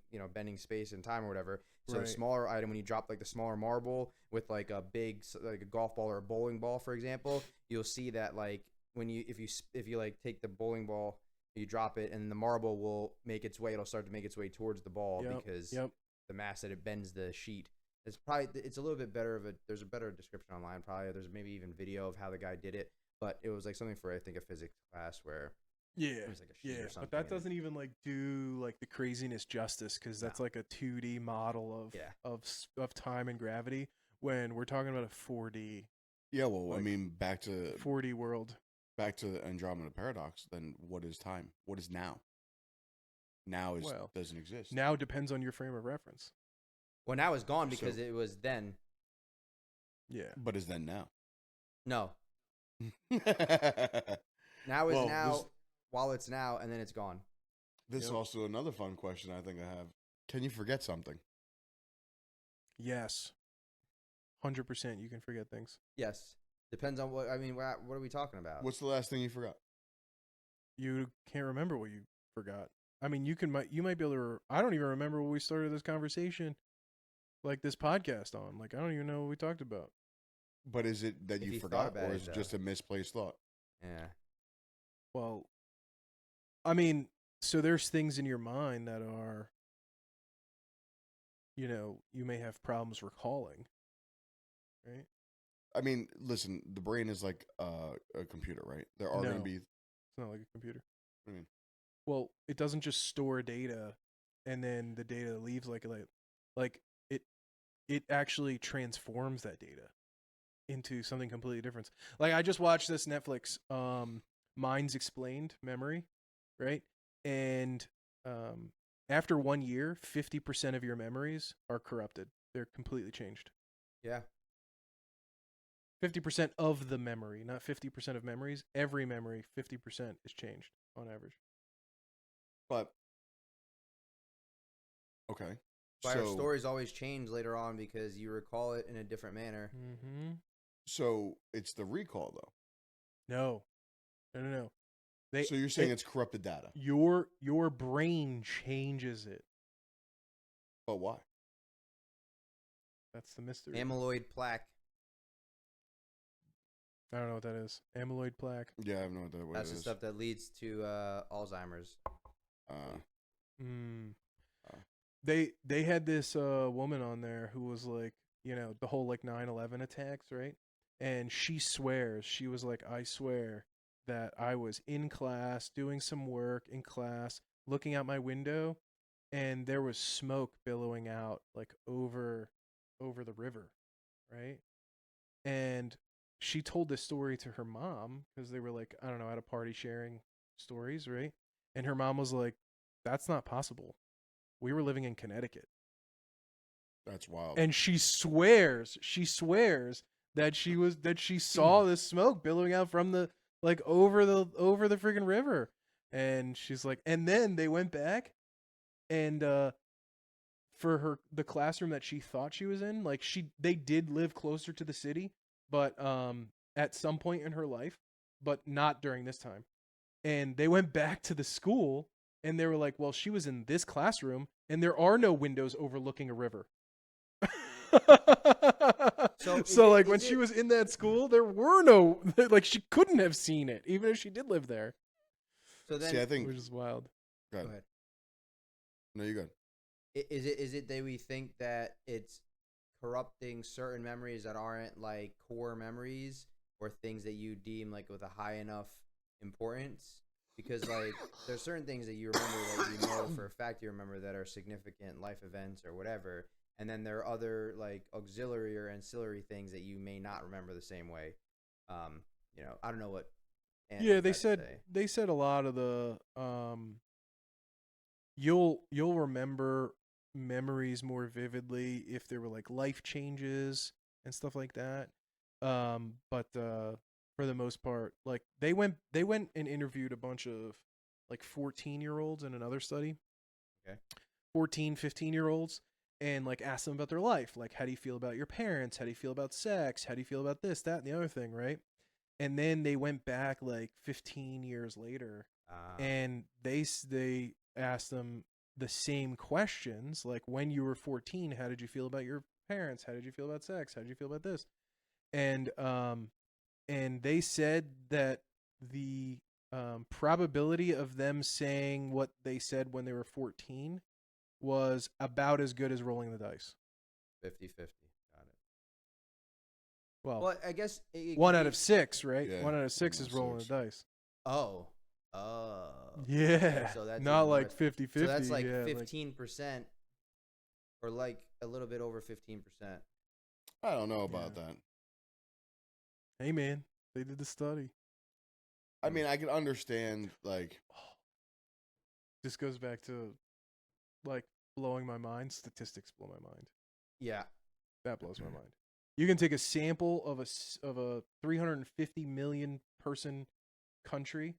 space and time or whatever. So the smaller item, when you drop like the smaller marble with like a big, like a golf ball or a bowling ball, for example, you'll see that like if you like take the bowling ball, you drop it, and the marble will make its way. It'll start to make its way towards the ball because the mass that it bends the sheet. It's a little bit better there's a better description online probably. There's maybe even video of how the guy did it, but it was like something for I think a physics class where Yeah, It was like a sheet or but something, that and- doesn't even like do like the craziness justice because that's No. like a 2D model of Yeah. of time and gravity. When we're talking about a 4D Yeah, well, I Like- mean, back to 4D world, the Andromeda Paradox. Then what is time? What is now? Now is Well, doesn't exist. now depends on your frame of reference. Well, now it's gone because So- it was then. Yeah, But is then now? No, this now is Well, now this- while it's now, and then it's gone. is Yep. also another fun question I think I have. Can you forget something? yes, 100%. You can forget things. Yes, depends on what. I mean, what are we talking about? What's the last thing you forgot? You can't remember what you forgot. I mean, you might be able to. I don't even remember what we started this conversation, like this podcast on. Like I don't even know what we talked about. But is it that If you you thought forgot, about or it, is it though. just a misplaced thought? Yeah. Well, I mean, so there's things in your mind that are, you may have problems recalling, right? I mean, listen, the brain is like a computer, right? There are going No. to be. It's not like a computer. What do you mean? Well, it doesn't just store data and then the data leaves like it actually transforms that data into something completely different. Like I just watched this Netflix Minds Explained Memory, right? And after 1 year, 50% of your memories are corrupted. They're completely changed. Yeah. 50% of the memory, not 50% of memories. Every memory, 50% is changed on average. But okay, But our so stories always change later on because you recall it in a different manner. Mm-hmm. so it's the recall though. No. No. So you're saying it's corrupted data, your brain changes it. but why? That's the mystery. Amyloid plaque. I don't know what that is. Amyloid plaque. Yeah, I have no idea what That's it the is. stuff that leads to Alzheimer's. Mm. Uh. They had this woman on there who was like, the whole like 9/11 attacks, right? And she swears, she was like, I swear that I was in class doing some work in class, looking out my window, and there was smoke billowing out like over the river, right? And she told this story to her mom because they were like, I don't know, at a party sharing stories, right? And her mom was like, that's not possible. We were living in Connecticut. That's wild. And she swears that she saw this smoke billowing out from the like over the freaking river. And she's like, and then they went back and for the classroom that she thought she was in, like they did live closer to the city, but at some point in her life, but not during this time. And they went back to the school and they were like, well, she was in this classroom and there are no windows overlooking a river. So like when she was in that school, there were no, like she couldn't have seen it even if she did live there. So then, See, I think. Which is wild. Go go ahead. ahead. No, you're good. Is it that we think that it's corrupting certain memories that aren't like core memories or things that you deem like with a high enough importance? Because like there's certain things that you remember that you know for a fact you remember that are significant life events or whatever, and then there are other like auxiliary or ancillary things that you may not remember the same way. I don't know what. Yeah, they said a lot of the you'll remember memories more vividly if there were like life changes and stuff like that. But for the most part, like they went and interviewed a bunch of like 14-year-olds in another study. Okay. 14, 15-year-olds and like asked them about their life. Like, how do you feel about your parents? How do you feel about sex? How do you feel about this, that, and the other thing, right? And then they went back like 15 years later and they asked them the same questions. Like when you were 14, how did you feel about your parents? How did you feel about sex? How did you feel about this? And they said that the probability of them saying what they said when they were 14 was about as good as rolling the dice. 50-50. Got it. Well, I guess 1 out of 6, right? Yeah, 1 out of 6 1 is out of rolling 6. the dice. Oh. Yeah. So that's not even like more. 50-50. So that's like yeah, 15%, or like a little bit over 15%. I don't know about that. Hey, man. They did the study. I mean, I can understand, like, This goes back to, like, blowing my mind. Statistics blow my mind. Yeah. That blows my mind. You can take a sample of a 350 million person country,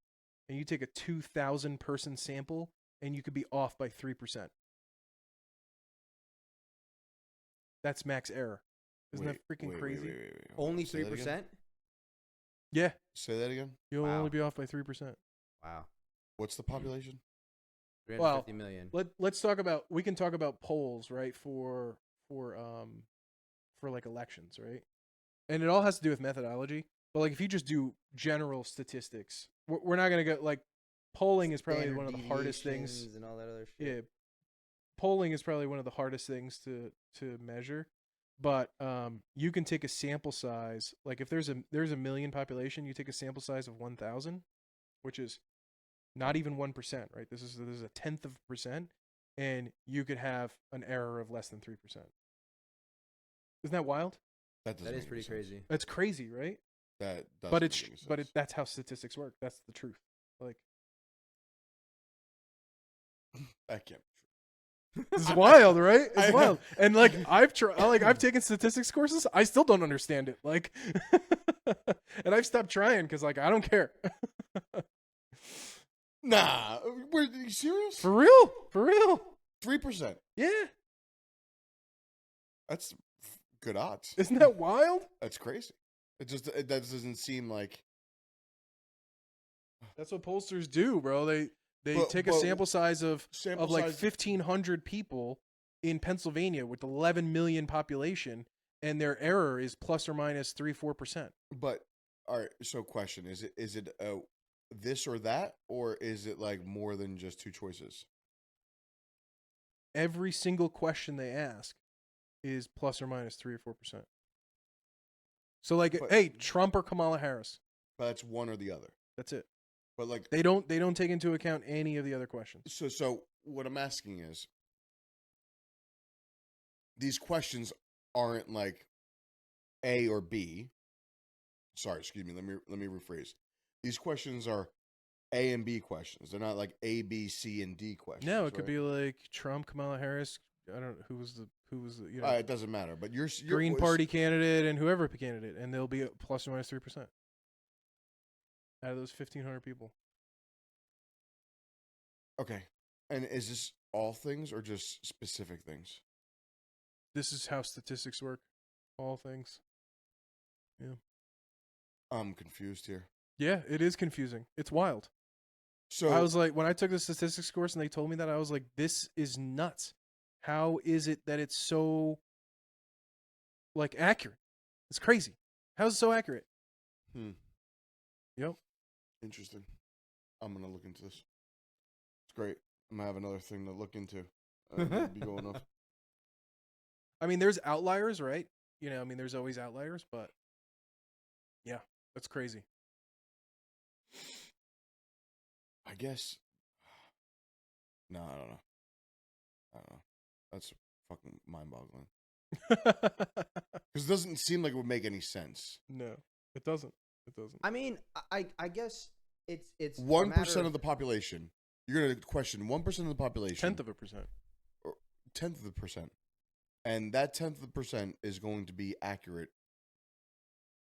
and you take a 2,000 person sample, and you could be off by 3%. That's max error. Isn't that freaking crazy? Wait. Only Say that again? 3%? Yeah, Say that again. you'll Wow. only be off by 3%. Wow. What's the population? 350 million. Let's talk about. We can talk about polls, right? For like elections, right? And it all has to do with methodology. But like, if you just do general statistics, we're not gonna go like polling is probably Standard one of the hardest things. deviations and all that other shit. Yeah, polling is probably one of the hardest things to measure. But you can take a sample size. Like if there's a million population, you take a sample size of 1,000, which is not even 1%, right? This is a 1/10 of a percent, and you could have an error of less than 3%. Isn't that wild? That That is pretty crazy. That's crazy, right? That doesn't But make it's any sense. but that's how statistics work. That's the truth. Like That can't be true. it's wild, right? It's wild. And like I've taken statistics courses. I still don't understand it. Like, and I've stopped trying because like I don't care. Nah, were you serious? For real? For real? 3%. Yeah. That's good odds. Isn't that wild? That's crazy. That doesn't seem like. That's what pollsters do, bro. They take a but sample size of like size- 1,500 people in Pennsylvania with 11 million population, and their error is plus or minus 3-4%. But all right. So, question: Is it this or that, or is it like more than just two choices? Every single question they ask is plus or minus 3 or 4%. So like, But- hey, Trump or Kamala Harris? But that's one or the other. That's it. But like, They don't take into account any of the other questions. so what I'm asking is, these questions aren't like A or B. Sorry, excuse me. Let me rephrase. These questions are A and B questions. They're not like A, B, C, and D questions. No, it could right? be like Trump, Kamala Harris. I don't know who was the you know It doesn't matter. But you're Green Party candidate and whoever candidate, and they'll be plus or minus 3% out of those 1,500 people. Okay. And is this all things or just specific things? This is how statistics work. All things. Yeah. I'm confused here. Yeah, it is confusing. It's wild. So I was like, when I took the statistics course and they told me that, I was like, this is nuts. How is it that it's so like accurate? It's crazy. How is it so accurate? Yep. Interesting. I'm gonna look into this. It's great. I'm gonna have another thing to look into. Be going off. I mean, there's outliers, right? You know, I mean, there's always outliers, but yeah, that's crazy. I guess. No, I don't know. That's fucking mind-boggling. Because it doesn't seem like it would make any sense. No, it doesn't. It doesn't. I mean, I guess it's 1% of the population. You're gonna question 1% of the population. 1/10 of a percent. 1/10 of the percent, and that 1/10 of the percent is going to be accurate.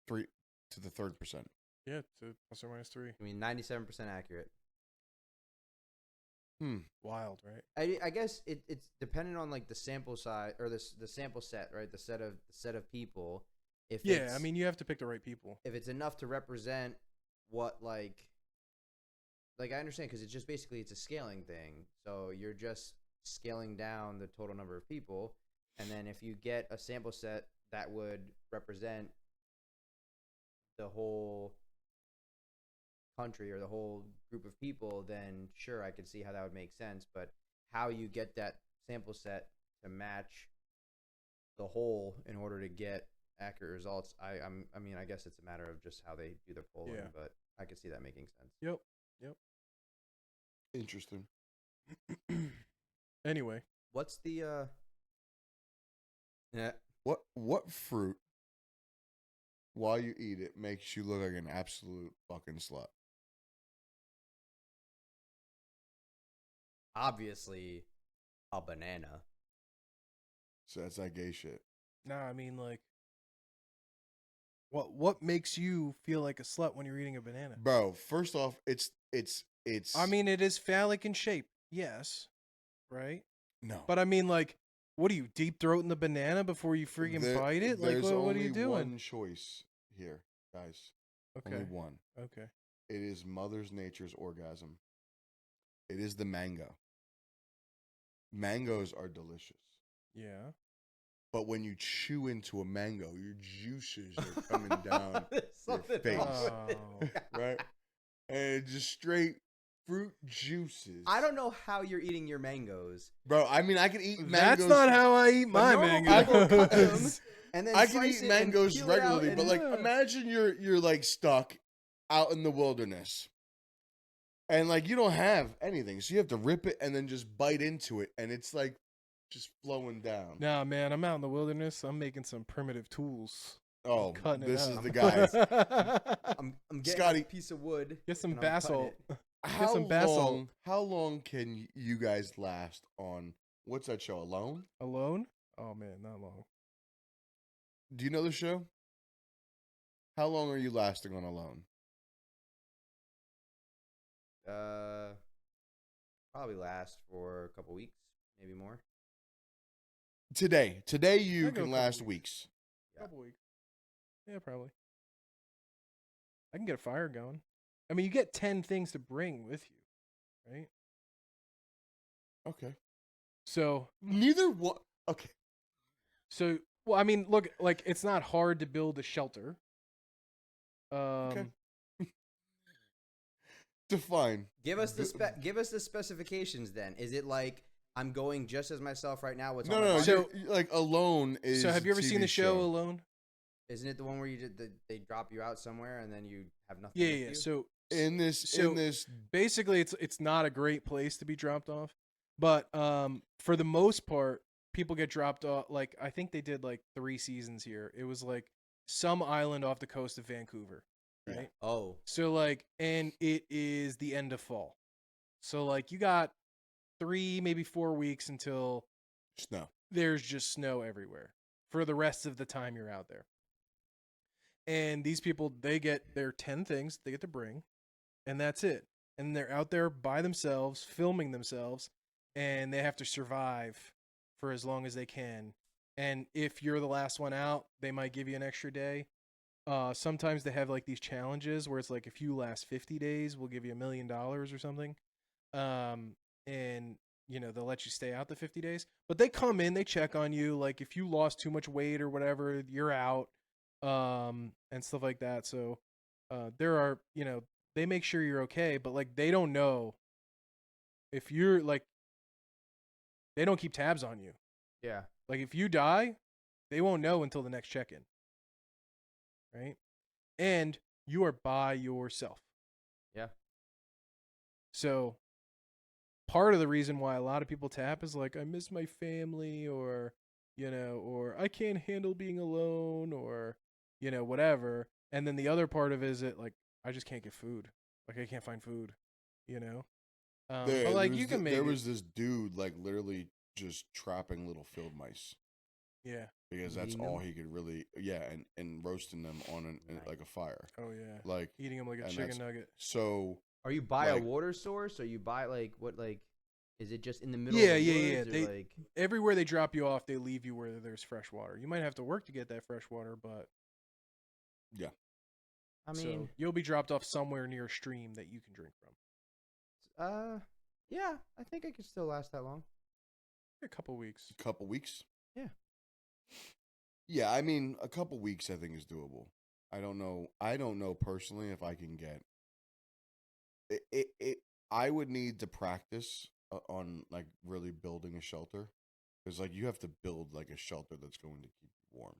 3 to the 3rd%. Yeah, to plus or minus 3. I mean, 97% accurate. Wild, right? I guess it's dependent on like the sample size or the sample set, right? The set of people. If Yeah, I mean, you have to pick the right people. if it's enough to represent what like I understand because it's just basically it's a scaling thing. So you're just scaling down the total number of people, and then if you get a sample set that would represent the whole country or the whole group of people, then sure, I could see how that would make sense. But how you get that sample set to match the whole in order to get accurate results, I mean, I guess it's a matter of just how they do their polling, Yeah. but I could see that making sense. Yep. Interesting. Anyway, What's the yeah. What fruit, while you eat it, makes you look like an absolute fucking slut? Obviously a banana. So that's that gay shit. nah, I mean like, what makes you feel like a slut when you're eating a banana? Bro, first off, it's I mean, it is phallic in shape, yes, right? no. But I mean, like, what are you deep throating the banana before you freaking bite it? Like, There's what are only you doing? one choice here, guys. Okay, Only one. okay. It is Mother Nature's orgasm. It is the mango. Mangoes are delicious. Yeah. But when you chew into a mango, your juices are coming down There's your something face. wrong with Oh. it. right? And just straight fruit juices. I don't know how you're eating your mangoes. Bro, I mean, I can eat mangoes. That's not how I eat my normal mangoes. people cut them, and then I can slice eat it mangoes and peel it out regularly, and- but like, imagine you're like stuck out in the wilderness, and like you don't have anything, so you have to rip it and then just bite into it, and it's like just flowing down. Nah, man, I'm out in the wilderness. I'm making some primitive tools. Oh, Cutting it this is up. the guy. I'm getting Scotty, a piece of wood. Get some and I'm cutting basalt. it. How long can you guys last on what's that show? Alone? Alone? Oh man, not long. Do you know the show? How long are you lasting on Alone? Probably last for a couple weeks, maybe more. Today you I'd go a can couple last weeks. weeks. Yeah. Couple weeks. Yeah, probably. I can get a fire going. I mean, you get 10 things to bring with you, right? Okay. So, Neither one. Okay. well, I mean, look, like it's not hard to build a shelter. Okay. Define. Give us the specifications then. Is it like I'm going just as myself right now? What's No, on my no. body? So- You're, like Alone is. So, have you a ever seen TV the show Alone? Isn't it the one where they drop you out somewhere and then you have nothing? Yeah, with yeah. you? So, in this basically it's not a great place to be dropped off, but for the most part people get dropped off. Like I think they did like 3 seasons here. It was like some island off the coast of Vancouver, right? Yeah. Oh, So like, and it is the end of fall, so like you got 3 maybe 4 weeks until snow. there's just snow everywhere for the rest of the time you're out there. And these people, they get their 10 things they get to bring, and that's it. And they're out there by themselves, filming themselves, and they have to survive for as long as they can. And if you're the last one out, they might give you an extra day. Sometimes they have like these challenges where it's like if you last 50 days, we'll give you $1 million or something. And you know, they'll let you stay out the 50 days. But they come in, they check on you. Like if you lost too much weight or whatever, you're out. And stuff like that. So there are, you know, they make sure you're okay, but like they don't know if you're like, they don't keep tabs on you. yeah. Like if you die, they won't know until the next check-in, right? And you are by yourself. Yeah. So part of the reason why a lot of people tap is like, I miss my family, or you know, or I can't handle being alone, or you know, whatever. And then the other part of it is that like I just can't get food. Like I can't find food, you know. But like you can make there it. was this dude like literally just trapping little field mice Yeah. because that's Eating all them? he could really and roasting them on like a fire. Oh yeah. Like Eating them like a and chicken that's- nugget. so Are you by Like- a water source, or you buy like what like? Is it just in the middle? Yeah, of the yeah, woods, yeah. or, They- like Everywhere they drop you off, they leave you where there's fresh water. You might have to work to get that fresh water, but I so mean, you'll be dropped off somewhere near a stream that you can drink from. yeah, I think I could still last that long. A couple weeks. a couple weeks. Yeah. Yeah, I mean a couple weeks I think is doable. I don't know personally if I can get it. I would need to practice on like really building a shelter, because like you have to build like a shelter that's going to keep you warm,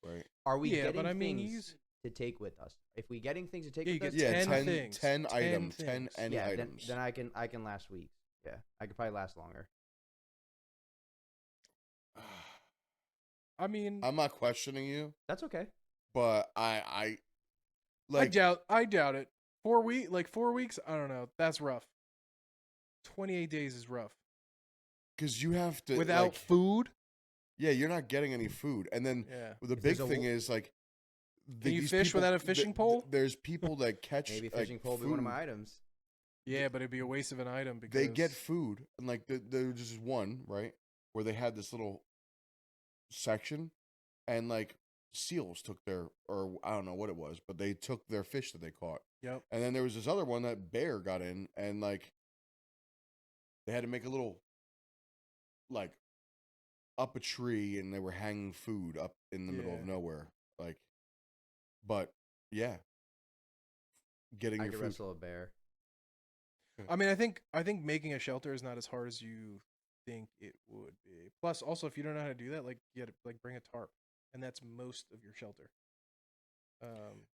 right? Are we Yeah, getting but I mean, things? to take with us. If we getting things to take Yeah, you with us, get Yeah, 10 10 things. 10 10 items, 10 things. any yeah, items. then I can last weeks. Yeah, I could probably last longer. I mean, I'm not questioning you, That's okay. but I like I doubt it. 4 weeks. I don't know. That's rough. 28 days is rough because you have to without like, food. yeah, you're not getting any food, and then Yeah. the If big there's a thing is like, Can you these fish people- without a fishing pole? There's people that catch Maybe like, fishing pole will be one of food. my items. Yeah, but it'd be a waste of an item because They get food, and like there's just one right where they had this little section, and like seals took their, or I don't know what it was, but they took their fish that they caught. Yep. And then there was this other one that bear got in, and like they had to make a little like up a tree, and they were hanging food up in the middle of Yeah. nowhere. Like, but yeah, getting I your could food. wrestle a bear. I mean, I think making a shelter is not as hard as you think it would be. Plus, also, if you don't know how to do that, like you gotta like bring a tarp, and that's most of your shelter.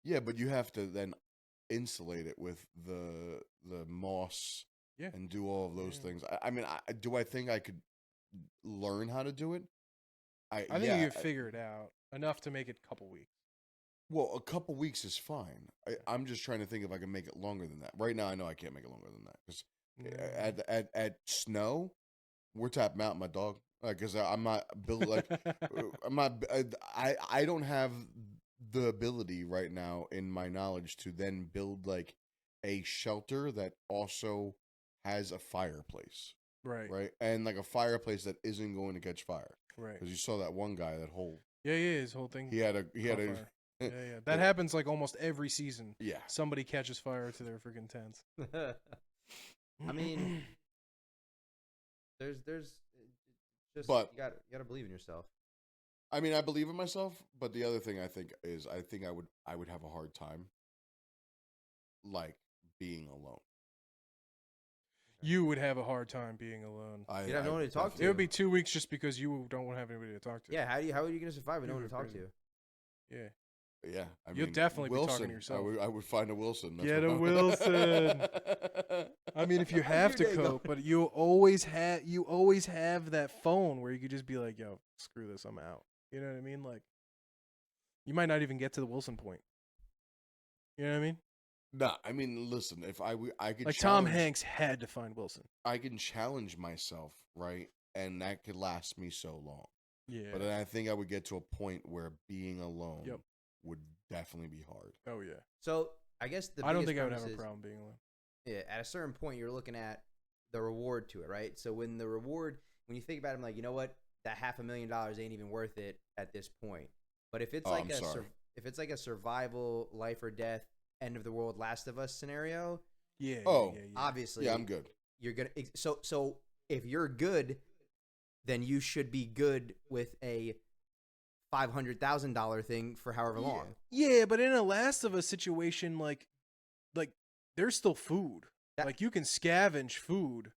Yeah, but you have to then insulate it with the moss, Yeah. and do all of those Yeah. things. I mean, do I think I could learn how to do it? I think yeah, you could figure it out enough to make it a couple weeks. well, a couple weeks is fine. I'm just trying to think if I can make it longer than that. Right now, I know I can't make it longer than that because at snow, we're tapping out, my dog. Because I'm not built like I'm not. I don't have the ability right now in my knowledge to then build like a shelter that also has a fireplace, Right. right? And like a fireplace that isn't going to catch fire. Right. Because you saw that one guy, that whole Yeah. His whole thing. he had a caught fire. Yeah. That Yeah. happens like almost every season. yeah. Somebody catches fire to their freaking tents. I mean, there's just But- you gotta believe in yourself. I mean, I believe in myself, but the other thing I think is I think I would have a hard time like being alone. You would have a hard time being alone. You'd have no one to talk It would be to. 2 weeks just because you don't want to have anybody to talk to. Yeah, how are you gonna survive with no one to You're talk crazy. to? Yeah. Yeah, I You'll mean, definitely be talking to Wilson, yourself. I would find a Wilson. Get what a I- Wilson. I mean, if you have Your to day go. cope, but you always have that phone where you could just be like, "Yo, screw this, I'm out." You know what I mean? Like, you might not even get to the Wilson point. You know what I mean? Nah, I mean, listen, if I could Like Tom challenge- Hanks had to find Wilson. I can challenge myself, right, and that could last me so long. Yeah. But then I think I would get to a point where being alone Yep. would definitely be hard. Oh yeah. So I guess the I don't biggest think I would premise have a is, problem being alone. yeah, at a certain point you're looking at the reward to it, right? So when you think about it, I'm like, you know what, that $500,000 ain't even worth it at this point. But if it's Oh, like I'm a sorry. if it's like a survival, life or death, end of the world, Last of Us scenario, Yeah. Oh, yeah. obviously, Yeah, I'm good. you're gonna. So if you're good, then you should be good with a $500,000 thing for however long. Yeah, but in a Last of Us situation, like there's still food. That- Like you can scavenge food.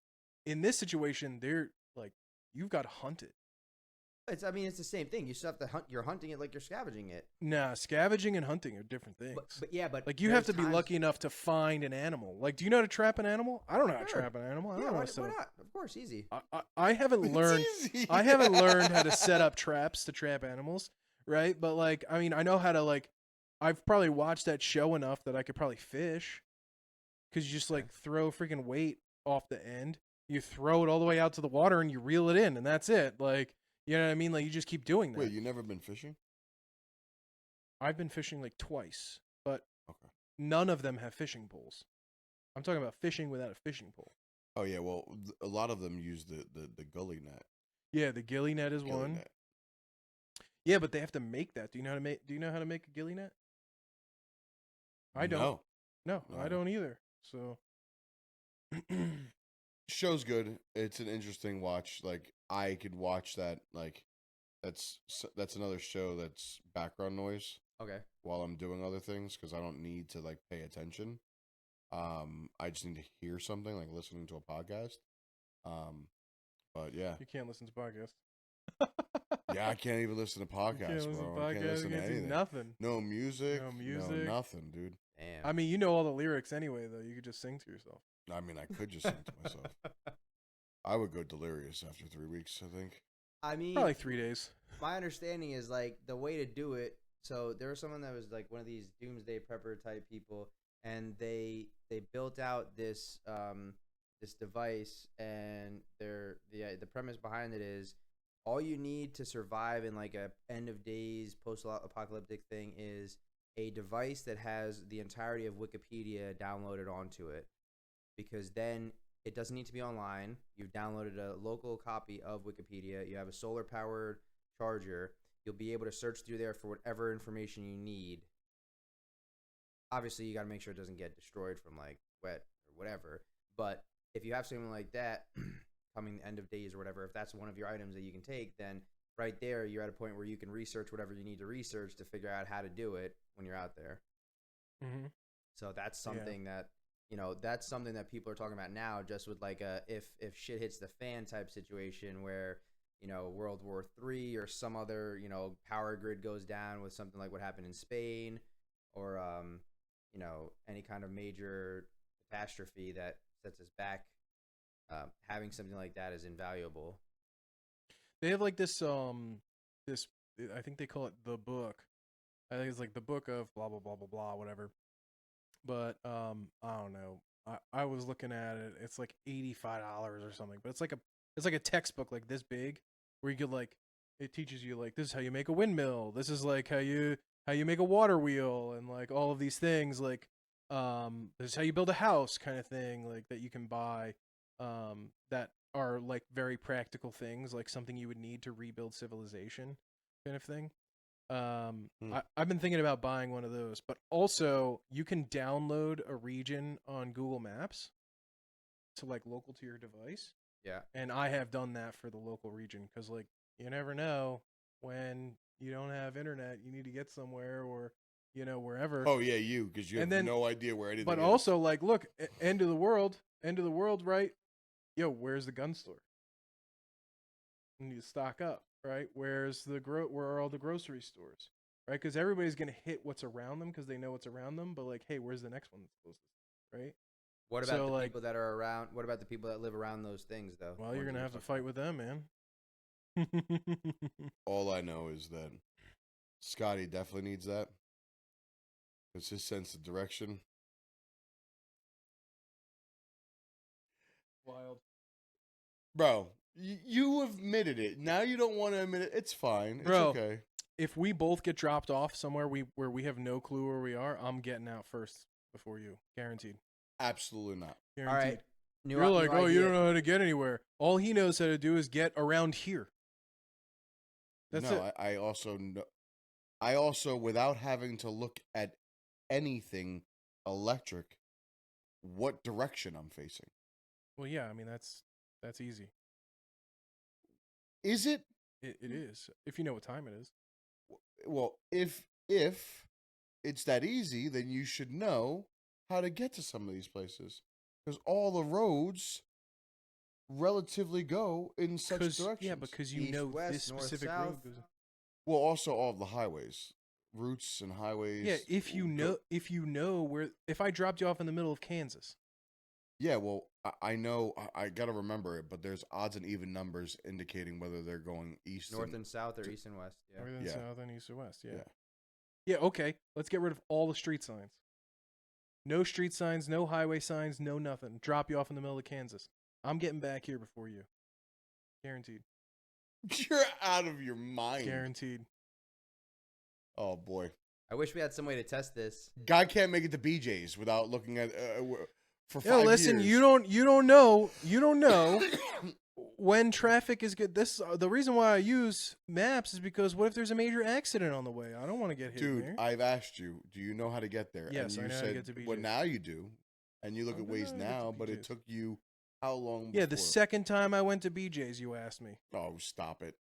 In this situation, they're like you've got to hunt it. It's the same thing. You still have to hunt. You're hunting it like you're scavenging it. Nah, scavenging and hunting are different things. But like you have to there's be times- lucky enough to find an animal. Like, do you know how to trap an animal? I don't know how to Sure. trap an animal. I don't Yeah, know. why, how to set why up- not? Of course, easy. I haven't learned. It's easy. I haven't learned how to set up traps to trap animals, right? But like, I mean, I know how to like. I've probably watched that show enough that I could probably fish, because you just like throw freaking weight off the end, you throw it all the way out to the water, and you reel it in, and that's it. Like, you know what I mean? Like, you just keep doing that. Wait, you never been fishing? I've been fishing like twice, but Okay. none of them have fishing poles. I'm talking about fishing without a fishing pole. Oh yeah, well, a lot of them use the gully net. Yeah, the gilly net is Gilly one. net. Yeah, but they have to make that. Do you know how to make? Do you know how to make a gilly net? I don't. No. No, No. I don't either. So Show's good. It's an interesting watch. Like I could watch that. Like that's another show that's background noise Okay. while I'm doing other things because I don't need to like pay attention. I just need to hear something like listening to a podcast. But yeah, you can't listen to podcasts. Yeah, I can't even listen to podcasts, bro. I can't listen to can't do anything. nothing. No music. No No music. nothing, dude. Damn. I mean, you know all the lyrics anyway, though. You could just sing to yourself. I mean, I could just sing to myself. I would go delirious after 3 weeks, I think. I mean, Probably 3 days. my understanding is like the way to do it. So there was someone that was like one of these doomsday prepper type people, and they built out this this device, and the premise behind it is all you need to survive in like a end of days post apocalyptic thing is a device that has the entirety of Wikipedia downloaded onto it, because then it doesn't need to be online. You've downloaded a local copy of Wikipedia. You have a solar powered charger. You'll be able to search through there for whatever information you need. Obviously, you got to make sure it doesn't get destroyed from like wet or whatever. But if you have something like that coming the end of days or whatever, if that's one of your items that you can take, then right there you're at a point where you can research whatever you need to research to figure out how to do it when you're out there. Mm-hmm. So that's something that, you know, that's something that people are talking about now, just with like a if shit hits the fan type situation where, you know, World War III or some other, you know, power grid goes down with something like what happened in Spain, or you know, any kind of major catastrophe that sets us back. Having something like that is invaluable. They have like this I think they call it the book. I think it's like the book of blah blah blah blah blah whatever. But I don't know. I was looking at it. It's like $85 or something. But it's like a textbook like this big, where you could like, it teaches you like, this is how you make a windmill. This is like how you make a water wheel, and like all of these things, like this is how you build a house kind of thing, like that you can buy, that are like very practical things, like something you would need to rebuild civilization kind of thing. I've been thinking about buying one of those, but also you can download a region on Google Maps to like local to your device. Yeah. And I have done that for the local region, because like you never know when you don't have internet, you need to get somewhere, or you know, wherever. Oh yeah, because you have no idea where anything But is. also like, look, end of the world, right? Yo, where's the gun store? You need to stock up, right? Where are all the grocery stores, right? Because everybody's gonna hit what's around them because they know what's around them. But like, hey, where's the next one that's closest, right? What about the people that are around? What about the people that live around those things, though? Well, you're gonna have to fight with them, man. All I know is that Scottie definitely needs that. It's his sense of direction. Wild. Bro, you admitted it. Now you don't want to admit it. It's fine. Bro, it's okay. If we both get dropped off somewhere where we have no clue where we are, I'm getting out first before you. Guaranteed. Absolutely not. Guaranteed. All right. You're like, oh, you don't know how to get anywhere. All he knows how to do is get around here. That's it. I also know. I also, without having to look at anything electric, what direction I'm facing. Well, yeah, I mean that's easy. Is it? It is, if you know what time it is. Well, if it's that easy, then you should know how to get to some of these places, because all the roads relatively go in such directions. Yeah, because you East, know west, this north, specific south. road goes. Well, also all of the highways, routes and highways. Yeah, if you know where. If I dropped you off in the middle of Kansas. Yeah, well, I know. I gotta remember it, but there's odds and even numbers indicating whether they're going east, north and south, or east and west. Yeah. North and south and east and west. Yeah. Yeah. Yeah. Okay. Let's get rid of all the street signs. No street signs, no highway signs, no nothing. Drop you off in the middle of Kansas. I'm getting back here before you. Guaranteed. You're out of your mind. Guaranteed. Oh boy. I wish we had some way to test this. Guy can't make it to BJ's without looking at for 5 Yeah, listen, years. you don't know when traffic is good. This the reason why I use maps is because what if there's a major accident on the way? I don't want to get hit. Dude, there. I've asked you, do you know how to get there? Yes, and you I know said, how to get to BJ's. well, now you do. And you look at Waze now, but it BJ's. took you how long Yeah, before? the second time I went to BJ's, you asked me. Oh, stop it.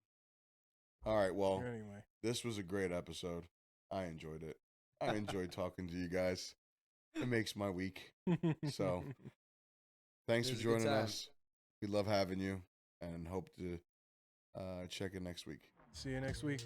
All right, well, Anyway. this was a great episode. I enjoyed it. I enjoyed talking to you guys. It makes my week. So, thanks for joining us. We love having you and hope to check in next week. See you next week.